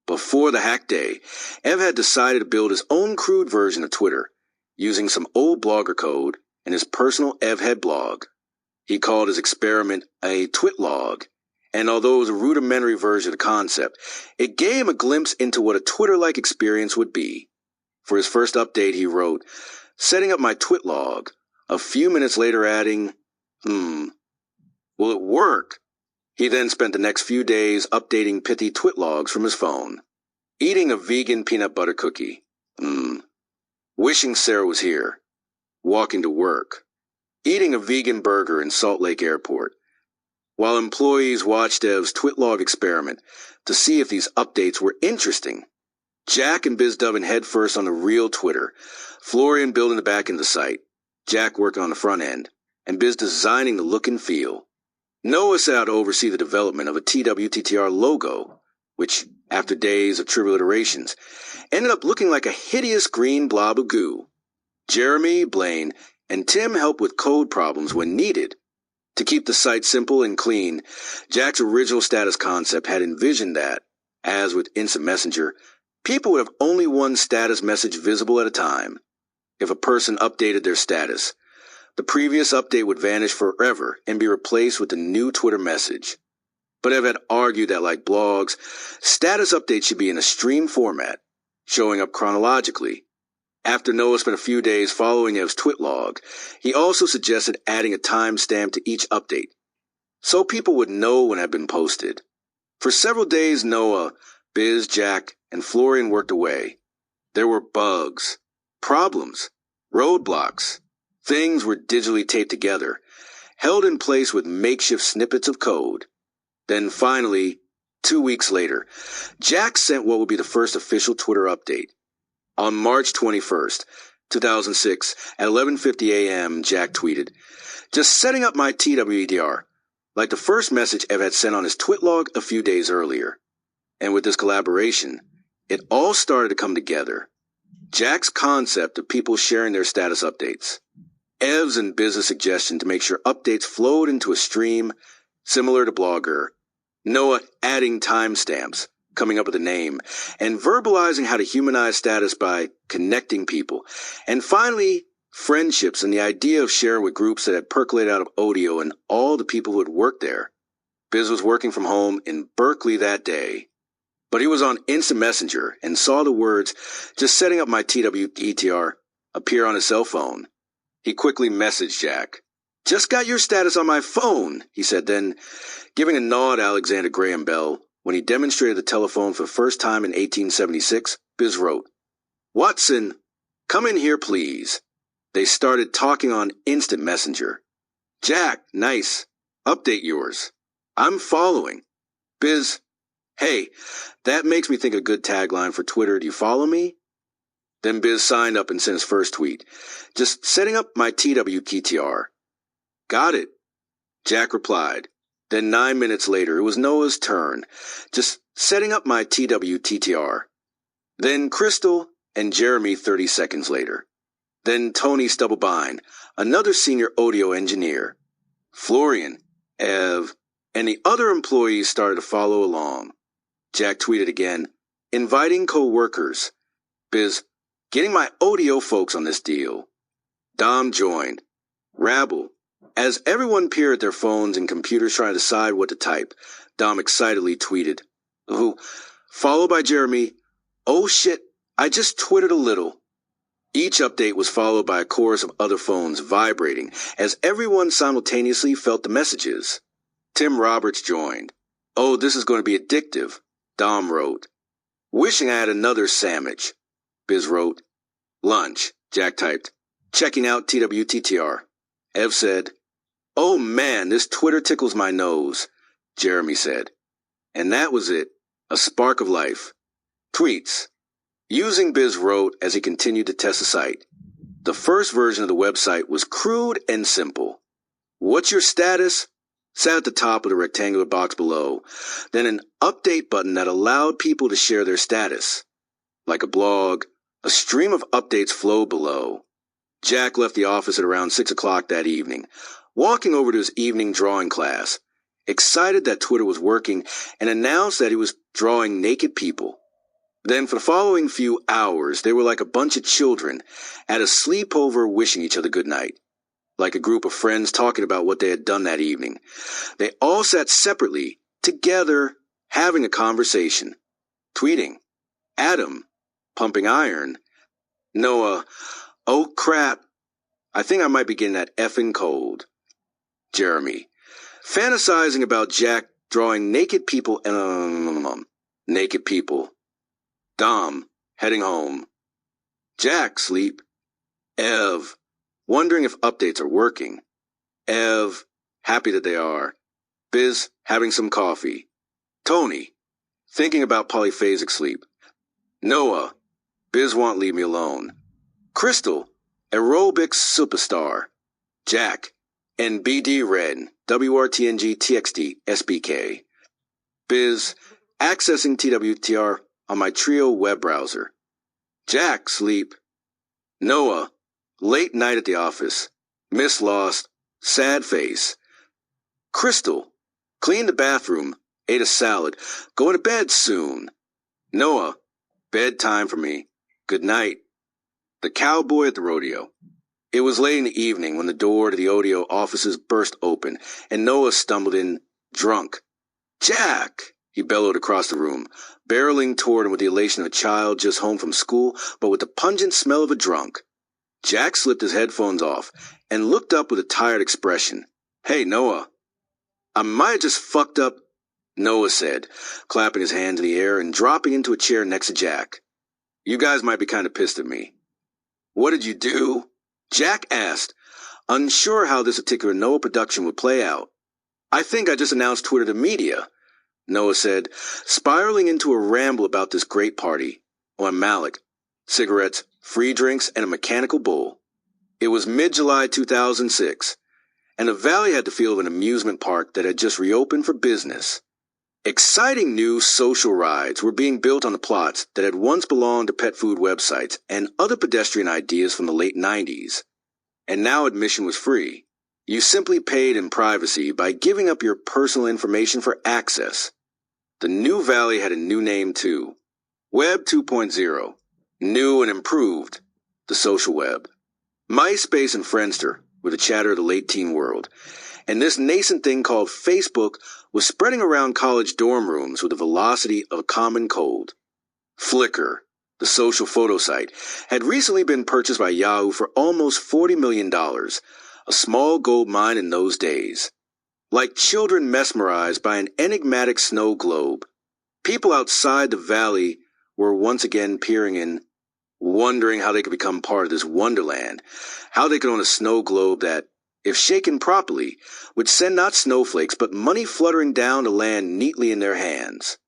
Before the hack day, Ev had decided to build his own crude version of Twitter, using some old blogger code and his personal Evhead blog. He called his experiment a twitlog, and although it was a rudimentary version of the concept, it gave him a glimpse into what a Twitter-like experience would be. For his first update, he wrote, "Setting up my twitlog," a few minutes later adding, will it work? He then spent the next few days updating pithy twitlogs from his phone. Eating a vegan peanut butter cookie. Wishing Sarah was here. Walking to work. Eating a vegan burger in Salt Lake Airport. While employees watched Ev's twitlog experiment to see if these updates were interesting, Jack and Biz dove in headfirst on the real Twitter, Florian building the back end of the site, Jack working on the front end, and Biz designing the look and feel. Noah set out to oversee the development of a TWTTR logo, which, after days of trivial iterations, ended up looking like a hideous green blob of goo. Jeremy, Blaine, and Tim helped with code problems when needed. To keep the site simple and clean, Jack's original status concept had envisioned that, as with Instant Messenger, people would have only one status message visible at a time. If a person updated their status, the previous update would vanish forever and be replaced with the new Twitter message. But Ev had argued that, like blogs, status updates should be in a stream format, showing up chronologically. After Noah spent a few days following Ev's twitlog, he also suggested adding a timestamp to each update, so people would know when it had been posted. For several days, Noah, Biz, Jack, and Florian worked away. There were bugs, problems, roadblocks. Things were digitally taped together, held in place with makeshift snippets of code. Then finally, 2 weeks later, Jack sent what would be the first official Twitter update. On March 21st, 2006, at 11:50 a.m., Jack tweeted, "Just setting up my TWTR," like the first message Ev had sent on his twitlog a few days earlier. And with this collaboration, it all started to come together. Jack's concept of people sharing their status updates. Ev's and Biz's suggestion to make sure updates flowed into a stream similar to Blogger. Noah adding timestamps, coming up with a name, and verbalizing how to humanize status by connecting people. And finally, friendships and the idea of sharing with groups that had percolated out of Audio and all the people who had worked there. Biz was working from home in Berkeley that day, but he was on Instant Messenger and saw the words, "Just setting up my TWTR," appear on his cell phone. He quickly messaged Jack. "Just got your status on my phone," he said, then, giving a nod to Alexander Graham Bell, when he demonstrated the telephone for the first time in 1876, Biz wrote, "Watson, come in here, please." They started talking on Instant Messenger. "Jack, nice. Update yours. I'm following." Biz, "Hey, that makes me think of a good tagline for Twitter. Do you follow me?" Then Biz signed up and sent his first tweet. "Just setting up my TWTTR." "Got it," Jack replied. Then 9 minutes later, it was Noah's turn. "Just setting up my TWTTR." Then Crystal and Jeremy 30 seconds later. Then Tony Stubblebine, another senior audio engineer. Florian, Ev, and the other employees started to follow along. Jack tweeted again, "Inviting co-workers." Biz, "Getting my audio folks on this deal." Dom joined. Rabble. As everyone peered at their phones and computers trying to decide what to type, Dom excitedly tweeted, followed by Jeremy, "Oh shit, I just twittered a little." Each update was followed by a chorus of other phones vibrating as everyone simultaneously felt the messages. Tim Roberts joined. "Oh, this is going to be addictive," Dom wrote. "Wishing I had another sandwich," Biz wrote. "Lunch," Jack typed. "Checking out TWTTR." Ev said, "Oh man, this Twitter tickles my nose," Jeremy said. And that was it. A spark of life. Tweets. Using Biz wrote as he continued to test the site. The first version of the website was crude and simple. "What's your status?" sat at the top of the rectangular box below, then an update button that allowed people to share their status. Like a blog, a stream of updates flowed below. Jack left the office at around 6 o'clock that evening, walking over to his evening drawing class, excited that Twitter was working, and announced that he was drawing naked people. Then for the following few hours, they were like a bunch of children at a sleepover wishing each other good night. Like a group of friends talking about what they had done that evening. They all sat separately, together, having a conversation. Tweeting. Adam, pumping iron. Noah, oh crap, I think I might be getting that effing cold. Jeremy, fantasizing about Jack drawing naked people and naked people. Dom, heading home. Jack, sleep. Ev, wondering if updates are working. Ev, happy that they are. Biz, having some coffee. Tony, thinking about polyphasic sleep. Noah, Biz won't leave me alone. Crystal, aerobics superstar. Jack, NBD Red, WRTNG TXT SBK. Biz, accessing TWTR on my Trio web browser. Jack, sleep. Noah, late night at the office. Miss lost, sad face. Crystal, cleaned the bathroom, ate a salad, going to bed soon. Noah, bedtime for me. Good night. The cowboy at the rodeo. It was late in the evening when the door to the Audio offices burst open, and Noah stumbled in, drunk. Jack! He bellowed across the room, barreling toward him with the elation of a child just home from school, but with the pungent smell of a drunk. Jack slipped his headphones off and looked up with a tired expression. Hey, Noah. I might have just fucked up, Noah said, clapping his hands in the air and dropping into a chair next to Jack. You guys might be kind of pissed at me. What did you do? Jack asked, unsure how this particular Noah production would play out. I think I just announced Twitter to media, Noah said, spiraling into a ramble about this great party on Malik, cigarettes, free drinks, and a mechanical bull. It was mid-July 2006, and the valley had the feel of an amusement park that had just reopened for business. Exciting new social rides were being built on the plots that had once belonged to pet food websites and other pedestrian ideas from the late 90s. And now admission was free. You simply paid in privacy by giving up your personal information for access. The new valley had a new name too. Web 2.0. New and improved. The social web. MySpace and Friendster were the chatter of the late teen world. And this nascent thing called Facebook was spreading around college dorm rooms with the velocity of a common cold. Flickr, the social photo site, had recently been purchased by Yahoo for almost $40 million, a small gold mine in those days. Like children mesmerized by an enigmatic snow globe, people outside the valley were once again peering in, wondering how they could become part of this wonderland, how they could own a snow globe that, if shaken properly, would send not snowflakes but money fluttering down to land neatly in their hands.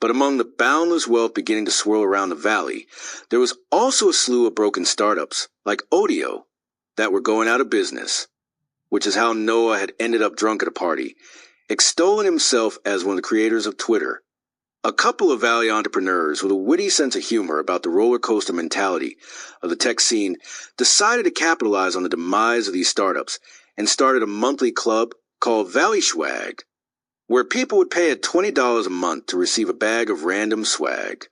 But among the boundless wealth beginning to swirl around the valley, there was also a slew of broken startups, like Audio, that were going out of business, which is how Noah had ended up drunk at a party, extolling himself as one of the creators of Twitter. A couple of valley entrepreneurs with a witty sense of humor about the roller coaster mentality of the tech scene decided to capitalize on the demise of these startups and started a monthly club called Valley Swag, where people would pay at $20 a month to receive a bag of random swag.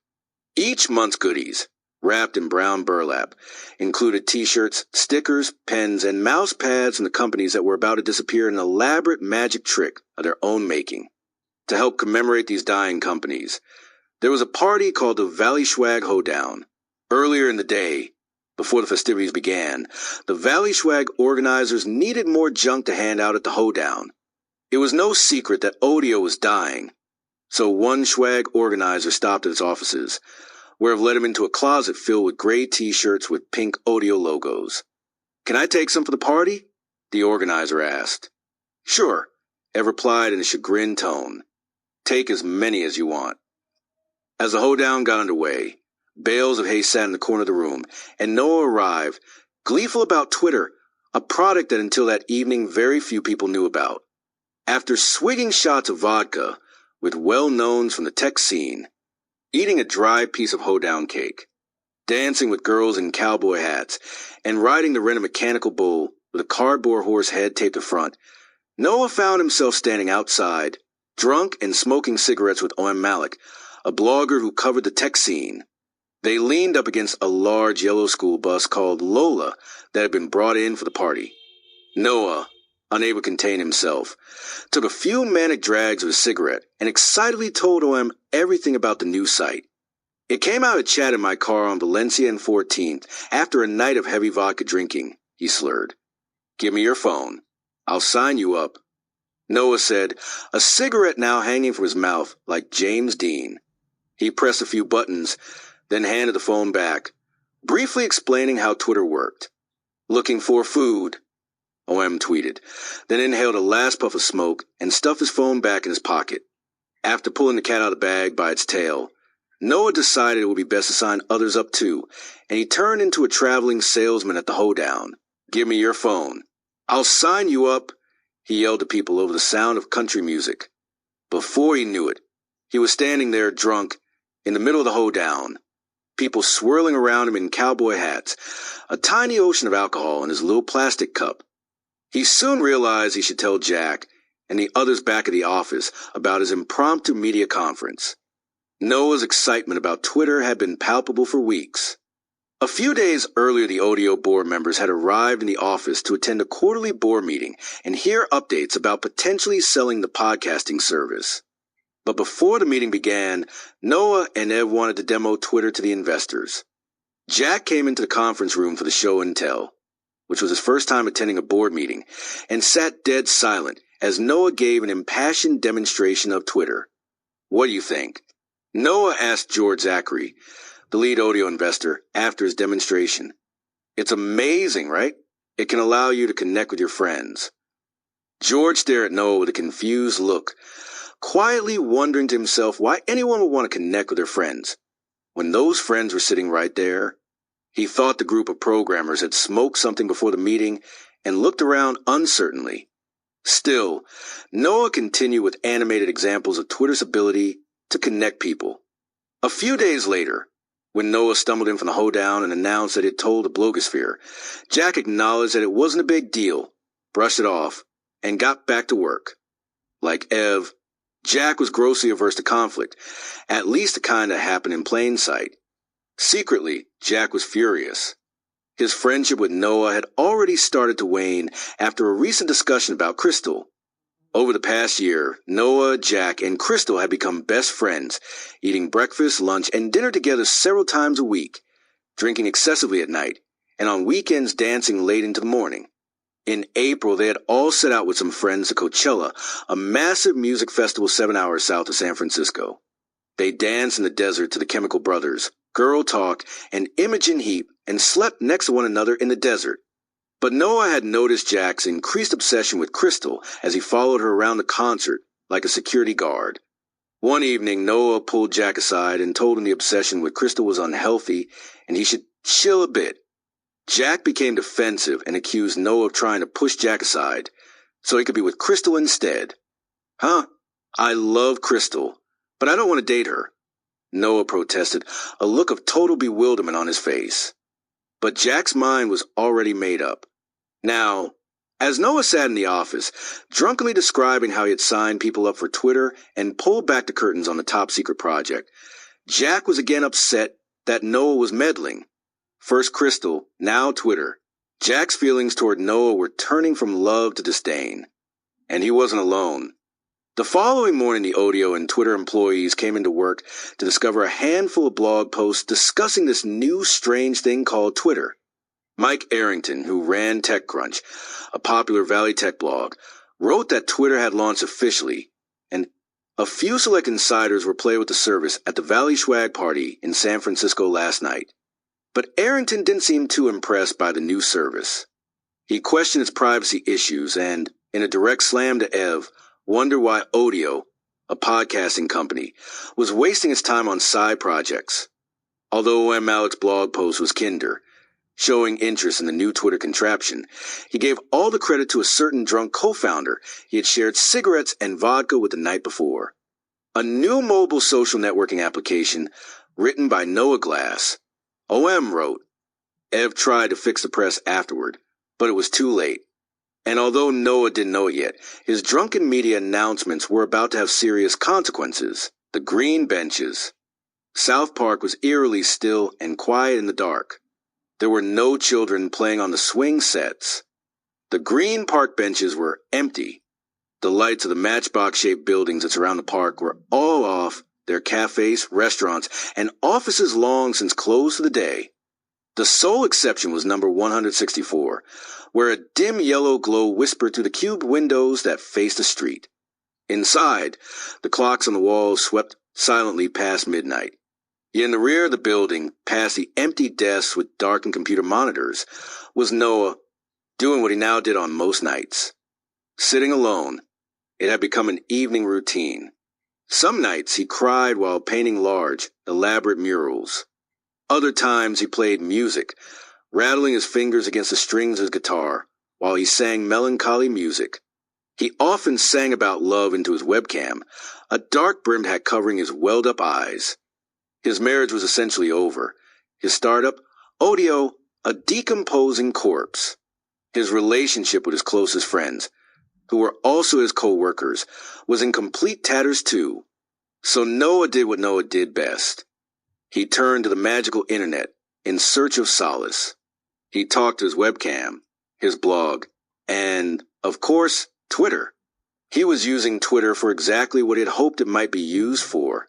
Each month's goodies, wrapped in brown burlap, included t-shirts, stickers, pens, and mouse pads from the companies that were about to disappear in an elaborate magic trick of their own making. To help commemorate these dying companies, there was a party called the Valley Swag Hoedown. Earlier in the day, before the festivities began, the Valley Swag organizers needed more junk to hand out at the hoedown. It was no secret that Audio was dying, so one swag organizer stopped at its offices, where I've led him into a closet filled with gray t-shirts with pink Audio logos. Can I take some for the party? The organizer asked. Sure, Ev replied in a chagrined tone. Take as many as you want. As the hoedown got underway, bales of hay sat in the corner of the room, and Noah arrived, gleeful about Twitter, a product that until that evening very few people knew about. After swigging shots of vodka with well-knowns from the tech scene, eating a dry piece of hoedown cake, dancing with girls in cowboy hats, and riding the rent a mechanical bull with a cardboard horse head taped to front, Noah found himself standing outside, drunk and smoking cigarettes with O.M. Malik, a blogger who covered the tech scene. They leaned up against a large yellow school bus called Lola that had been brought in for the party. Noah, unable to contain himself, took a few manic drags of a cigarette and excitedly told O.M. everything about the new site. It came out of chat in my car on Valencia and 14th after a night of heavy vodka drinking, he slurred. Give me your phone. I'll sign you up. Noah said, a cigarette now hanging from his mouth like James Dean. He pressed a few buttons, then handed the phone back, briefly explaining how Twitter worked. Looking for food, O.M. tweeted, then inhaled a last puff of smoke and stuffed his phone back in his pocket. After pulling the cat out of the bag by its tail, Noah decided it would be best to sign others up too, and he turned into a traveling salesman at the hoedown. Give me your phone. I'll sign you up, he yelled to people over the sound of country music. Before he knew it, he was standing there drunk in the middle of the hoedown, people swirling around him in cowboy hats, a tiny ocean of alcohol in his little plastic cup. He soon realized he should tell Jack and the others back at the office about his impromptu media conference. Noah's excitement about Twitter had been palpable for weeks. A few days earlier, the Audio board members had arrived in the office to attend a quarterly board meeting and hear updates about potentially selling the podcasting service. But before the meeting began, Noah and Ev wanted to demo Twitter to the investors. Jack came into the conference room for the show and tell, which was his first time attending a board meeting, and sat dead silent as Noah gave an impassioned demonstration of Twitter. What do you think? Noah asked George Zachary, the lead audio investor, after his demonstration. It's amazing, right? It can allow you to connect with your friends. George stared at Noah with a confused look, quietly wondering to himself why anyone would want to connect with their friends, when those friends were sitting right there. He thought the group of programmers had smoked something before the meeting and looked around uncertainly. Still, Noah continued with animated examples of Twitter's ability to connect people. A few days later, when Noah stumbled in from the hoedown and announced that he had told the blogosphere, Jack acknowledged that it wasn't a big deal, brushed it off, and got back to work. Like Ev, Jack was grossly averse to conflict, at least the kind that happened in plain sight. Secretly, Jack was furious. His friendship with Noah had already started to wane after a recent discussion about Crystal. Over the past year, Noah, Jack, and Crystal had become best friends, eating breakfast, lunch, and dinner together several times a week, drinking excessively at night, and on weekends dancing late into the morning. In April, they had all set out with some friends to Coachella, a massive music festival 7 hours south of San Francisco. They danced in the desert to the Chemical Brothers, Girl Talk, and Imogen Heap, and slept next to one another in the desert. But Noah had noticed Jack's increased obsession with Crystal as he followed her around the concert like a security guard. One evening, Noah pulled Jack aside and told him the obsession with Crystal was unhealthy and he should chill a bit. Jack became defensive and accused Noah of trying to push Jack aside so he could be with Crystal instead. Huh? I love Crystal, but I don't want to date her, Noah protested, a look of total bewilderment on his face. But Jack's mind was already made up. Now, as Noah sat in the office, drunkenly describing how he had signed people up for Twitter and pulled back the curtains on the top-secret project, Jack was again upset that Noah was meddling. First Crystal, now Twitter. Jack's feelings toward Noah were turning from love to disdain. And he wasn't alone. The following morning, the Audio and Twitter employees came into work to discover a handful of blog posts discussing this new strange thing called Twitter. Mike Arrington, who ran TechCrunch, a popular Valley Tech blog, wrote that Twitter had launched officially, and a few select insiders were playing with the service at the Valley Swag Party in San Francisco last night. But Arrington didn't seem too impressed by the new service. He questioned its privacy issues and, in a direct slam to Ev, wondered why Audio, a podcasting company, was wasting its time on side projects. Although O.M. Malik's blog post was kinder, Showing interest in the new Twitter contraption, he gave all the credit to a certain drunk co-founder he had shared cigarettes and vodka with the night before. A new mobile social networking application written by Noah Glass. OM wrote. Ev tried to fix the press afterward, but it was too late. And although Noah didn't know it yet, his drunken media announcements were about to have serious consequences. The green benches. South Park was eerily still and quiet in the dark. There were no children playing on the swing sets. The green park benches were empty. The lights of the matchbox-shaped buildings that surround the park were all off, their cafes, restaurants, and offices long since closed for the day. The sole exception was number 164, where a dim yellow glow whispered through the cubed windows that faced the street. Inside, the clocks on the walls swept silently past midnight. Yet in the rear of the building, past the empty desks with darkened computer monitors, was Noah, doing what he now did on most nights. Sitting alone. It had become an evening routine. Some nights he cried while painting large, elaborate murals. Other times he played music, rattling his fingers against the strings of his guitar, while he sang melancholy music. He often sang about love into his webcam, a dark-brimmed hat covering his welled-up eyes. His marriage was essentially over. His startup, Audio, a decomposing corpse. His relationship with his closest friends, who were also his co-workers, was in complete tatters too. So Noah did what Noah did best. He turned to the magical internet in search of solace. He talked to his webcam, his blog, and, of course, Twitter. He was using Twitter for exactly what he had hoped it might be used for,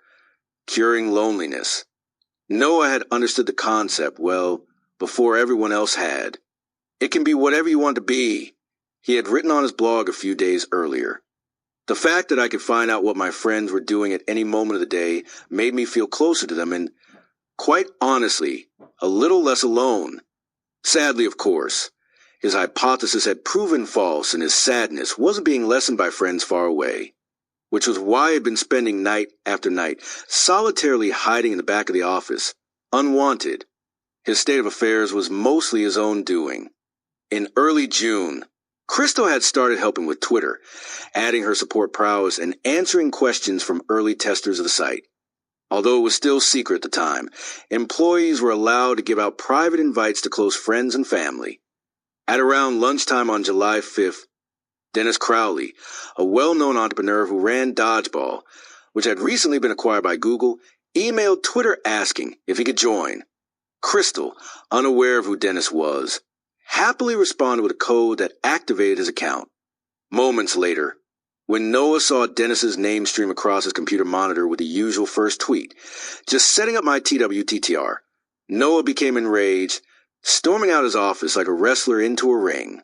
curing loneliness. Noah had understood the concept well before everyone else had. It can be whatever you want to be, he had written on his blog a few days earlier. The fact that I could find out what my friends were doing at any moment of the day made me feel closer to them and, quite honestly, a little less alone. Sadly, of course, his hypothesis had proven false and his sadness wasn't being lessened by friends far away, which was why he had been spending night after night solitarily hiding in the back of the office, unwanted. His state of affairs was mostly his own doing. In early June, Crystal had started helping with Twitter, adding her support prowess and answering questions from early testers of the site. Although it was still secret at the time, employees were allowed to give out private invites to close friends and family. At around lunchtime on July 5th, Dennis Crowley, a well-known entrepreneur who ran Dodgeball, which had recently been acquired by Google, emailed Twitter asking if he could join. Crystal, unaware of who Dennis was, happily responded with a code that activated his account. Moments later, when Noah saw Dennis's name stream across his computer monitor with the usual first tweet, "Just setting up my TWTTR," Noah became enraged, storming out his office like a wrestler into a ring.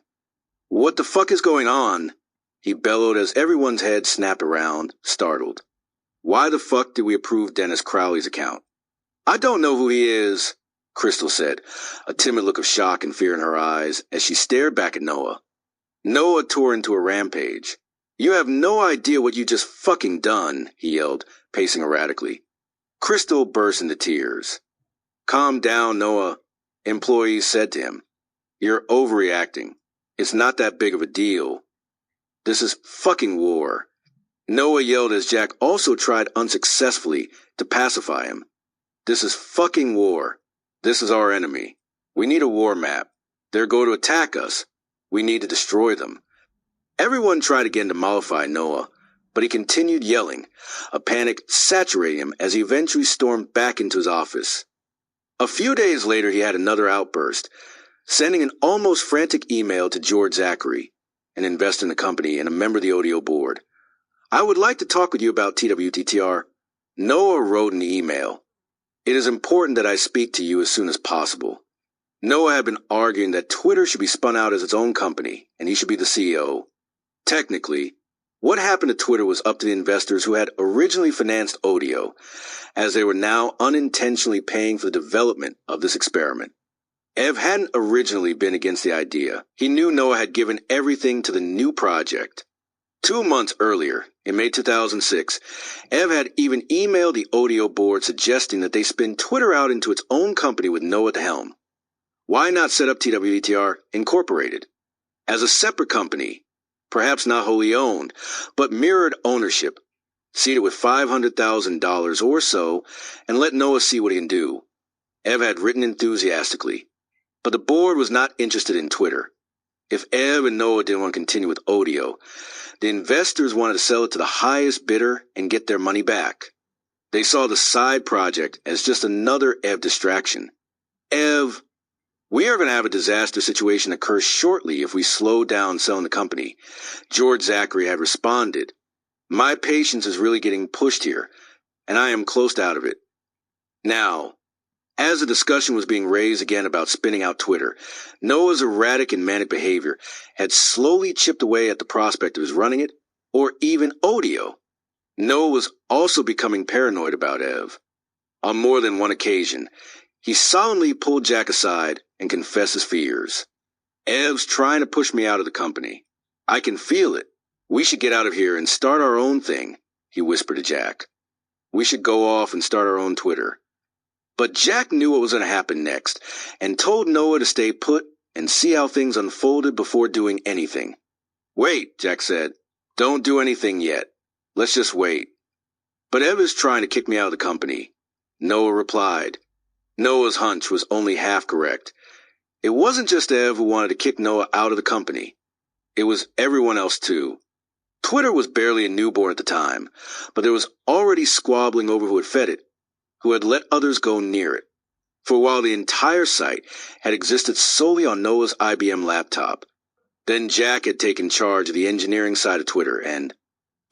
"What the fuck is going on?" he bellowed as everyone's head snapped around, startled. "Why the fuck did we approve Dennis Crowley's account?" "I don't know who he is," Crystal said, a timid look of shock and fear in her eyes as she stared back at Noah. Noah tore into a rampage. "You have no idea what you just fucking done," he yelled, pacing erratically. Crystal burst into tears. "Calm down, Noah," employees said to him. "You're overreacting. It's not that big of a deal. This is fucking war." Noah yelled as Jack also tried unsuccessfully to pacify him. "This is fucking war. This is our enemy. We need a war map. They're going to attack us. We need to destroy them." Everyone tried again to mollify Noah, but he continued yelling, a panic saturating him as he eventually stormed back into his office. A few days later he had another outburst, sending an almost frantic email to George Zachary, an investor in the company and a member of the Audio board. "I would like to talk with you about TWTTR. Noah wrote in the email, "It is important that I speak to you as soon as possible." Noah had been arguing that Twitter should be spun out as its own company, and he should be the CEO. Technically, what happened to Twitter was up to the investors who had originally financed Audio, as they were now unintentionally paying for the development of this experiment. Ev hadn't originally been against the idea. He knew Noah had given everything to the new project. 2 months earlier, in May 2006, Ev had even emailed the Audio board suggesting that they spin Twitter out into its own company with Noah at the helm. Why not set up TWETR Incorporated as a separate company, perhaps not wholly owned, but mirrored ownership, seated with $500,000 or so, and let Noah see what he can do? Ev had written enthusiastically, but the board was not interested in Twitter. If Ev and Noah didn't want to continue with Audio, the investors wanted to sell it to the highest bidder and get their money back. They saw the side project as just another Ev distraction. Ev, we are going to have a disaster situation occur shortly if we slow down selling the company. George Zachary had responded. My patience is really getting pushed here, and I am close out of it. Now, as the discussion was being raised again about spinning out Twitter, Noah's erratic and manic behavior had slowly chipped away at the prospect of his running it, or even Audio. Noah was also becoming paranoid about Ev. On more than one occasion, he solemnly pulled Jack aside and confessed his fears. Ev's trying to push me out of the company. I can feel it. We should get out of here and start our own thing, he whispered to Jack. We should go off and start our own Twitter. But Jack knew what was going to happen next and told Noah to stay put and see how things unfolded before doing anything. Wait, Jack said. Don't do anything yet. Let's just wait. But Ev is trying to kick me out of the company, Noah replied. Noah's hunch was only half correct. It wasn't just Ev who wanted to kick Noah out of the company. It was everyone else too. Twitter was barely a newborn at the time, but there was already squabbling over who had fed it, who had let others go near it. For while the entire site had existed solely on Noah's IBM laptop, then Jack had taken charge of the engineering side of Twitter and,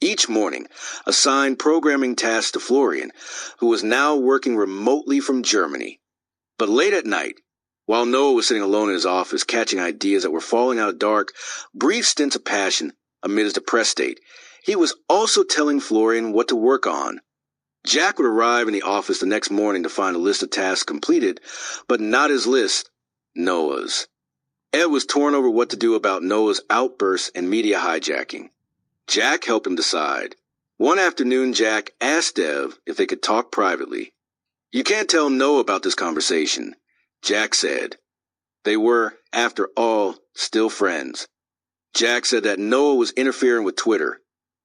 each morning, assigned programming tasks to Florian, who was now working remotely from Germany. But late at night, while Noah was sitting alone in his office catching ideas that were falling out of dark, brief stints of passion amid his depressed state, he was also telling Florian what to work on. Jack would arrive in the office the next morning to find a list of tasks completed, but not his list, Noah's. Ed was torn over what to do about Noah's outbursts and media hijacking. Jack helped him decide. One afternoon, Jack asked Ev if they could talk privately. You can't tell Noah about this conversation, Jack said. They were, after all, still friends. Jack said that Noah was interfering with Twitter,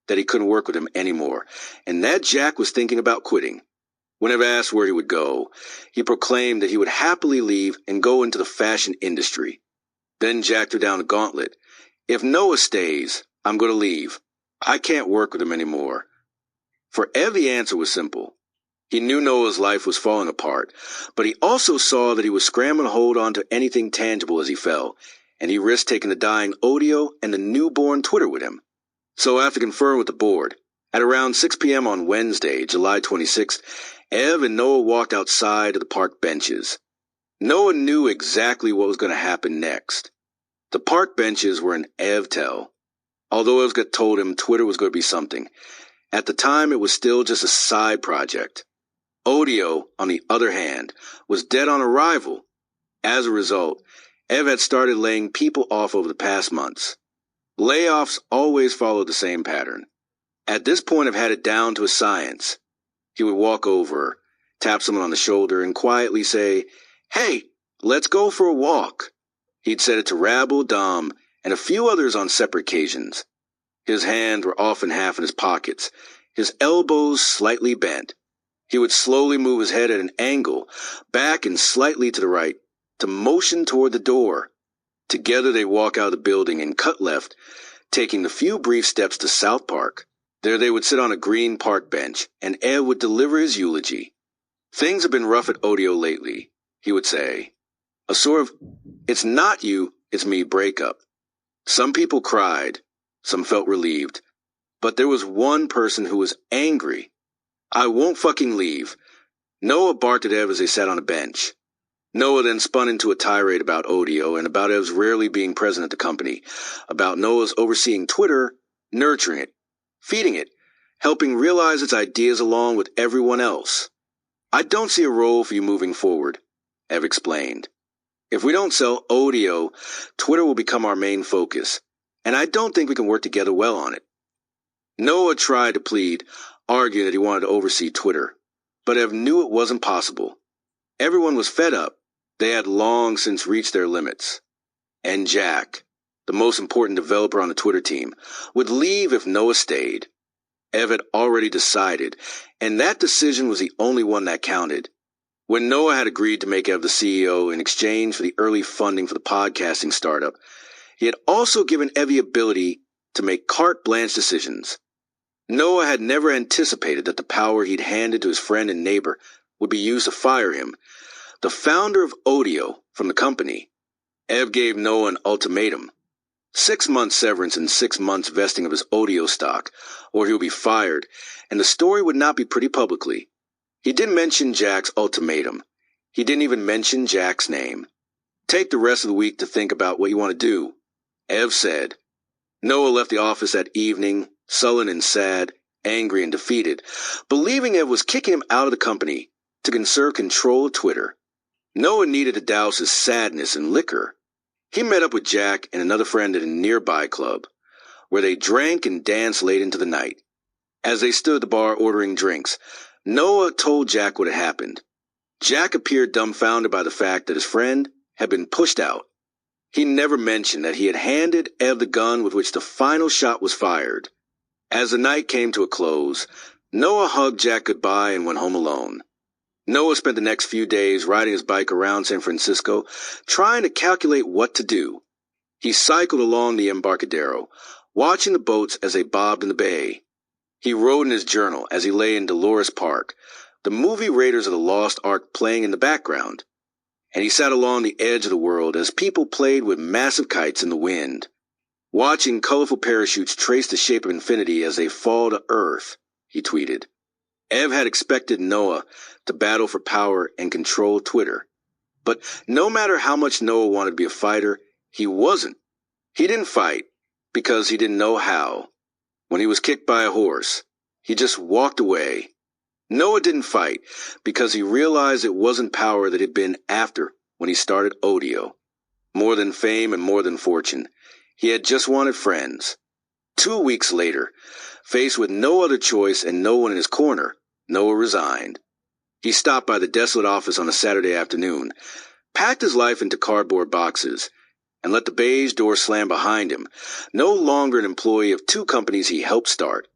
that he couldn't work with him anymore, and that Jack was thinking about quitting. Whenever asked where he would go, he proclaimed that he would happily leave and go into the fashion industry. Then Jack threw down the gauntlet. If Noah stays, I'm going to leave. I can't work with him anymore. For Ev, the answer was simple. He knew Noah's life was falling apart, but he also saw that he was scrambling to hold on to anything tangible as he fell, and he risked taking the dying Audio and the newborn Twitter with him. So after conferring with the board, at around 6 p.m. on Wednesday, July 26th, Ev and Noah walked outside of the park benches. Noah knew exactly what was going to happen next. The park benches were an Ev tell. Although Ev got told him Twitter was going to be something, at the time it was still just a side project. Audio, on the other hand, was dead on arrival. As a result, Ev had started laying people off over the past months. Layoffs always followed the same pattern. At this point, Ev had it down to a science. He would walk over, tap someone on the shoulder, and quietly say, "Hey, let's go for a walk." He'd said it to Rabble, Dom, and a few others on separate occasions. His hands were often half in his pockets, his elbows slightly bent. He would slowly move his head at an angle, back and slightly to the right, to motion toward the door. Together they walk out of the building and cut left, taking the few brief steps to South Park. There they would sit on a green park bench, and Ed would deliver his eulogy. Things have been rough at Audio lately, he would say. A sort of, it's not you, it's me breakup. Some people cried, some felt relieved, but there was one person who was angry. I won't fucking leave. Noah barked at Ev as they sat on a bench. Noah then spun into a tirade about Audio and about Ev's rarely being present at the company, about Noah's overseeing Twitter, nurturing it, feeding it, helping realize its ideas along with everyone else. I don't see a role for you moving forward, Ev explained. If we don't sell Audio, Twitter will become our main focus, and I don't think we can work together well on it. Noah tried to plead, arguing that he wanted to oversee Twitter, but Ev knew it wasn't possible. Everyone was fed up. They had long since reached their limits. And Jack, the most important developer on the Twitter team, would leave if Noah stayed. Ev had already decided, and that decision was the only one that counted. When Noah had agreed to make Ev the CEO in exchange for the early funding for the podcasting startup, he had also given Ev the ability to make carte blanche decisions. Noah had never anticipated that the power he'd handed to his friend and neighbor would be used to fire him. The founder of Audio from the company, Ev gave Noah an ultimatum. 6 months severance and 6 months vesting of his Audio stock, or he'll be fired, and the story would not be pretty publicly. He didn't mention Jack's ultimatum. He didn't even mention Jack's name. Take the rest of the week to think about what you want to do, Ev said. Noah left the office that evening, sullen and sad, angry and defeated, believing Ev was kicking him out of the company to conserve control of Twitter. Noah needed to douse his sadness in liquor. He met up with Jack and another friend at a nearby club, where they drank and danced late into the night. As they stood at the bar ordering drinks, Noah told Jack what had happened. Jack appeared dumbfounded by the fact that his friend had been pushed out. He never mentioned that he had handed Ev the gun with which the final shot was fired. As the night came to a close, Noah hugged Jack goodbye and went home alone. Noah spent the next few days riding his bike around San Francisco, trying to calculate what to do. He cycled along the Embarcadero, watching the boats as they bobbed in the bay. He wrote in his journal as he lay in Dolores Park, the movie Raiders of the Lost Ark playing in the background. And he sat along the edge of the world as people played with massive kites in the wind, watching colorful parachutes trace the shape of infinity as they fall to Earth, he tweeted. Ev had expected Noah to battle for power and control Twitter. But no matter how much Noah wanted to be a fighter, he wasn't. He didn't fight because he didn't know how. When he was kicked by a horse, he just walked away. Noah didn't fight because he realized it wasn't power that he'd been after when he started Audio. More than fame and more than fortune, he had just wanted friends. 2 weeks later, faced with no other choice and no one in his corner, Noah resigned. He stopped by the desolate office on a Saturday afternoon, packed his life into cardboard boxes, and let the beige door slam behind him, no longer an employee of 2 companies he helped start,